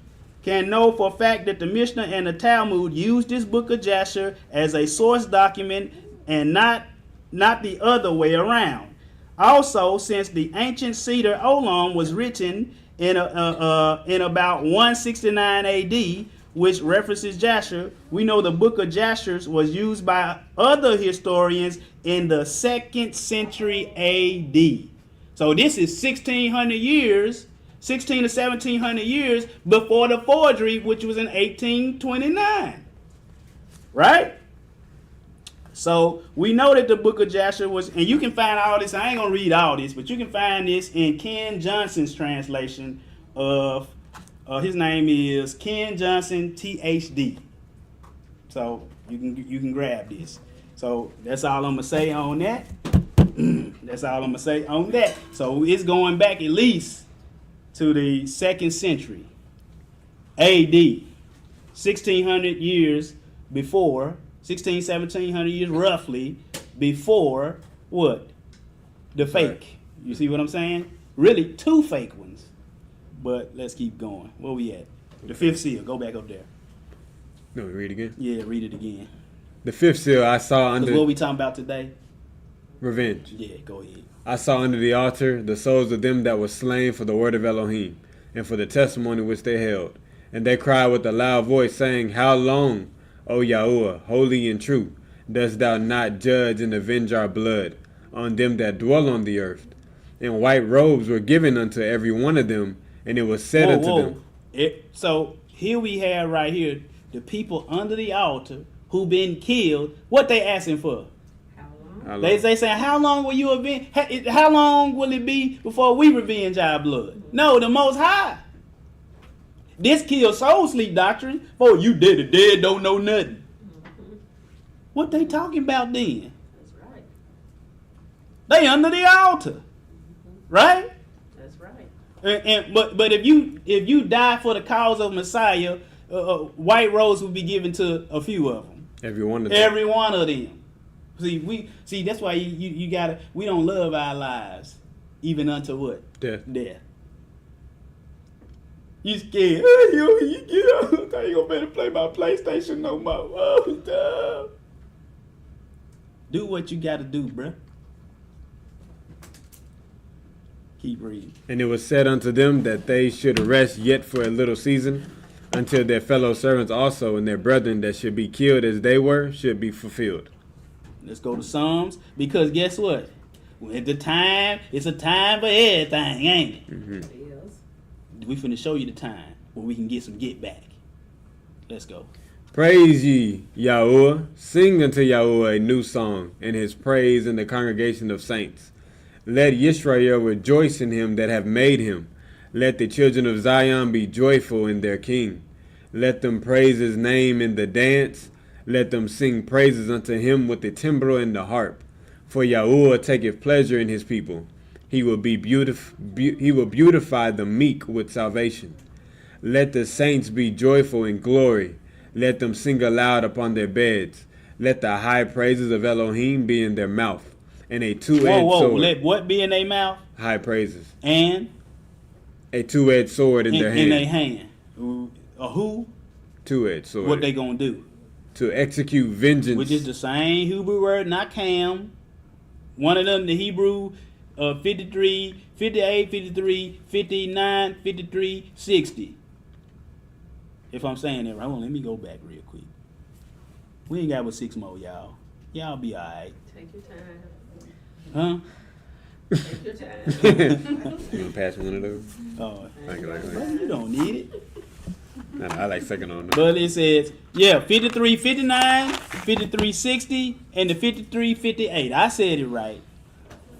can know for a fact that the Mishnah and the Talmud used this book of Jasher as a source document and not the other way around. Also, since the ancient Seder Olam was written in about 169 AD, which references Jasher, we know the book of Jasher was used by other historians in the 2nd century AD. So this is 1600 years, 16 to 1700 years before the forgery, which was in 1829. Right? So we know that the book of Jasher was, and you can find all this, I ain't going to read all this, but you can find this in Ken Johnson's translation of, his name is Ken Johnson, THD. So you can grab this. So that's all I'm going to say on that. That's all I'm going to say on that. So it's going back at least to the 2nd century AD, 1600 years before, 1700 years roughly before what? The fake. You see what I'm saying? Really, 2 fake ones. But let's keep going. Where we at? The 5th seal. Go back up there. No, read again. Yeah, read it again. The 5th seal I saw under What we talking about today? revenge. Yeah, go ahead. I saw under the altar the souls of them that were slain for the word of Elohim, and for the testimony which they held. And they cried with a loud voice, saying, How long, O Yahuwah, holy and true, dost thou not judge and avenge our blood on them that dwell on the earth? And white robes were given unto every one of them, and it was said unto them. So here we have right here the people under the altar who been killed. What they asking for? How long? They say, how long will you avenge? How long will it be before we revenge our blood? No, the Most High. This kills soul sleep doctrine. For you dead, the dead don't know nothing. What they talking about then? That's right. They under the altar, right? That's right. But if you die for the cause of Messiah, white robes will be given to a few of them. Every one of them. Every one of them. See that's why you gotta. We don't love our lives, even unto what? Death. You scared? You get up. I ain't gonna better play my PlayStation no more. Oh, duh. Do what you gotta do, bruh. Keep reading. And it was said unto them that they should rest yet for a little season, until their fellow servants also and their brethren that should be killed as they were should be fulfilled. Let's go to Psalms, because guess what? At the time, it's a time for everything, ain't it? Mm-hmm. It is. We finna show you the time where we can get some get back. Let's go. Praise ye Yahuwah, sing unto Yahuwah a new song, and his praise in the congregation of saints. Let Yisrael rejoice in him that have made him. Let the children of Zion be joyful in their king. Let them praise his name in the dance. Let them sing praises unto him with the timbrel and the harp. For Yahuwah taketh pleasure in his people. He will beautify the meek with salvation. Let the saints be joyful in glory. Let them sing aloud upon their beds. Let the high praises of Elohim be in their mouth, and a two-edged sword. Let what be in their mouth? High praises. And A two-edged sword in their hand. In their hand. Who? Two-edged sword. What they gonna do? To execute vengeance. Which is the same Hebrew word, not Cam. One of them, the Hebrew 53, 58, 53, 59, 53, 60. If I'm saying that right, hold on, let me go back real quick. We ain't got but 6 more, y'all. Y'all be alright. Take your time. Huh? Take your time. You want to pass me one of those? Oh, Thank you. you don't need it. I like like second on that. But it says, yeah, 5359, 5360, and the 5358. I said it right.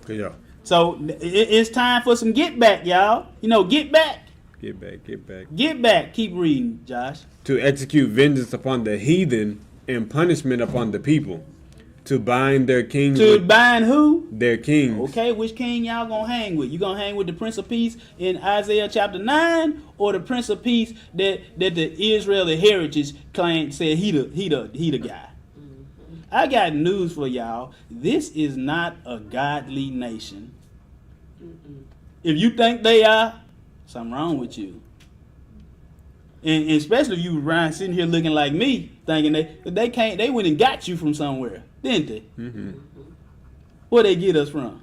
Good job. So it's time for some get back, y'all. You know, get back. Get back, get back. Get back. Keep reading, Josh. To execute vengeance upon the heathen and punishment upon the people. To bind their kings To with bind who? their kings. Okay, which king y'all gonna hang with? You gonna hang with the Prince of Peace in Isaiah chapter 9, or the Prince of Peace that the Israeli heritage claim said he the guy? I got news for y'all. This is not a godly nation. If you think they are, something wrong with you. And especially if you Ryan sitting here looking like me, thinking they went and got you from somewhere, didn't they? Mm-hmm. Where they get us from?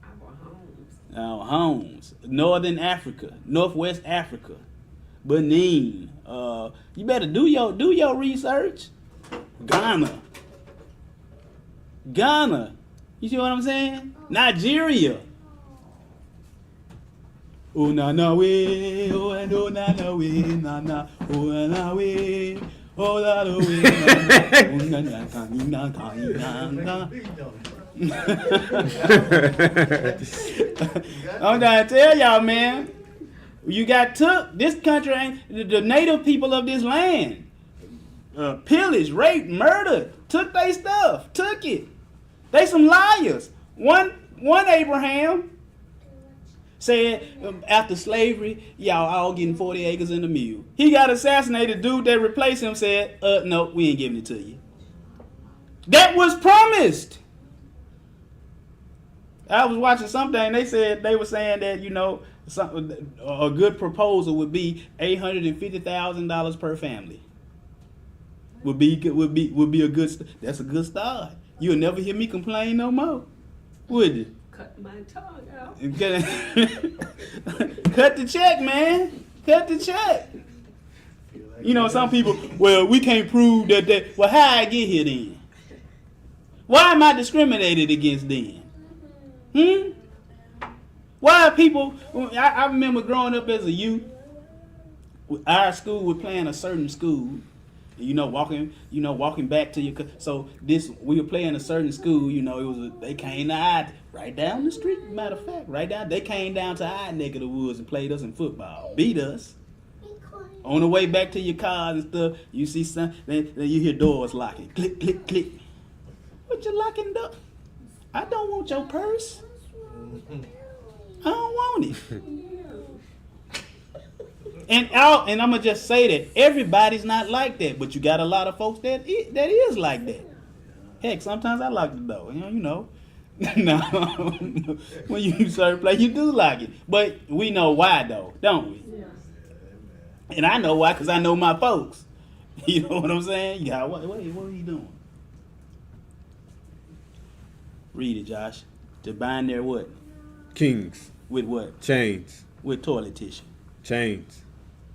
Our homes. Our homes. Northern Africa, Northwest Africa, Benin. You better do your research. Ghana. You see what I'm saying? Nigeria. Oh na na we, oh and oh na na we, na na, oh na we, oh na na we, na na, oh na na I'm trying to tell y'all, man. You got took. This country ain't the native people of this land. Pillaged, raped, murdered, took their stuff, took it. They some liars. One Abraham said after slavery, y'all all getting 40 acres in the mule. He got assassinated. Dude that replaced him said, no, we ain't giving it to you. That was promised. I was watching something. They were saying that, you know, a good proposal would be $850,000 per family. Would be a good. That's a good start. You'll never hear me complain no more, would you? Cut my tongue out. Cut the check, man. Cut the check. You know, some people, well, we can't prove that. Well, how I get here then? Why am I discriminated against then? Why are people? I remember growing up as a youth. Our school would play in a certain school. Walking back to your. So we were playing a certain school. You know, they came to our right down the street. Matter of fact, right down. They came down to our neck of the woods and played us in football. Beat us. On the way back to your cars and stuff, you see some. Then you hear doors locking. Click, click, click. What you locking up? I don't want your purse. I don't want it. And I'm gonna just say that everybody's not like that, but you got a lot of folks that is like that. Heck, sometimes I lock the door. You know. No, when you certain place, you do lock it, but we know why though, don't we? Yes. And I know why, cause I know my folks. You know what I'm saying? Yeah. What are you doing? Read it, Josh. To bind their what? Kings. With what? Chains. With toilet tissue. Chains.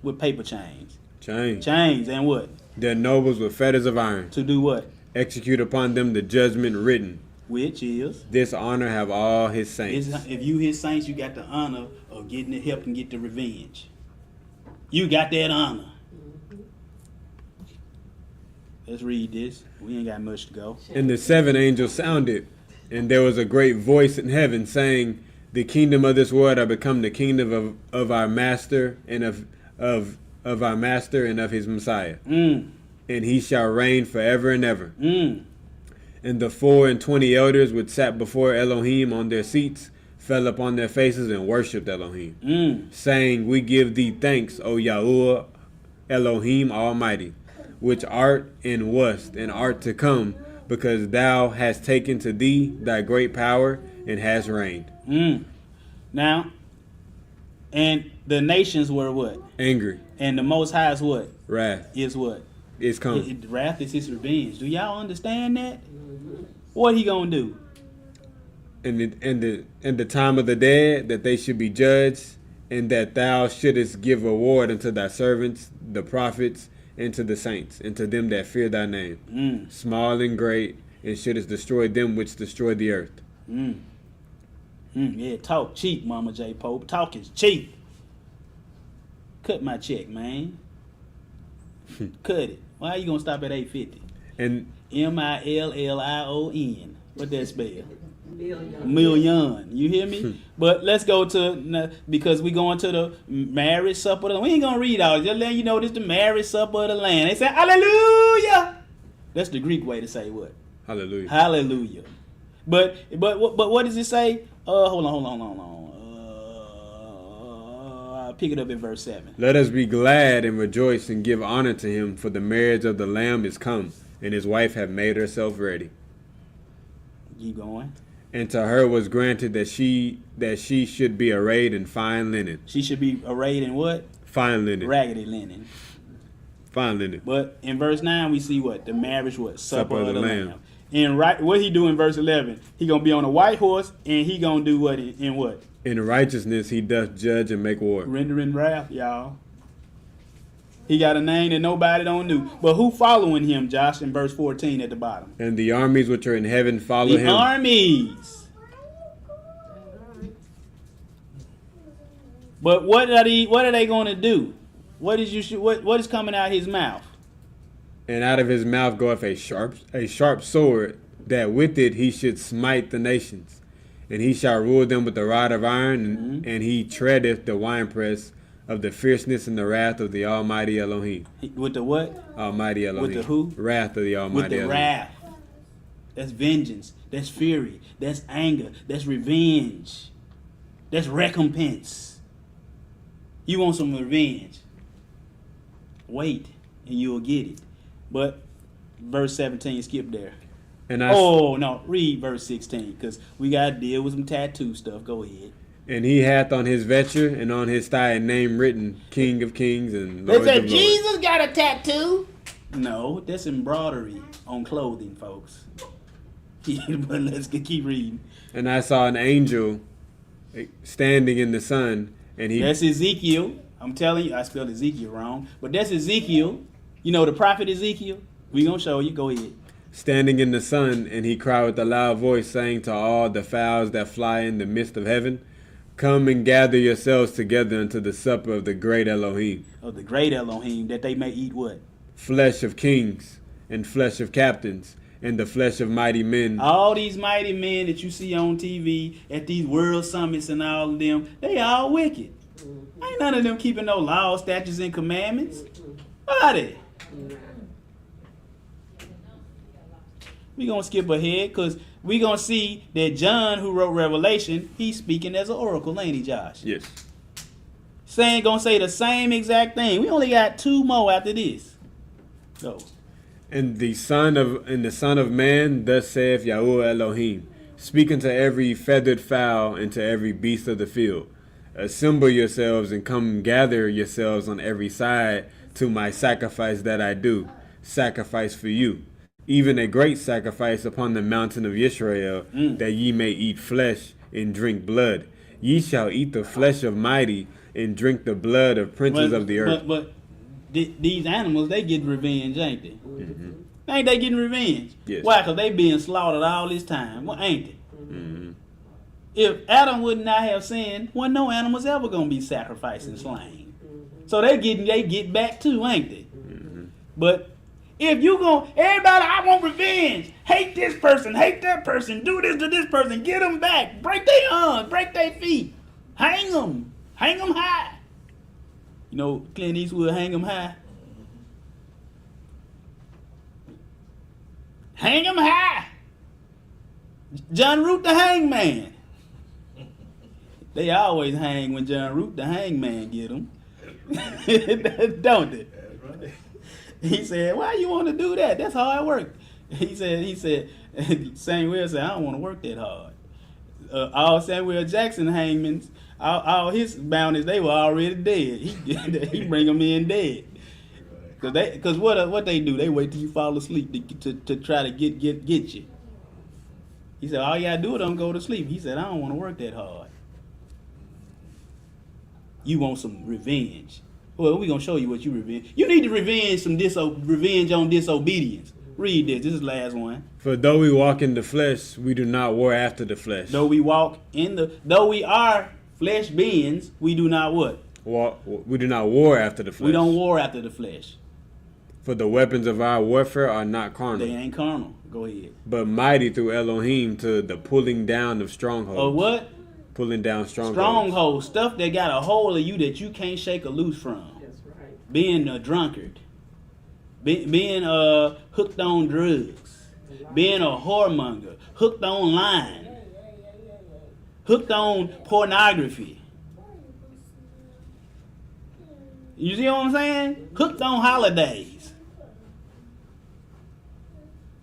With paper chains. Chains. Chains and what? Their nobles with fetters of iron. To do what? Execute upon them the judgment written. Which is? This honor have all his saints. If you his saints, you got the honor of getting the help and get the revenge. You got that honor. Let's read this. We ain't got much to go. And the seven angels sounded, and there was a great voice in heaven saying, the kingdom of this world are become the kingdom of our master and of our master and of his Messiah. And he shall reign forever and ever. And the 24 elders which sat before Elohim on their seats fell upon their faces and worshipped Elohim, saying, we give thee thanks, O Yahuwah Elohim Almighty, which art and wast and art to come, because thou hast taken to thee thy great power and hast reigned. Now, and the nations were what? Angry. And the Most High is what? Wrath. Is what? Is come. Wrath is his revenge. Do y'all understand that? What he gonna do? In the time of the dead, that they should be judged, and that thou shouldest give reward unto thy servants, the prophets, and to the saints, and to them that fear thy name, small and great, and shouldest destroy them which destroy the earth. Yeah, talk cheap, Mama J. Pope. Talk is cheap. Cut my check, man. Cut it. Why you gonna stop at 850? And Million. What that spell? Million. Million. You hear me? But let's go to, because we going to the marriage supper of the, we ain't gonna read all. Just letting you know this the marriage supper of the Lamb. They say hallelujah. That's the Greek way to say what? hallelujah. Hallelujah. But what does it say? Hold on. I'll pick it up in verse 7. Let us be glad and rejoice and give honor to him, for the marriage of the Lamb is come, and his wife hath made herself ready. Keep going. And to her was granted that she should be arrayed in fine linen. She should be arrayed in what? Fine linen. Raggedy linen. Fine linen. But in verse 9 we see what? The marriage what? Supper of the Lamb. Lamb. And right, what he do in verse 11? He gonna be on a white horse, and he gonna do what in what? In righteousness he doth judge and make war. Rendering wrath, y'all. He got a name that nobody don't know. But who following him, Josh, in verse 14 at the bottom? And the armies which are in heaven follow The him. armies. But what are they going to do? What is coming out his mouth? And out of his mouth goeth a sharp sword, that with it he should smite the nations. And he shall rule them with the rod of iron, and he treadeth the winepress of the fierceness and the wrath of the Almighty Elohim. With the what? Almighty Elohim. With the who? Wrath of the With Almighty the Elohim. wrath. That's vengeance. That's fury. That's anger. That's revenge. That's recompense. You want some revenge? Wait, and you'll get it. But verse 17, skip there. And I Oh, no, read verse 16, because we got to deal with some tattoo stuff. Go ahead. And he hath on his vesture and on his thigh a name written, King of Kings and They Lord said of Lords. Jesus got a tattoo. No, that's embroidery on clothing, folks. But let's keep reading. And I saw an angel standing in the sun, and he That's Ezekiel. I'm telling you, I spelled Ezekiel wrong, but that's Ezekiel. You know the prophet Ezekiel? We gonna show you. Go ahead. standing in the sun, and he cried with a loud voice, saying to all the fowls that fly in the midst of heaven, come and gather yourselves together unto the supper of the great Elohim. Of the great Elohim, that they may eat what? Flesh of kings, and flesh of captains, and the flesh of mighty men. All these mighty men that you see on TV at these world summits and all of them, they all wicked. Ain't none of them keeping no laws, statutes, and commandments. Are they? We gonna skip ahead because we gonna see that John, who wrote Revelation, he's speaking as an oracle, ain't he, Josh? Yes. Gonna say the same exact thing. We only got two more after this. Go. And the Son of Man, thus saith Yahuwah Elohim, speak unto every feathered fowl and to every beast of the field. Assemble yourselves and come gather yourselves on every side to my sacrifice that I do, sacrifice for you, even a great sacrifice upon the mountain of Israel, that ye may eat flesh and drink blood. Ye shall eat the flesh of mighty and drink the blood of princes of the earth. But these animals, they get revenge, ain't they? Mm-hmm. Ain't they getting revenge? Yes. Why? Because they being slaughtered all this time. Well, ain't they? Mm-hmm. If Adam would not have sinned, well, no animals ever gonna be sacrificed and slain. So they get back too, ain't they? Mm-hmm. But if you everybody, I want revenge. Hate this person, hate that person, do this to this person, get them back, break their arms, break their feet, hang them high. You know, Clint Eastwood, hang them high. Hang them high. John Root the hangman. They always hang when John Root the hangman get them. Don't they? That's right. He said, why you want to do that? That's hard work. He said, Samuel said, I don't want to work that hard. All Samuel Jackson hangmans, all his bounties, they were already dead. He bring them in dead. Because what they do, they wait till you fall asleep to try to get you. He said, all you gotta do is don't go to sleep. He said, I don't want to work that hard. You want some revenge. Well, we're going to show you what you revenge. You need to revenge revenge on disobedience. Read this. This is the last one. For though we walk in the flesh, we do not war after the flesh. Though we are flesh beings, we do not what? We do not war after the flesh. We don't war after the flesh. For the weapons of our warfare are not carnal, They ain't carnal. Go ahead. but mighty through Elohim to the pulling down of strongholds. Or what? Pulling down strongholds. Stronghold stuff that got a hold of you that you can't shake or loose from. That's right. Being a drunkard, being hooked on drugs, being a whoremonger, hooked on lying, hooked on pornography. You see what I'm saying? Hooked on holidays.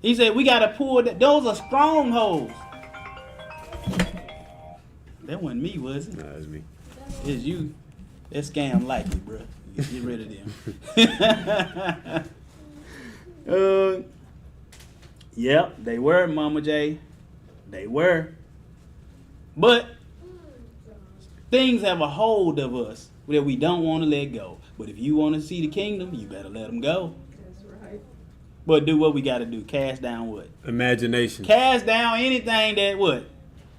He said we got to pull that. Those are strongholds. That wasn't me, was it? Nah, that's me. It's you. That scam likely, bro. Get rid of them. Yep, they were, Mama J. They were. But things have a hold of us that we don't want to let go. But if you want to see the kingdom, you better let them go. That's right. But do what we got to do. Cast down what? Imagination. Cast down anything that what?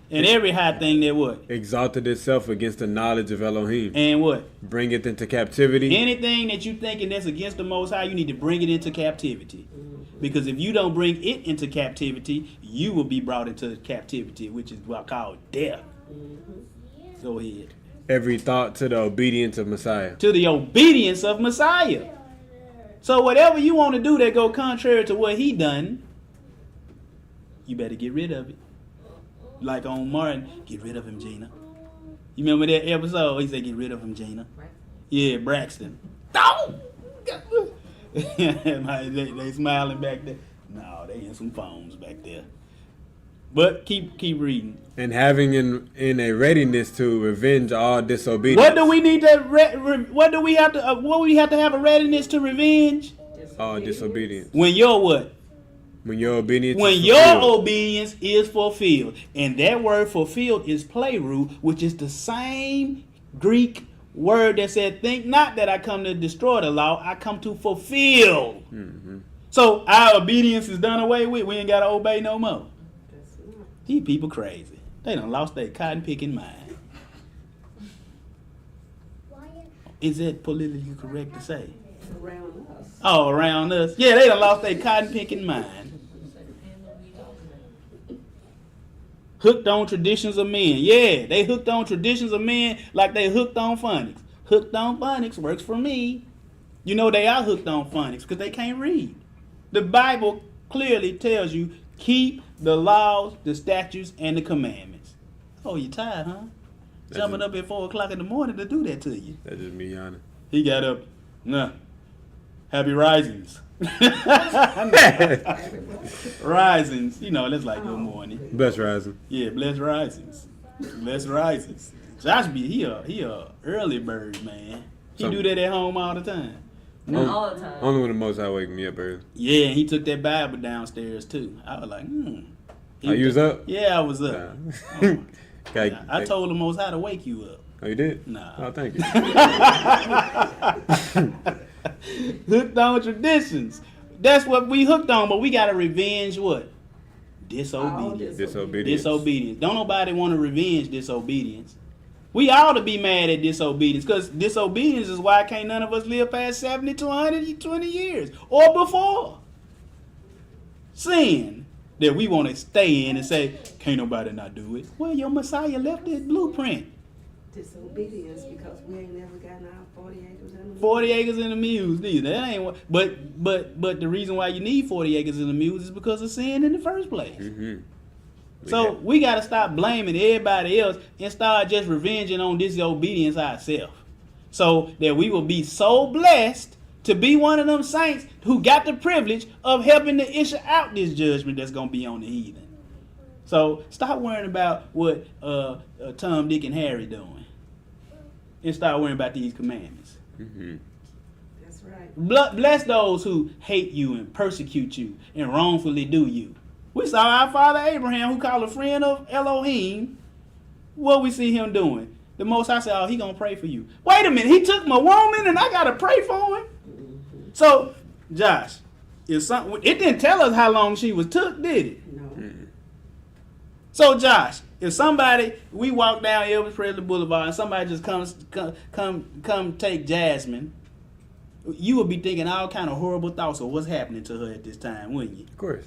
And every high thing that what? Exalted itself against the knowledge of Elohim. And what? Bring it into captivity. Anything that you thinking that's against the Most High, you need to bring it into captivity. Because if you don't bring it into captivity, you will be brought into captivity, which is what I call death. Go ahead. Every thought to the obedience of Messiah. To the obedience of Messiah. So whatever you want to do that go contrary to what he done, you better get rid of it. Like on Martin, get rid of him, Gina. You remember that episode? He said, get rid of him, Gina. Yeah, Braxton. No! they smiling back there. No, they in some phones back there. But keep reading. And having in a readiness to revenge all disobedience. What do we need to? What do we have to? What we have to have a readiness to revenge? All disobedience. When your what? When your obedience When is your fulfilled. obedience is fulfilled, and that word fulfilled is pleroo, which is the same Greek word that said, "Think not that I come to destroy the law; I come to fulfill." Mm-hmm. So our obedience is done away with. We ain't gotta obey no more. That's right. These people crazy. They done lost their cotton picking mind. Is that politically correct to say? Around us. Oh, around us. Yeah, they done lost their cotton picking mind. Hooked on traditions of men. Yeah, they hooked on traditions of men like they hooked on phonics. Hooked on phonics works for me. You know they are hooked on phonics because they can't read. The Bible clearly tells you, keep the laws, the statutes, and the commandments. Oh, you tired, huh? Jumping up at 4 o'clock in the morning to do that to you. That's just me, Yana. He got up. Nah. Happy risings. Risings. You know, that's like good morning. Bless rising. Yeah, blessed risings. Blessed risings. Josh he a early bird, man. He So- do that at home all the time. All the time. Only when the Most High wake me up early. Yeah, and he took that Bible downstairs too. I was like, He Are you was up? Yeah, I was up. Nah. Okay. I told the Most High to wake you up. Oh, you did? Nah. Oh, thank you. Hooked on traditions. That's what we hooked on, but we gotta revenge what? Disobedience. Disobedience. Disobedience. Don't nobody want to revenge disobedience. We ought to be mad at disobedience because disobedience is why can't none of us live past 70 to 120 years or before. Sin that we want to stay in and say, can't nobody not do it. Well, your Messiah left his blueprint. Disobedience because we ain't never gotten our 40 acres in the 40 acres in the muse, neither. That ain't what. But the reason why you need 40 acres in the muse is because of sin in the first place. Mm-hmm. So we got to stop blaming everybody else and start just revenging on disobedience ourselves. So that we will be so blessed to be one of them saints who got the privilege of helping to issue out this judgment that's going to be on the heathen. So stop worrying about what Tom, Dick, and Harry doing. And start worrying about these commandments. Mm-hmm. That's right. Bless those who hate you and persecute you and wrongfully do you. We saw our father Abraham, who called a friend of Elohim. What we see him doing? The Most High said, oh, he going to pray for you. Wait a minute, he took my woman and I got to pray for him? So, Josh, it didn't tell us how long she was took, did it? No. So, Josh, if somebody, we walk down Elvis Presley Boulevard and somebody just come take Jasmine, you would be thinking all kind of horrible thoughts of what's happening to her at this time, wouldn't you? Of course.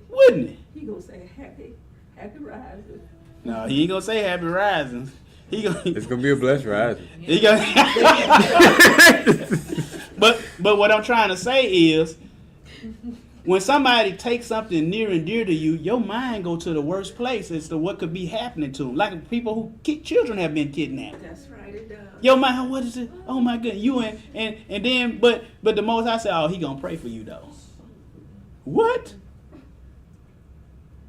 Wouldn't it? He gonna say happy rising. No, he ain't gonna say happy rising. He gonna. It's gonna be a blessed rising. He gonna. but what I'm trying to say is, when somebody takes something near and dear to you, your mind go to the worst place as to what could be happening to them. Like people who children have been kidnapped. That's right, it does. Your mind, what is it? Oh my goodness, you and then, but the most I say, oh, he gonna pray for you though. What?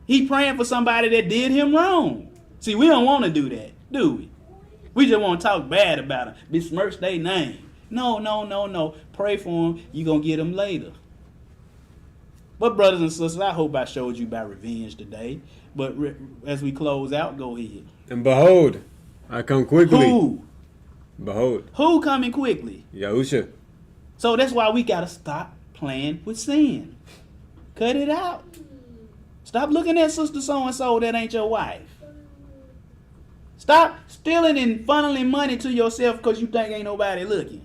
He praying for somebody that did him wrong. See, we don't want to do that, do we? We just want to talk bad about them, besmirch their name. No. Pray for them. You gonna get them later. But brothers and sisters, I hope I showed you about revenge today. But as we close out, go ahead. And behold, I come quickly. Who? Behold, Who coming quickly? Yahusha. So that's why we gotta stop playing with sin. Cut it out. Stop looking at sister so-and-so that ain't your wife. Stop stealing and funneling money to yourself because you think ain't nobody looking.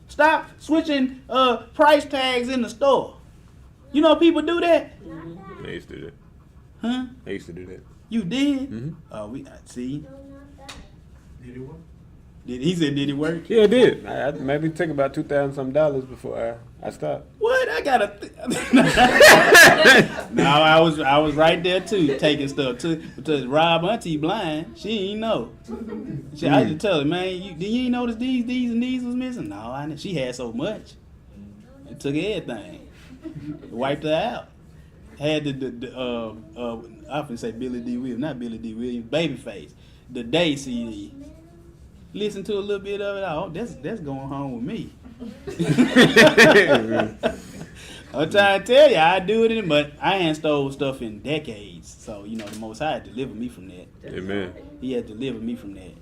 Stop switching price tags in the store. You know people do that? I used to do that. Huh? I used to do that. You did? Mhm. Oh, we see. Did it work? He said, did it work? Yeah, it did. I maybe took about $2,000 some before I stopped. What? I gotta. No, I was right there too, taking stuff to rob Auntie blind. She ain't know. I just tell her, man, you ain't notice these and these was missing? No, I didn't. She had so much. It took everything. Wiped her out. Had the I often say Billy D. Williams, not Billy D. Williams, Babyface, the Day CD. Listen to a little bit of it. Oh, that's going home with me. I'm trying to tell you, I do it, but I ain't stole stuff in decades. So the Most High delivered me from that. Amen. He had delivered me from that.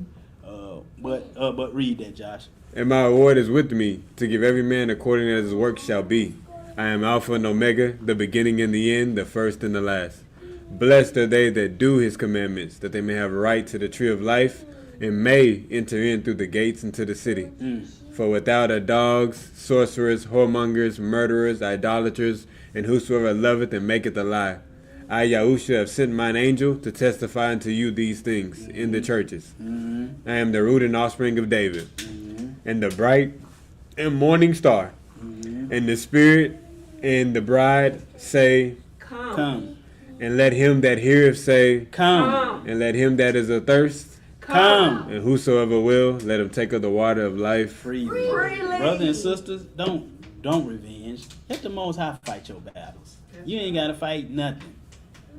But read that, Josh. And my reward is with me, to give every man according as his work shall be. I am Alpha and Omega, the beginning and the end, the first and the last. Blessed are they that do his commandments, that they may have right to the tree of life, and may enter in through the gates into the city. For without are dogs, sorcerers, whoremongers, murderers, idolaters, and whosoever loveth and maketh a lie. I, Yahusha, have sent mine angel to testify unto you these things in the churches. I am the root and offspring of David, and the bright and morning star. And the Spirit and the bride say, Come. and let him that heareth say, Come. and let him that is athirst, Come. and whosoever will, let him take of the water of life. Freely. Brothers and sisters, don't revenge. Let the Most High fight your battles. You ain't gotta fight nothing.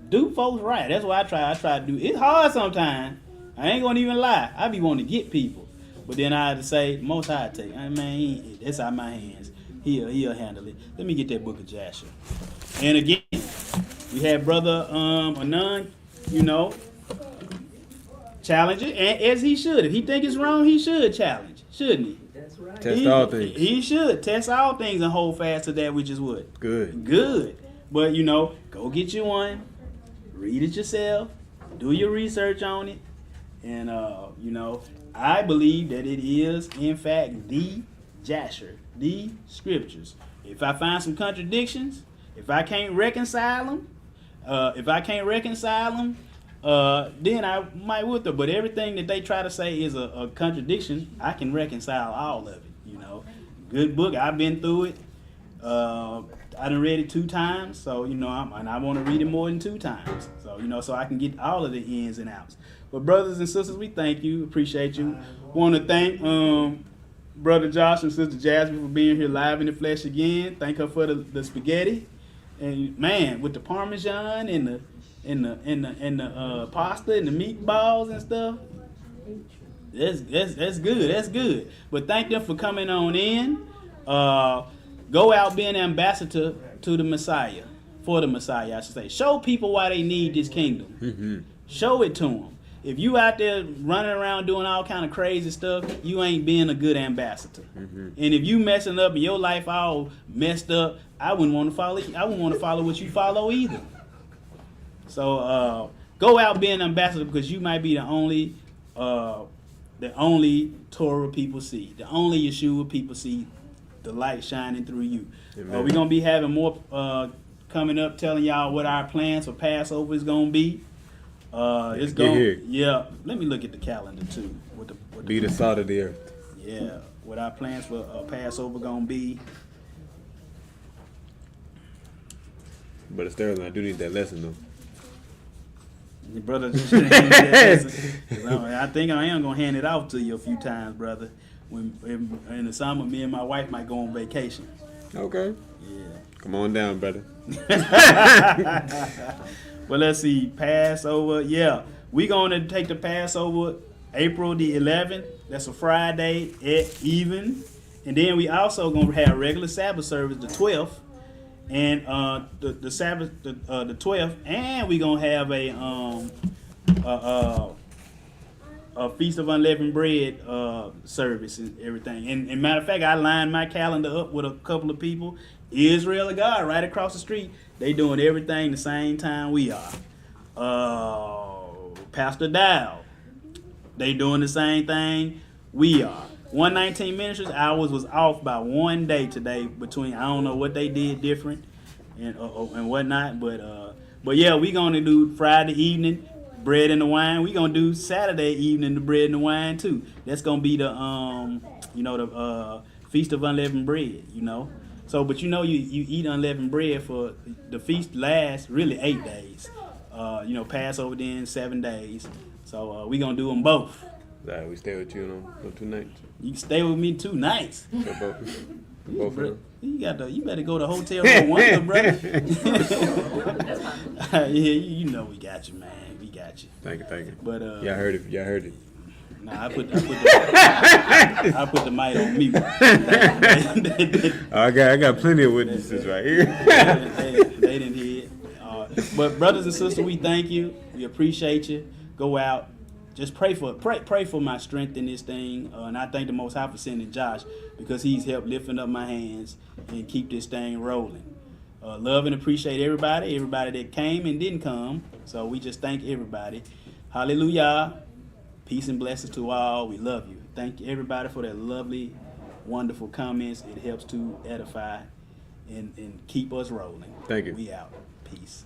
Do folks right. That's what I try to do. It's hard sometimes. I ain't gonna even lie. I be wanting to get people. But then I had to say, Most High take. Man, it's out my hands. He'll handle it. Let me get that book of Joshua. And again, we had Brother Anon, challenge it, and as he should. If he think it's wrong, he should challenge, shouldn't he? That's right. Test all things. He should test all things and hold fast to that which is what? Good. Good. But go get you one, read it yourself, do your research on it, and I believe that it is in fact the Jasher, the scriptures. If I find some contradictions, if I can't reconcile them, then I might with them. But everything that they try to say is a contradiction, I can reconcile all of it. Good book. I've been through it. I done read it 2 times, so and I want to read it more than 2 times. So so I can get all of the ins and outs. But brothers and sisters, we thank you, appreciate you. Want to thank Brother Josh and Sister Jasmine for being here live in the flesh again. Thank her for the spaghetti, and man, with the Parmesan and the pasta and the meatballs and stuff. That's good. That's good. But thank them for coming on in. Go out, be an ambassador to the Messiah, for the Messiah, I should say. Show people why they need this kingdom. Mm-hmm. Show it to them. If you out there running around doing all kind of crazy stuff, you ain't being a good ambassador. Mm-hmm. And if you messing up and your life all messed up, I wouldn't want to follow. I wouldn't want to follow what you follow either. So go out being an ambassador, because you might be the only the only Torah people see, the only Yeshua people see, the light shining through you. Amen. We're gonna be having more coming up, telling y'all what our plans for Passover is gonna be. It's Get going, here. yeah. Let me look at the calendar too. Be the salt of the earth. Yeah, what our plans for Passover gonna be. But Sterling, I do need that lesson though. Your brother just should hand me that lesson. 'Cause I think I am gonna hand it off to you a few times, brother. When in the summer, me and my wife might go on vacation. Okay. Yeah. Come on down, brother. Well, let's see. Passover. Yeah, we gonna take the Passover April the 11th. That's a Friday at even, and then we also gonna have regular Sabbath service the 12th, and the Sabbath the 12th, and we gonna have a Feast of Unleavened Bread service and everything. And matter of fact, I lined my calendar up with a couple of people. Israel of God right across the street. They doing everything the same time we are. Pastor Dow, they doing the same thing we are. 119 Ministries, ours was off by one day today between, I don't know what they did different and whatnot, but yeah, we gonna do Friday evening bread and the wine. We gonna do Saturday evening the bread and the wine too. That's gonna be the the Feast of Unleavened Bread, So, but you eat unleavened bread for the feast lasts really 8 days. Passover then 7 days. So we gonna do them both. Right, we stay with you on 2 nights. You can stay with me 2 nights. For both of them. You better go to Hotel Rwanda, brother. Yeah, you know we got you, man. We got you. Thank you. But Y'all heard it. Nah, I put the mic on mute. I got plenty of witnesses right here. They didn't hear it. But brothers and sisters, we thank you. We appreciate you. Go out. Just pray for my strength in this thing. And I thank the Most High for sending Josh, because he's helped lifting up my hands and keep this thing rolling. Love and appreciate everybody that came and didn't come. So we just thank everybody. Hallelujah. Peace and blessings to all. We love you. Thank you everybody for their lovely, wonderful comments. It helps to edify and keep us rolling. Thank you. We out. Peace.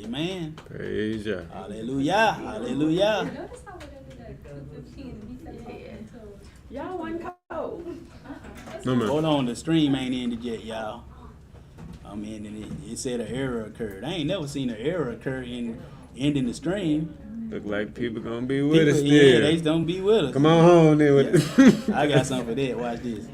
Amen. Praise ya. Hallelujah. Hallelujah. Notice how whatever that 15 and he said something to Y'all wasn't cold. No, man. Hold on, the stream ain't ended yet, y'all. And it said an error occurred. I ain't never seen an error occur in ending the stream. Look like people gonna be with us Yeah, still. they don't be with us. Come on home then with I got something for that. Watch this.